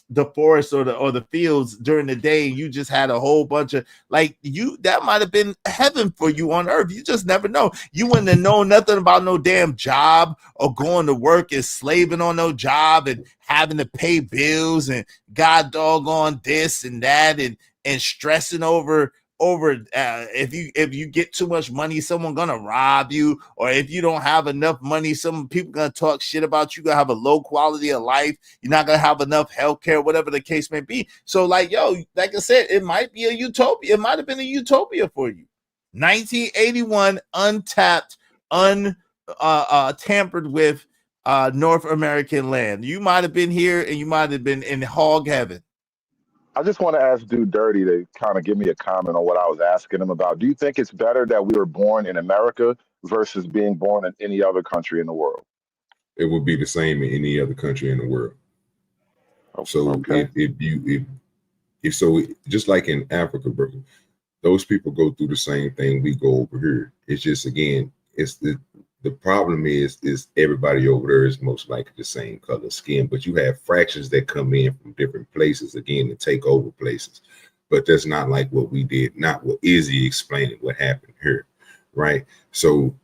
[SPEAKER 1] the forest or the fields during the day, and you just had a whole bunch of that might have been heaven for you on earth. You just never know. You wouldn't have known nothing about no damn job or going to work and slaving on no job and having to pay bills and god doggone this and that and stressing over if you get too much money, someone gonna rob you, or if you don't have enough money, some people gonna talk shit about you, gonna have a low quality of life, you're not gonna have enough health care, whatever the case may be. So like I said, it might be a utopia. It might have been a utopia for you. 1981, untapped, tampered with North American land. You might have been here, and you might have been in hog heaven.
[SPEAKER 11] I just want to ask Dude Dirty to kind of give me a comment on what I was asking him about. Do you think it's better that we were born in America versus being born in any other country in the world?
[SPEAKER 17] It would be the same in any other country in the world. So
[SPEAKER 11] okay.
[SPEAKER 17] if so, just like in Africa, bro, those people go through the same thing we go over here. It's just, again, it's the problem is everybody over there is most likely the same color skin, but you have fractions that come in from different places, again, to take over places. But that's not like what we did, not what Izzy explaining what happened here, right? So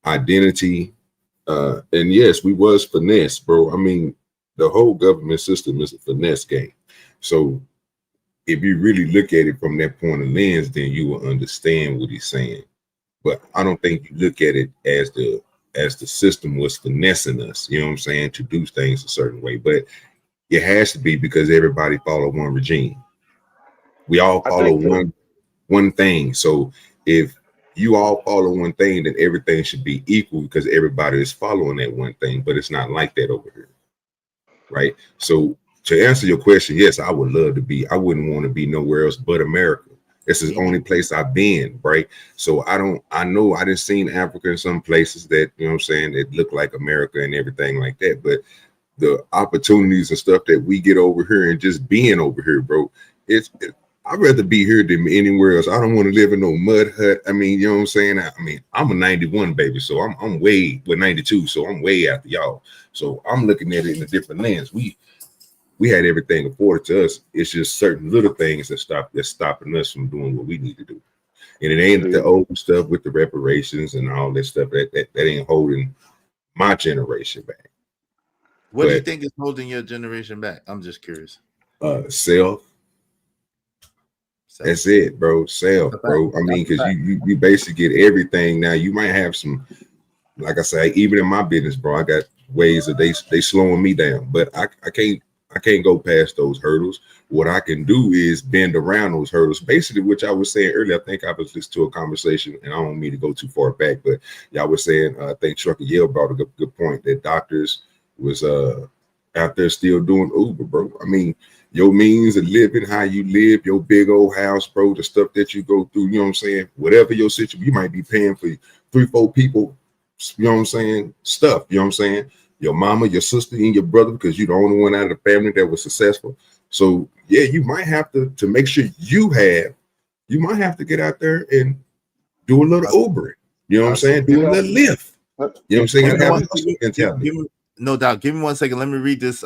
[SPEAKER 17] identity, and yes, we was finesse, bro. I mean, the whole government system is a finesse game. So if you really look at it from that point of lens, then you will understand what he's saying. But I don't think you look at it as the system was finessing us, you know what I'm saying, to do things a certain way. But it has to be because everybody follow one regime. We all follow one thing. So if you all follow one thing, then everything should be equal because everybody is following that one thing. But it's not like that over here, right? So to answer your question, yes, I would love to be. I wouldn't want to be nowhere else but America. This is the only place I've been, right? So I know I done seen Africa in some places that, you know what I'm saying, that look like America and everything like that. But the opportunities and stuff that we get over here and just being over here, bro, I'd rather be here than anywhere else. I don't want to live in no mud hut. I mean, you know what I'm saying? I mean, I'm a 91 baby, so I'm way with 92, so I'm way after y'all. So I'm looking at it in a different lens. We had everything afforded to us. It's just certain little things that's stopping us from doing what we need to do. And it ain't the old stuff with the reparations and all that stuff that ain't holding my generation back.
[SPEAKER 1] What do you think is holding your generation back? I'm just curious.
[SPEAKER 17] Self. That's it, bro. Self, bro. I mean, because you basically get everything now. You might have some, like I say, even in my business, bro, I got ways that they slowing me down, but I can't go past those hurdles. What I can do is bend around those hurdles. Basically, which I was saying earlier, I think I was listening to a conversation, and I don't mean to go too far back, but y'all was saying, I think Trucker Yale brought a good point that doctors was out there still doing Uber, bro. I mean, your means of living, how you live, your big old house, bro, the stuff that you go through, you know what I'm saying? Whatever your situation, you might be paying for 3-4 people, you know what I'm saying? Stuff, you know what I'm saying? Your mama, your sister, and your brother, because you're the only one out of the family that was successful. So yeah, you might have to make sure you might have to get out there and do a little Ubering. You know what I'm saying? Do a little Lyft. You know what I'm saying?
[SPEAKER 1] No doubt. Give me 1 second. Let me read this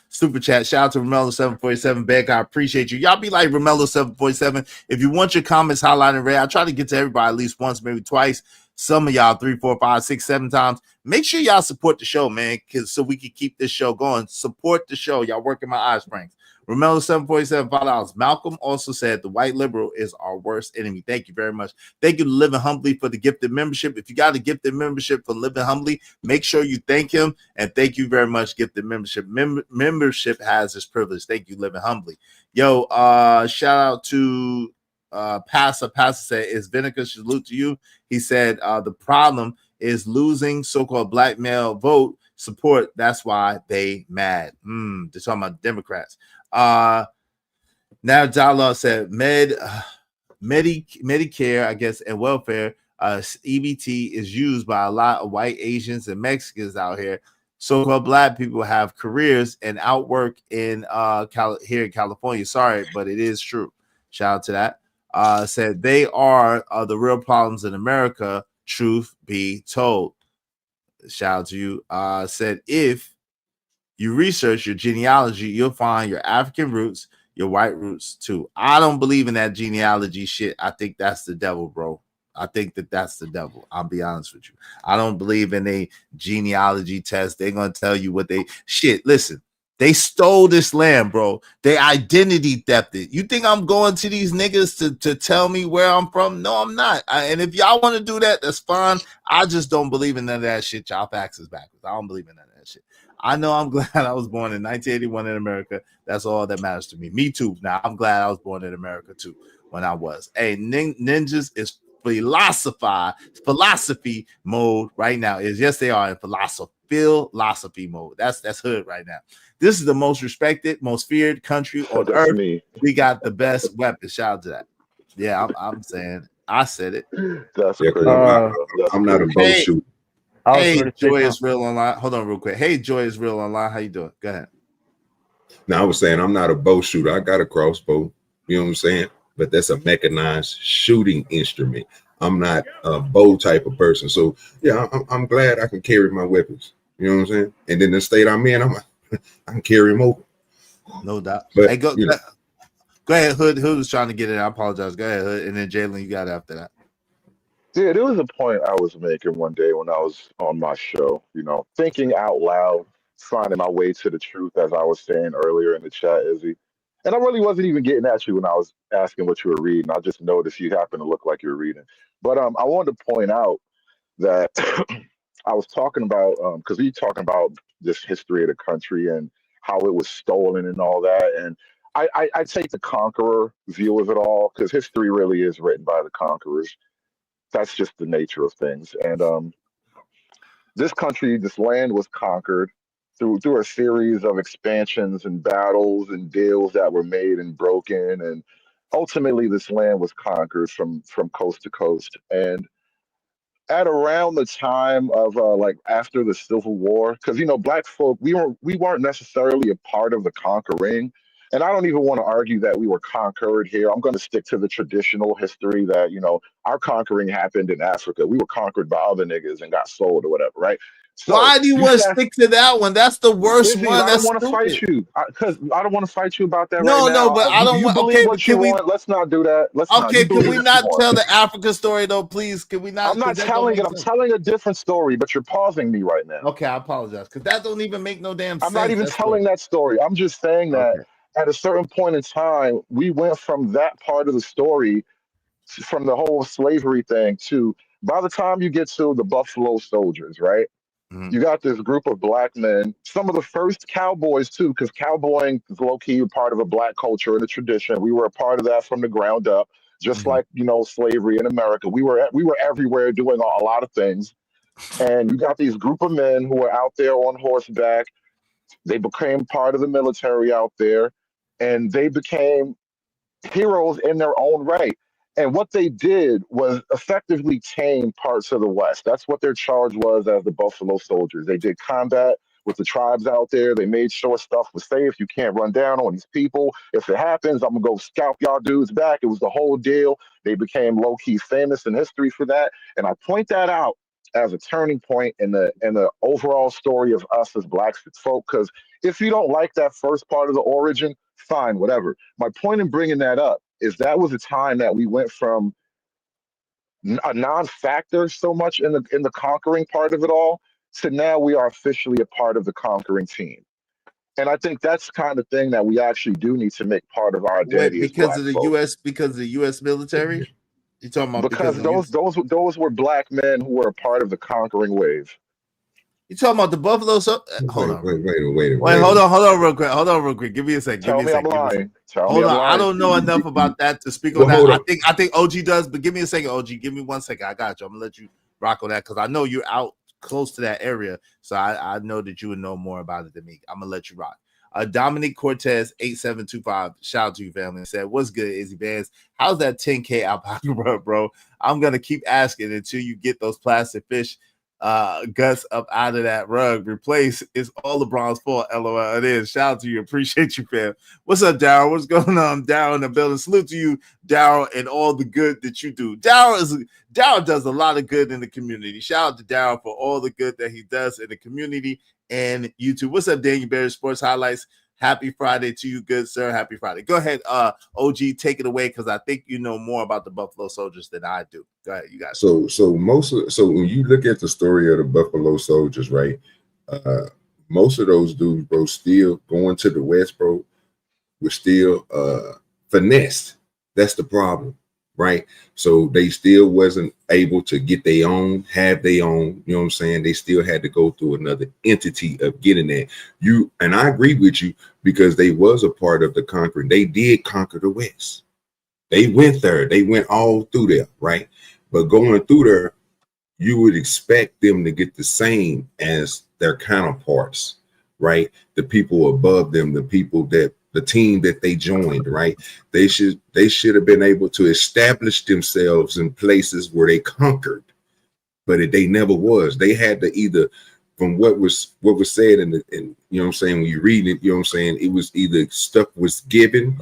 [SPEAKER 1] super chat. Shout out to Romello747 Beck. I appreciate you. Y'all be like Romello747. If you want your comments highlighted in red, I try to get to everybody at least once, maybe twice. Some of y'all 3, 4, 5, 6, 7 times. Make sure y'all support the show, man, so we can keep this show going. Support the show. Y'all working my eye springs. Romello747, $5. Malcolm also said the white liberal is our worst enemy. Thank you very much. Thank you to Living Humbly for the gifted membership. If you got a gifted membership for Living Humbly, make sure you thank him. And thank you very much, gifted membership. Membership has this privilege. Thank you, Living Humbly. Yo, shout out to Pastor said, is Vinegar, salute to you. He said the problem is losing so-called black male vote support. That's why they mad. They're talking about Democrats. Now Dialogue said Medicare, I guess, and welfare, EBT is used by a lot of white Asians and Mexicans out here. So-called black people have careers and outwork in here in California. Sorry, but it is true. Shout out to that. said they are the real problems in America. Truth be told. Shout out to you. Said if you research your genealogy, you'll find your African roots, your white roots too. I don't believe in that genealogy shit. I think that's the devil, bro. I think that's the devil. I'll be honest with you. I don't believe in a genealogy test. They're gonna tell you what they shit. Listen, they stole this land, bro. They identity thefted. You think I'm going to these niggas to tell me where I'm from? No, I'm not. And if y'all want to do that, that's fine. I just don't believe in none of that shit. Y'all facts is backwards. I don't believe in none of that shit. I know I'm glad I was born in 1981 in America. That's all that matters to me. Me too. Now, I'm glad I was born in America too when I was. Hey, ninjas is philosophy mode right now. Yes, they are in philosophy mode. That's hood right now. This is the most respected, most feared country on
[SPEAKER 11] That's
[SPEAKER 1] earth.
[SPEAKER 11] me.
[SPEAKER 1] We got the best weapons. Shout out to that. Yeah, I'm saying I said it.
[SPEAKER 11] That's
[SPEAKER 17] Yeah,
[SPEAKER 11] crazy, bro. That's
[SPEAKER 17] I'm not a
[SPEAKER 11] crazy.
[SPEAKER 17] bow shooter.
[SPEAKER 1] Hey, Joy is real online. Hold on real quick. Hey, Joy is real online. How you doing? Go ahead.
[SPEAKER 17] Now I was saying I'm not a bow shooter. I got a crossbow. You know what I'm saying? But that's a mechanized shooting instrument. I'm not a bow type of person. So yeah, I'm glad I can carry my weapons. You know what I'm saying? And then the state I'm in, I can carry them over.
[SPEAKER 1] No doubt.
[SPEAKER 17] But
[SPEAKER 1] Hey, go
[SPEAKER 17] you know,
[SPEAKER 1] ahead. Hood was trying to get in. I apologize. Go ahead, Hood. And then Jalen, you got it after that.
[SPEAKER 11] Yeah, there was a point I was making one day when I was on my show, thinking out loud, finding my way to the truth, as I was saying earlier in the chat, Izzy. And I really wasn't even getting at you when I was asking what you were reading. I just noticed you happen to look like you were reading. But I wanted to point out that I was talking about, because we talking about this history of the country and how it was stolen and all that. And I take the conqueror view of it all because history really is written by the conquerors. That's just the nature of things. And this country, this land was conquered through a series of expansions and battles and deals that were made and broken. And ultimately, this land was conquered from coast to coast. And at around the time of like after the Civil War, because black folk we weren't necessarily a part of the conquering, and I don't even want to argue that we were conquered here. I'm going to stick to the traditional history that our conquering happened in Africa. We were conquered by other niggas and got sold or whatever, right? So
[SPEAKER 1] Why do you want to stick to that one? That's the worst
[SPEAKER 11] Izzy,
[SPEAKER 1] one.
[SPEAKER 11] I don't
[SPEAKER 1] That's
[SPEAKER 11] want to fight
[SPEAKER 1] stupid.
[SPEAKER 11] you because I don't want to fight you about that right
[SPEAKER 1] No,
[SPEAKER 11] now.
[SPEAKER 1] but I don't
[SPEAKER 11] You
[SPEAKER 1] want.
[SPEAKER 11] believe
[SPEAKER 1] Okay, but
[SPEAKER 11] what you
[SPEAKER 1] can we?
[SPEAKER 11] want. Let's not do that. Let's not. You
[SPEAKER 1] Okay, can
[SPEAKER 11] believe
[SPEAKER 1] we
[SPEAKER 11] what you
[SPEAKER 1] not
[SPEAKER 11] want.
[SPEAKER 1] tell the Africa story though, please? Can we not?
[SPEAKER 11] I'm not
[SPEAKER 1] Because that don't
[SPEAKER 11] telling
[SPEAKER 1] make
[SPEAKER 11] it. I'm
[SPEAKER 1] sense.
[SPEAKER 11] telling a different story, but you're pausing me right now.
[SPEAKER 1] Okay, I apologize because that don't even make no damn sense.
[SPEAKER 11] I'm not even
[SPEAKER 1] That story.
[SPEAKER 11] telling that story. I'm just saying that
[SPEAKER 1] Okay.
[SPEAKER 11] at a certain point in time, we went from that part of the story, from the whole slavery thing, to by the time you get to the Buffalo Soldiers, right?
[SPEAKER 1] Mhm.
[SPEAKER 11] You got this group of black men, some of the first cowboys too, because cowboying is low key part of a black culture and a tradition. We were a part of that from the ground up, just like slavery in America. We were everywhere doing a lot of things, and you got these group of men who are out there on horseback. They became part of the military out there, and they became heroes in their own right. And what they did was effectively tame parts of the West. That's what their charge was as the Buffalo Soldiers. They did combat with the tribes out there. They made sure stuff was safe. You can't run down on these people. If it happens, I'm gonna go scalp y'all dudes back. It was the whole deal. They became low key famous in history for that. And I point that out as a turning point in the overall story of us as black folk. Because if you don't like that first part of the origin, fine, whatever. My point in bringing that up is that was a time that we went from a non-factor so much in the conquering part of it all to now we are officially a part of the conquering team. And I think that's the kind of thing that we actually do need to make part of our
[SPEAKER 1] Wait,
[SPEAKER 11] identity as
[SPEAKER 1] because
[SPEAKER 11] black
[SPEAKER 1] of the
[SPEAKER 11] folk.
[SPEAKER 1] U.S. Because of the U.S. military? You talking about because
[SPEAKER 11] Because
[SPEAKER 1] of the U.S.?
[SPEAKER 11] those were black men who were a part of the conquering wave.
[SPEAKER 1] You talking about the Buffalo? Hold on.
[SPEAKER 17] Wait.
[SPEAKER 1] Hold on, real quick. Hold on, real quick. Give me a second.
[SPEAKER 11] Tell me I'm lying. Tell me
[SPEAKER 1] Hold
[SPEAKER 11] I'm
[SPEAKER 1] on. I
[SPEAKER 11] lying.
[SPEAKER 1] don't know enough about that to speak
[SPEAKER 17] Well,
[SPEAKER 1] on that.
[SPEAKER 17] hold on.
[SPEAKER 1] I think OG does, but give me a second, OG. Give me 1 second. I got you. I'm gonna let you rock on that because I know you're out close to that area, so I know that you would know more about it than me. I'm gonna let you rock. Dominic Cortez 8725. Shout out to you, family. Said, "What's good, Izzy Bands? How's that 10K alpaca, bro? I'm gonna keep asking until you get those plastic fish Gus up out of that rug. Replace it's all LeBron's fault. LOL. It is. Shout out to you. Appreciate you, fam. What's up, Daryl? What's going on, Daryl in the building? Salute to you, Daryl, and all the good that you do. Daryl does a lot of good in the community. Shout out to Daryl for all the good that he does in the community and YouTube. What's up, Daniel Barry Sports Highlights? Happy Friday to you, good sir. Happy Friday. Go ahead, OG, take it away because I think you know more about the Buffalo Soldiers than I do. Go ahead, you guys.
[SPEAKER 17] So when you look at the story of the Buffalo Soldiers, right? Most of those dudes, bro, still going to the West, bro, were still finessed. That's the problem, right? So they still wasn't able to get their own, have their own, you know what I'm saying? They still had to go through another entity of getting that. And I agree with you because they was a part of the conquering. They did conquer the West. They went there. They went all through there, right? But going through there, you would expect them to get the same as their counterparts, right? The people above them, the team that they joined, right? They should have been able to establish themselves in places where they conquered, but they never was. They had to either, from what was said in you know what I'm saying, when you read it, you know what I'm saying, it was either stuff was given,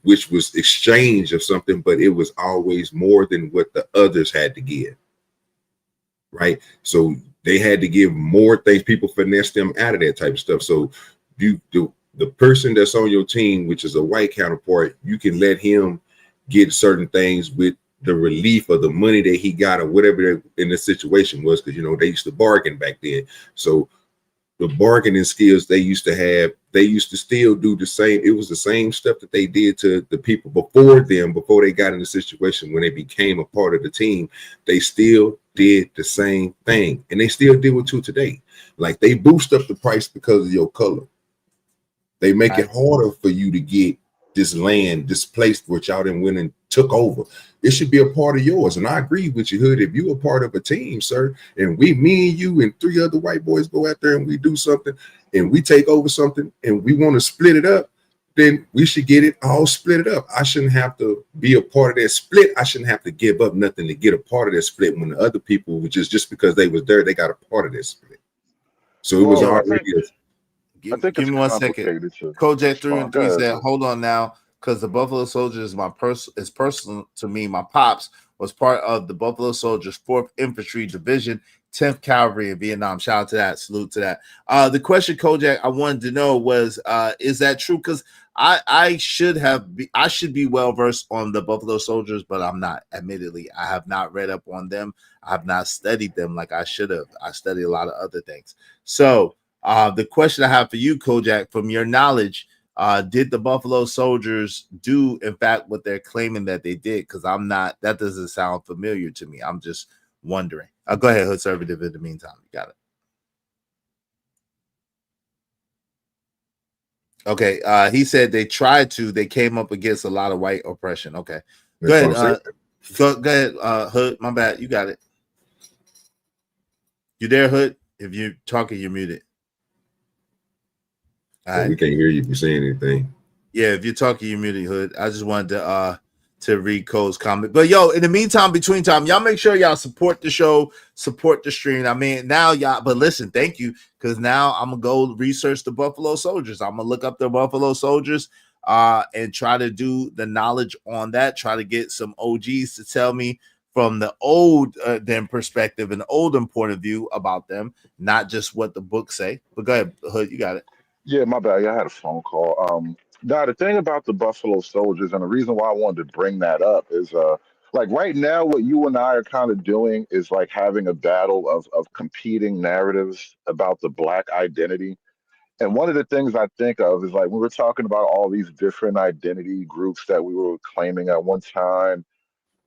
[SPEAKER 17] which was exchange of something, but it was always more than what the others had to give, right? So they had to give more things. People finesse them out of that type of stuff. So the person that's on your team, which is a white counterpart, you can let him get certain things with the relief of the money that he got or whatever in the situation was, because, you know, they used to bargain back then. So the bargaining skills they used to have, they used to still do the same. It was the same stuff that they did to the people before them, before they got in the situation when they became a part of the team. They still did the same thing, and they still do it to today. Like, they boost up the price because of your color. They make it harder for you to get this land, this place which y'all done went and took over. It should be a part of yours. And I agree with you, Hood. If you a part of a team, sir, and me and you and 3 other white boys go out there and we do something and we take over something and we want to split it up, then we should get it all split it up. I shouldn't have to be a part of that split. I shouldn't have to give up nothing to get a part of that split when the other people, which is just because they was there, they got a part of that split. So it was already
[SPEAKER 1] Give me 1 second. Kojak 3 said, "Hold on now, because the Buffalo Soldiers is personal to me. My pops was part of the Buffalo Soldiers 4th Infantry Division, 10th Cavalry in Vietnam." Shout out to that. Salute to that. The question, Kojak, I wanted to know was, is that true? Because I should be well versed on the Buffalo Soldiers, but I'm not. Admittedly, I have not read up on them. I have not studied them like I should have. I studied a lot of other things. So the question I have for you, Kojak, from your knowledge, did the Buffalo Soldiers do, in fact, what they're claiming that they did? Because that doesn't sound familiar to me. I'm just wondering. Go ahead, Hood Conservative, in the meantime. You got it. Okay. He said they tried to. They came up against a lot of white oppression. Okay. Go ahead. Go ahead, Hood. My bad. You got it. You there, Hood? If you're talking, you're muted.
[SPEAKER 17] Right. We can't hear you if you're saying anything.
[SPEAKER 1] Yeah, if you're talking, you're muted, Hood. I just wanted to read Cole's comment. But yo, in the meantime, between time, y'all make sure y'all support the show, support the stream. I mean, now y'all, but listen, thank you, because now I'm gonna go research the Buffalo Soldiers. I'm gonna look up the Buffalo Soldiers and try to do the knowledge on that, try to get some OGs to tell me from the old them perspective and olden point of view about them, not just what the books say. But go ahead, Hood, you got it.
[SPEAKER 11] Yeah, my bad. Yeah, I had a phone call. Now the thing about the Buffalo Soldiers, and the reason why I wanted to bring that up is, like right now, what you and I are kind of doing is like having a battle of competing narratives about the Black identity. And one of the things I think of is like we were talking about all these different identity groups that we were claiming at one time.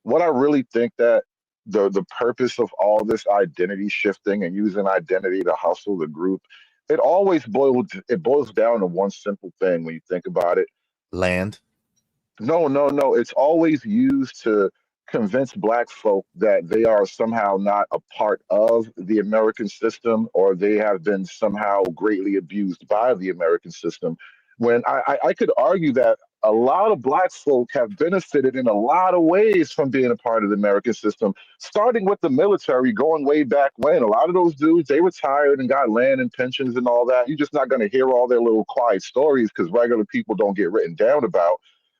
[SPEAKER 11] What I really think that the purpose of all this identity shifting and using identity to hustle the group, it boils down to one simple thing when you think about it.
[SPEAKER 1] Land.
[SPEAKER 11] No. It's always used to convince Black folk that they are somehow not a part of the American system, or they have been somehow greatly abused by the American system. When I could argue that a lot of black folk have benefited in a lot of ways from being a part of the American system, starting with the military going way back when. A lot of those dudes, they retired and got land and pensions and all that. You're just not going to hear all their little quiet stories because regular people don't get written down about.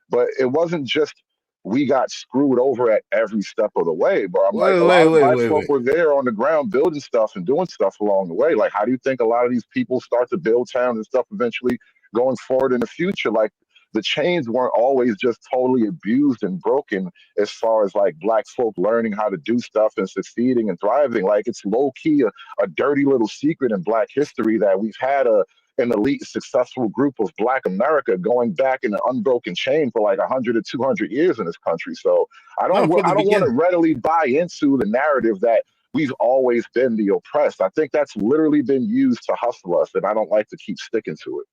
[SPEAKER 11] But it wasn't just we got screwed over at every step of the way. But I'm like, a lot of black folk were there on the ground building stuff and doing stuff along the way. Like, how do you think a lot of these people start to build towns and stuff eventually going forward in the future? Like, the chains weren't always just totally abused and broken as far as like black folk learning how to do stuff and succeeding and thriving. Like, it's low key a dirty little secret in black history that we've had an elite successful group of black America going back in an unbroken chain for like 100 or 200 years in this country. So I don't want to readily buy into the narrative that we've always been the oppressed. I think that's literally been used to hustle us, and I don't like to keep sticking to it.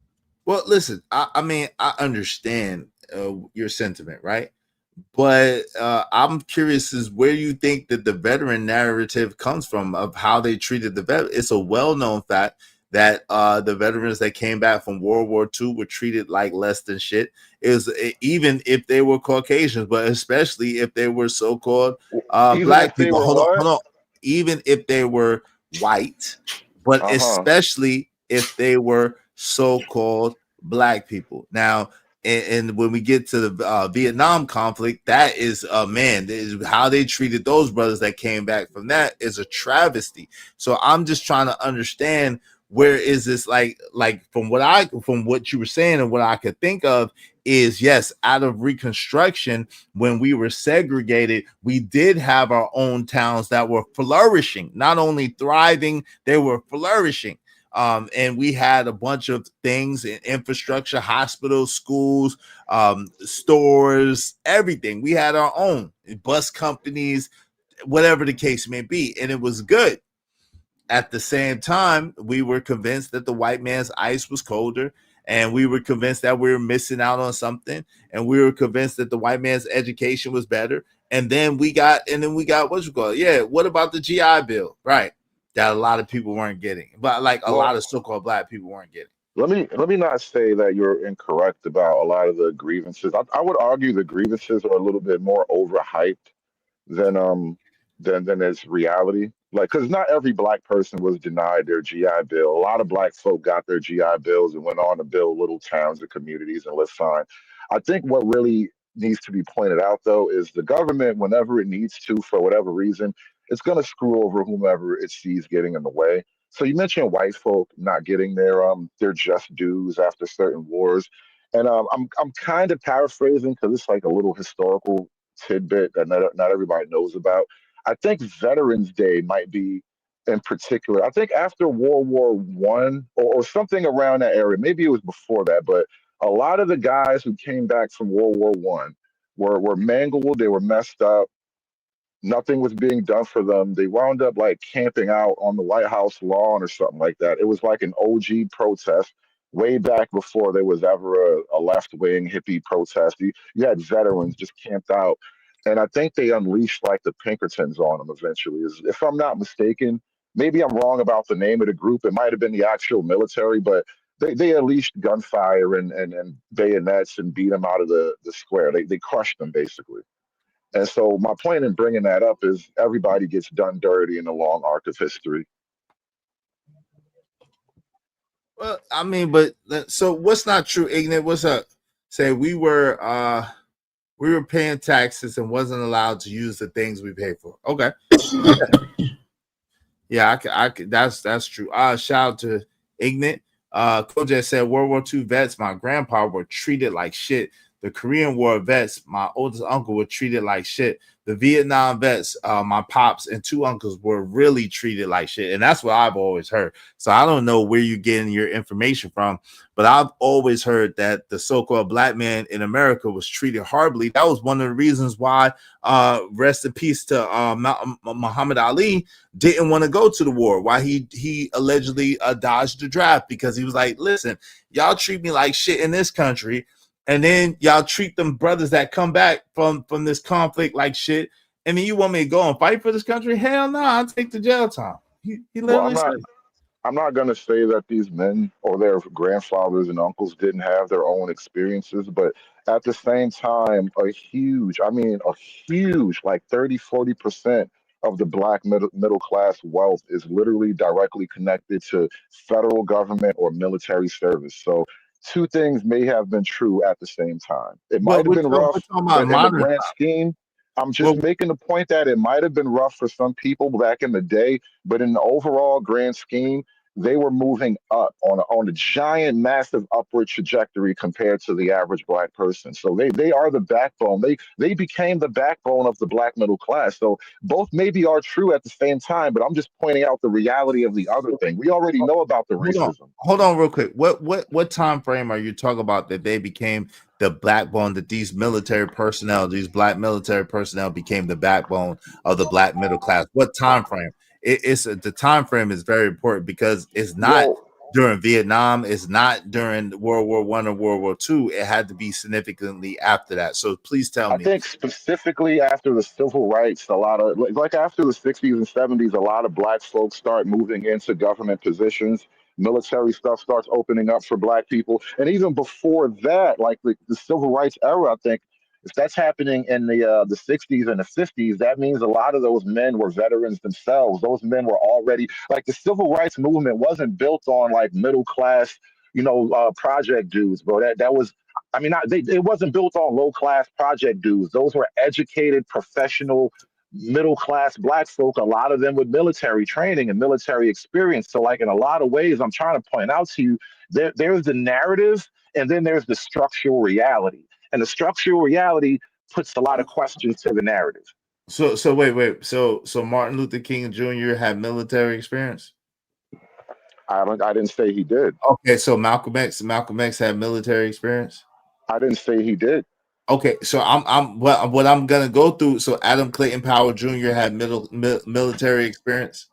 [SPEAKER 1] Well, listen, I mean, I understand your sentiment, right? But I'm curious is where you think that the veteran narrative comes from of how they treated the vet. It's a well-known fact that the veterans that came back from World War II were treated like less than shit. Is even if they were Caucasians, but especially if they were so-called black people. Hold on. Even if they were white, but especially if they were so-called black people. Now, and when we get to the Vietnam conflict, that is man, is how they treated those brothers that came back from that is a travesty. So I'm just trying to understand where is this like from what you were saying and what I could think of is yes, out of Reconstruction, when we were segregated, we did have our own towns that were flourishing, not only thriving, they were flourishing. And we had a bunch of things in infrastructure, hospitals, schools, stores, everything. We had our own bus companies, whatever the case may be, and it was good. At the same time, we were convinced that the white man's ice was colder, and we were convinced that we were missing out on something, and we were convinced that the white man's education was better. And then we got what you call it? Yeah, what about the GI Bill? Right. That a lot of people weren't getting, but like a lot of so-called black people weren't getting.
[SPEAKER 11] Let me not say that you're incorrect about a lot of the grievances. I would argue the grievances are a little bit more overhyped than than its reality. Like, because not every black person was denied their GI Bill. A lot of black folk got their GI Bills and went on to build little towns and communities and live fine. I think what really needs to be pointed out though is the government, whenever it needs to, for whatever reason, it's going to screw over whomever it sees getting in the way. So you mentioned white folk not getting their just dues after certain wars, and I'm kind of paraphrasing because it's like a little historical tidbit that not everybody knows about. I think Veterans Day might be in particular. I think after World War One or something around that area, maybe it was before that, but a lot of the guys who came back from World War One were mangled, they were messed up, nothing was being done for them. They wound up like camping out on the White House lawn or something like that. It was like an OG protest way back before there was ever a left wing hippie protest. You had veterans just camped out. And I think they unleashed like the Pinkertons on them eventually. If I'm not mistaken, maybe I'm wrong about the name of the group. It might have been the actual military, but they unleashed gunfire and bayonets and beat them out of the square. They crushed them basically. And so my point in bringing that up is everybody gets done dirty in the long arc of history.
[SPEAKER 1] Well, I mean, but so what's not true, Ignat? What's up? Say we were paying taxes and wasn't allowed to use the things we paid for. Okay. Yeah, I could that's true. Shout out to Ignat. Kojak said World War II vets, my grandpa were treated like shit. The Korean War vets, my oldest uncle were treated like shit. The Vietnam vets, my pops and two uncles were really treated like shit. And that's what I've always heard. So I don't know where you're getting your information from, but I've always heard that the so-called black man in America was treated horribly. That was one of the reasons why, rest in peace to Muhammad Ali, didn't want to go to the war. Why he allegedly dodged the draft, because he was like, listen, y'all treat me like shit in this country, and then y'all treat them brothers that come back from this conflict like shit, and then you want me to go and fight for this country? Hell no, I'll take the jail time. He literally said.
[SPEAKER 11] I'm not going to say that these men or their grandfathers and uncles didn't have their own experiences, but At the same time, a huge, like 30, 40% of the black middle class wealth is literally directly connected to federal government or military service. So two things may have been true at the same time. It might
[SPEAKER 1] But
[SPEAKER 11] have been
[SPEAKER 1] we're
[SPEAKER 11] rough,
[SPEAKER 1] talking about
[SPEAKER 11] but in the
[SPEAKER 1] modern
[SPEAKER 11] grand
[SPEAKER 1] time.
[SPEAKER 11] scheme, I'm just
[SPEAKER 1] Well,
[SPEAKER 11] making the point that it might have been rough for some people back in the day, but in the overall grand scheme, they were moving up on a giant, massive upward trajectory compared to the average black person. So they are the backbone. They became the backbone of the black middle class. So both maybe are true at the same time, but I'm just pointing out the reality of the other thing. We already know about the racism.
[SPEAKER 1] hold on real quick. What time frame are you talking about that they became the backbone, that these military personnel, these black military personnel became the backbone of the black middle class? What time frame? It's the time frame is very important because it's not
[SPEAKER 11] Well,
[SPEAKER 1] during Vietnam, it's not during World War One or World War Two. It had to be significantly after that. So please tell
[SPEAKER 11] I
[SPEAKER 1] me.
[SPEAKER 11] think specifically after the civil rights, a lot of like after the 60s and 70s, a lot of black folks start moving into government positions. Military stuff starts opening up for black people. And even before that, like the civil rights era, I think if that's happening in the 60s and the 50s, that means a lot of those men were veterans themselves. Those men were already like the civil rights movement wasn't built on like middle class, project dudes, bro. That was it wasn't built on low class project dudes. Those were educated, professional, middle class black folk. A lot of them with military training and military experience. So, like in a lot of ways, I'm trying to point out to you, there's the narrative, and then there's the structural reality. And the structural reality puts a lot of questions to the narrative.
[SPEAKER 1] So wait. So Martin Luther King Jr. had military experience.
[SPEAKER 11] I didn't say he did.
[SPEAKER 1] Okay, so Malcolm X had military experience.
[SPEAKER 11] I didn't say he did.
[SPEAKER 1] Okay, so I'm what I'm gonna go through. So Adam Clayton Powell Jr. had military experience.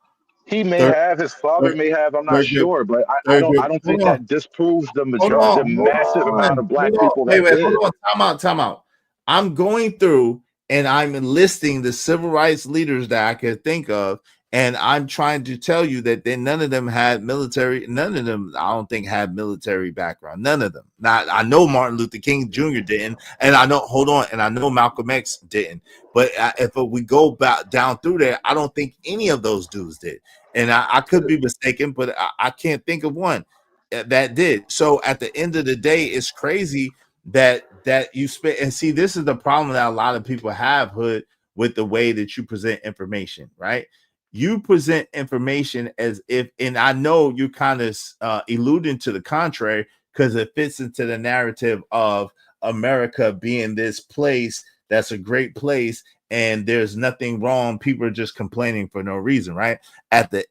[SPEAKER 11] He may
[SPEAKER 1] Third,
[SPEAKER 11] have, his father
[SPEAKER 1] third,
[SPEAKER 11] may have. I'm not
[SPEAKER 1] third,
[SPEAKER 11] sure, but I
[SPEAKER 1] third,
[SPEAKER 11] don't. I don't
[SPEAKER 1] hold
[SPEAKER 11] think
[SPEAKER 1] on,
[SPEAKER 11] that disproves
[SPEAKER 1] hold
[SPEAKER 11] the
[SPEAKER 1] on, hold
[SPEAKER 11] massive amount
[SPEAKER 1] on,
[SPEAKER 11] of black
[SPEAKER 1] hold on.
[SPEAKER 11] people
[SPEAKER 1] Wait,
[SPEAKER 11] that
[SPEAKER 1] hold
[SPEAKER 11] did.
[SPEAKER 1] on. Time out. I'm going through and I'm enlisting the civil rights leaders that I could think of, and I'm trying to tell you that none of them had military. None of them, I don't think, had military background. None of them. Now I know Martin Luther King Jr. didn't, and I know. Hold on, and I know Malcolm X didn't. But if we go back down through there, I don't think any of those dudes did. And I could be mistaken, but I can't think of one that did. So at the end of the day, it's crazy that you spend. And see, this is the problem that a lot of people have, Hood, with the way that you present information, right? You present information as if, and I know you're kind of alluding to the contrary because it fits into the narrative of America being this place that's a great place and there's nothing wrong. People are just complaining for no reason, right? At the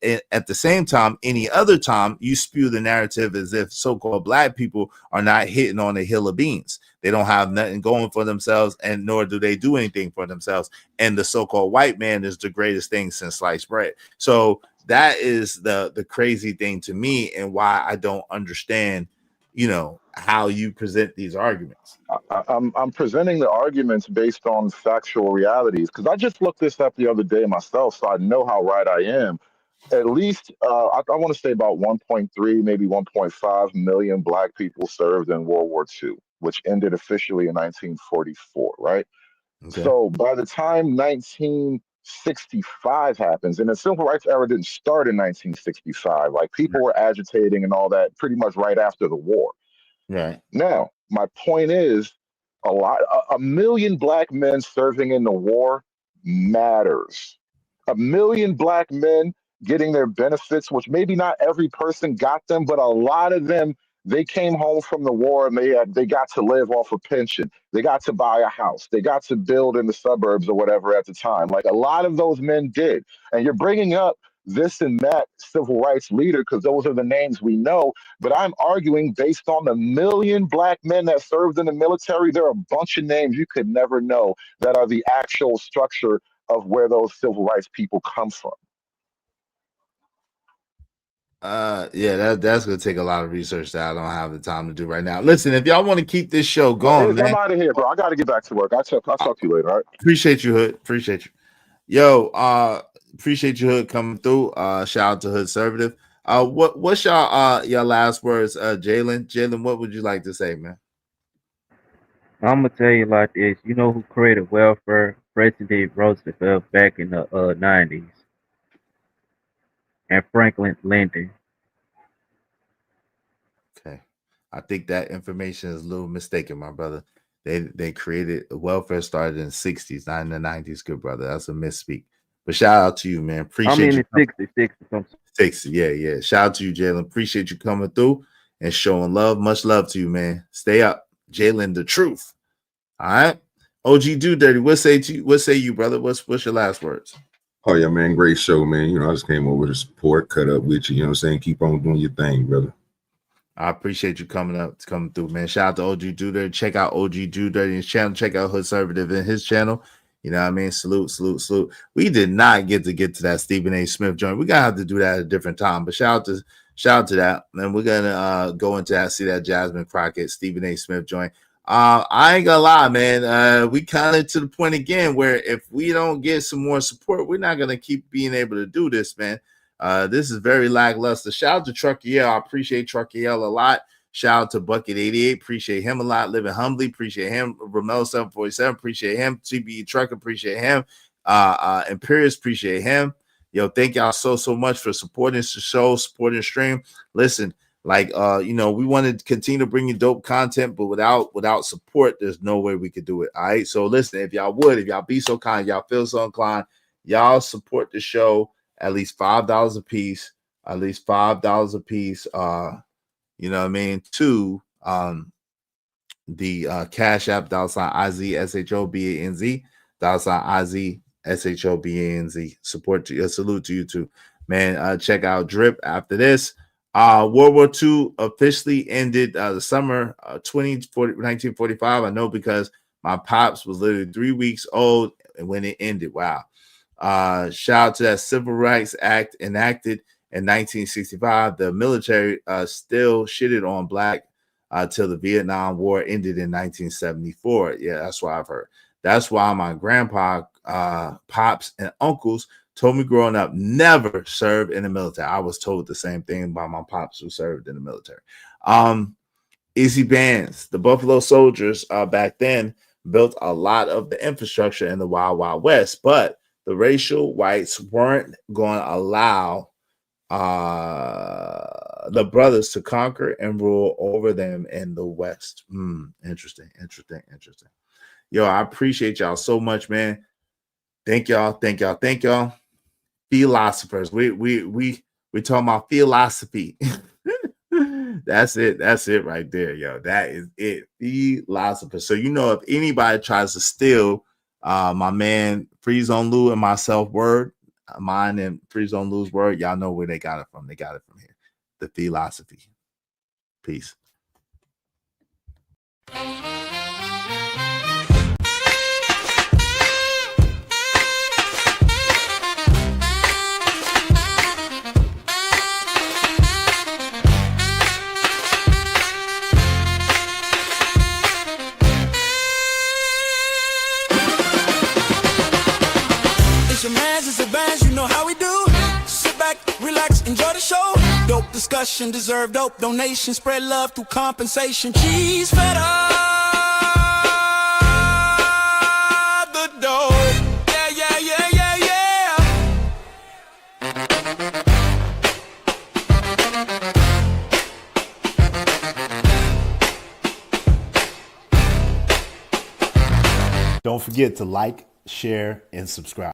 [SPEAKER 1] same time, any other time, you spew the narrative as if so-called black people are not hitting on a hill of beans. They don't have nothing going for themselves, and nor do they do anything for themselves. And the so-called white man is the greatest thing since sliced bread. So that is the crazy thing to me, and why I don't understand, how you present these arguments.
[SPEAKER 11] I'm presenting the arguments based on factual realities because I just looked this up the other day myself, so I know how right I am. At least I want to say about 1.3, maybe 1.5 million black people served in World War II, which ended officially in 1944, right?
[SPEAKER 1] Okay.
[SPEAKER 11] So by the time 1965 happens, and the civil rights era didn't start in 1965, like people were agitating and all that pretty much right after the war.
[SPEAKER 1] Right.
[SPEAKER 11] Now, my point is a million black men serving in the war matters. A million black men getting their benefits, which maybe not every person got them, but a lot of them, they came home from the war and they got to live off a pension. They got to buy a house. They got to build in the suburbs or whatever at the time. Like a lot of those men did. And you're bringing up this and that civil rights leader because those are the names we know. But I'm arguing based on the million black men that served in the military, there are a bunch of names you could never know that are the actual structure of where those civil rights people come from.
[SPEAKER 1] Yeah, that's gonna take a lot of research that I don't have the time to do right now. Listen, if y'all want to keep this show
[SPEAKER 11] But
[SPEAKER 1] going,
[SPEAKER 11] Iz, I'm
[SPEAKER 1] man,
[SPEAKER 11] out of here, bro. I got to get back to work. I'll talk to you later. All right.
[SPEAKER 1] appreciate you, Hood. Appreciate you. Yo, appreciate you, Hood, coming through. Shout out to Hood Conservative. What's y'all last words, Jalen? Jalen, what would you like to say, man?
[SPEAKER 16] I'm gonna tell you like this. You know who created welfare? President Roosevelt back in the 90s, and Franklin Lyndon.
[SPEAKER 1] Okay. I think that information is a little mistaken, my brother. They created welfare started in the 60s, not in the 90s, good brother. That's a misspeak. But shout out to you, man.
[SPEAKER 16] I
[SPEAKER 1] Appreciate
[SPEAKER 16] mean
[SPEAKER 1] you.
[SPEAKER 16] the 60s.
[SPEAKER 1] 60, yeah. Shout out to you, Jalen. Appreciate you coming through and showing love. Much love to you, man. Stay up. Jalen, the truth. All right. OG Do Dirty. What say you, brother? What's your last words?
[SPEAKER 17] Oh yeah, man, great show, man. You know, I just came over to support, cut up with you. You know what I'm saying? Keep on doing your thing, brother.
[SPEAKER 1] I appreciate you coming through, man. Shout out to OG Do Dirty. Check out OG Do Dirty in his channel. Check out Hood Conservative in his channel. You know what I mean? Salute. We did not get to that Stephen A. Smith joint. We're gonna have to do that at a different time. But shout out to that. And we're gonna go into that, see that Jasmine Crockett, Stephen A. Smith joint. I ain't gonna lie, man. We kind of to the point again where if we don't get some more support, we're not gonna keep being able to do this, man. This is very lackluster. Shout out to Truckiel. I appreciate Truckiel a lot. Shout out to Bucket88. Appreciate him a lot. Living Humbly. Appreciate him. Romel747. Appreciate him. TBE Truck. Appreciate him. Imperious. Appreciate him. Yo, thank y'all so much for supporting the show, supporting the stream. Listen, like we want to continue to bring you dope content, but without support, there's no way we could do it. All right. So listen, if y'all be so kind, y'all feel so inclined, y'all support the show at least $5 a piece. At least $5 a piece. You know what I mean? To the Cash App $IZSHOBANZ $IZSHOBANZ. Support to you. Salute to you too, man. Check out Drip after this. World War II officially ended the summer 1945. I know because my pops was literally 3 weeks old when it ended. Wow. Shout out to that Civil Rights Act enacted in 1965. The military still shitted on black till the Vietnam War ended in 1974. Yeah, that's what I've heard. That's why my grandpa, pops, and uncles told me growing up never serve in the military. I was told the same thing by my pops who served in the military. Easy Bands, the Buffalo Soldiers back then built a lot of the infrastructure in the Wild Wild West, but the racial whites weren't going to allow the brothers to conquer and rule over them in the West. Interesting. Yo, I appreciate y'all so much, man. Thank y'all. Philosophers. We talking about philosophy. That's it right there, yo. That is it. Philosophers. So if anybody tries to steal my man Freeze on Lou and myself word, mine and Freeze on Lou's word, y'all know where they got it from. They got it from here. The philosophy. Peace.
[SPEAKER 18] You know how we do. Sit back, relax, enjoy the show. Dope discussion, deserve dope donation. Spread love through compensation. Cheese feta, the dope. Yeah.
[SPEAKER 1] Don't forget to like, share, and subscribe.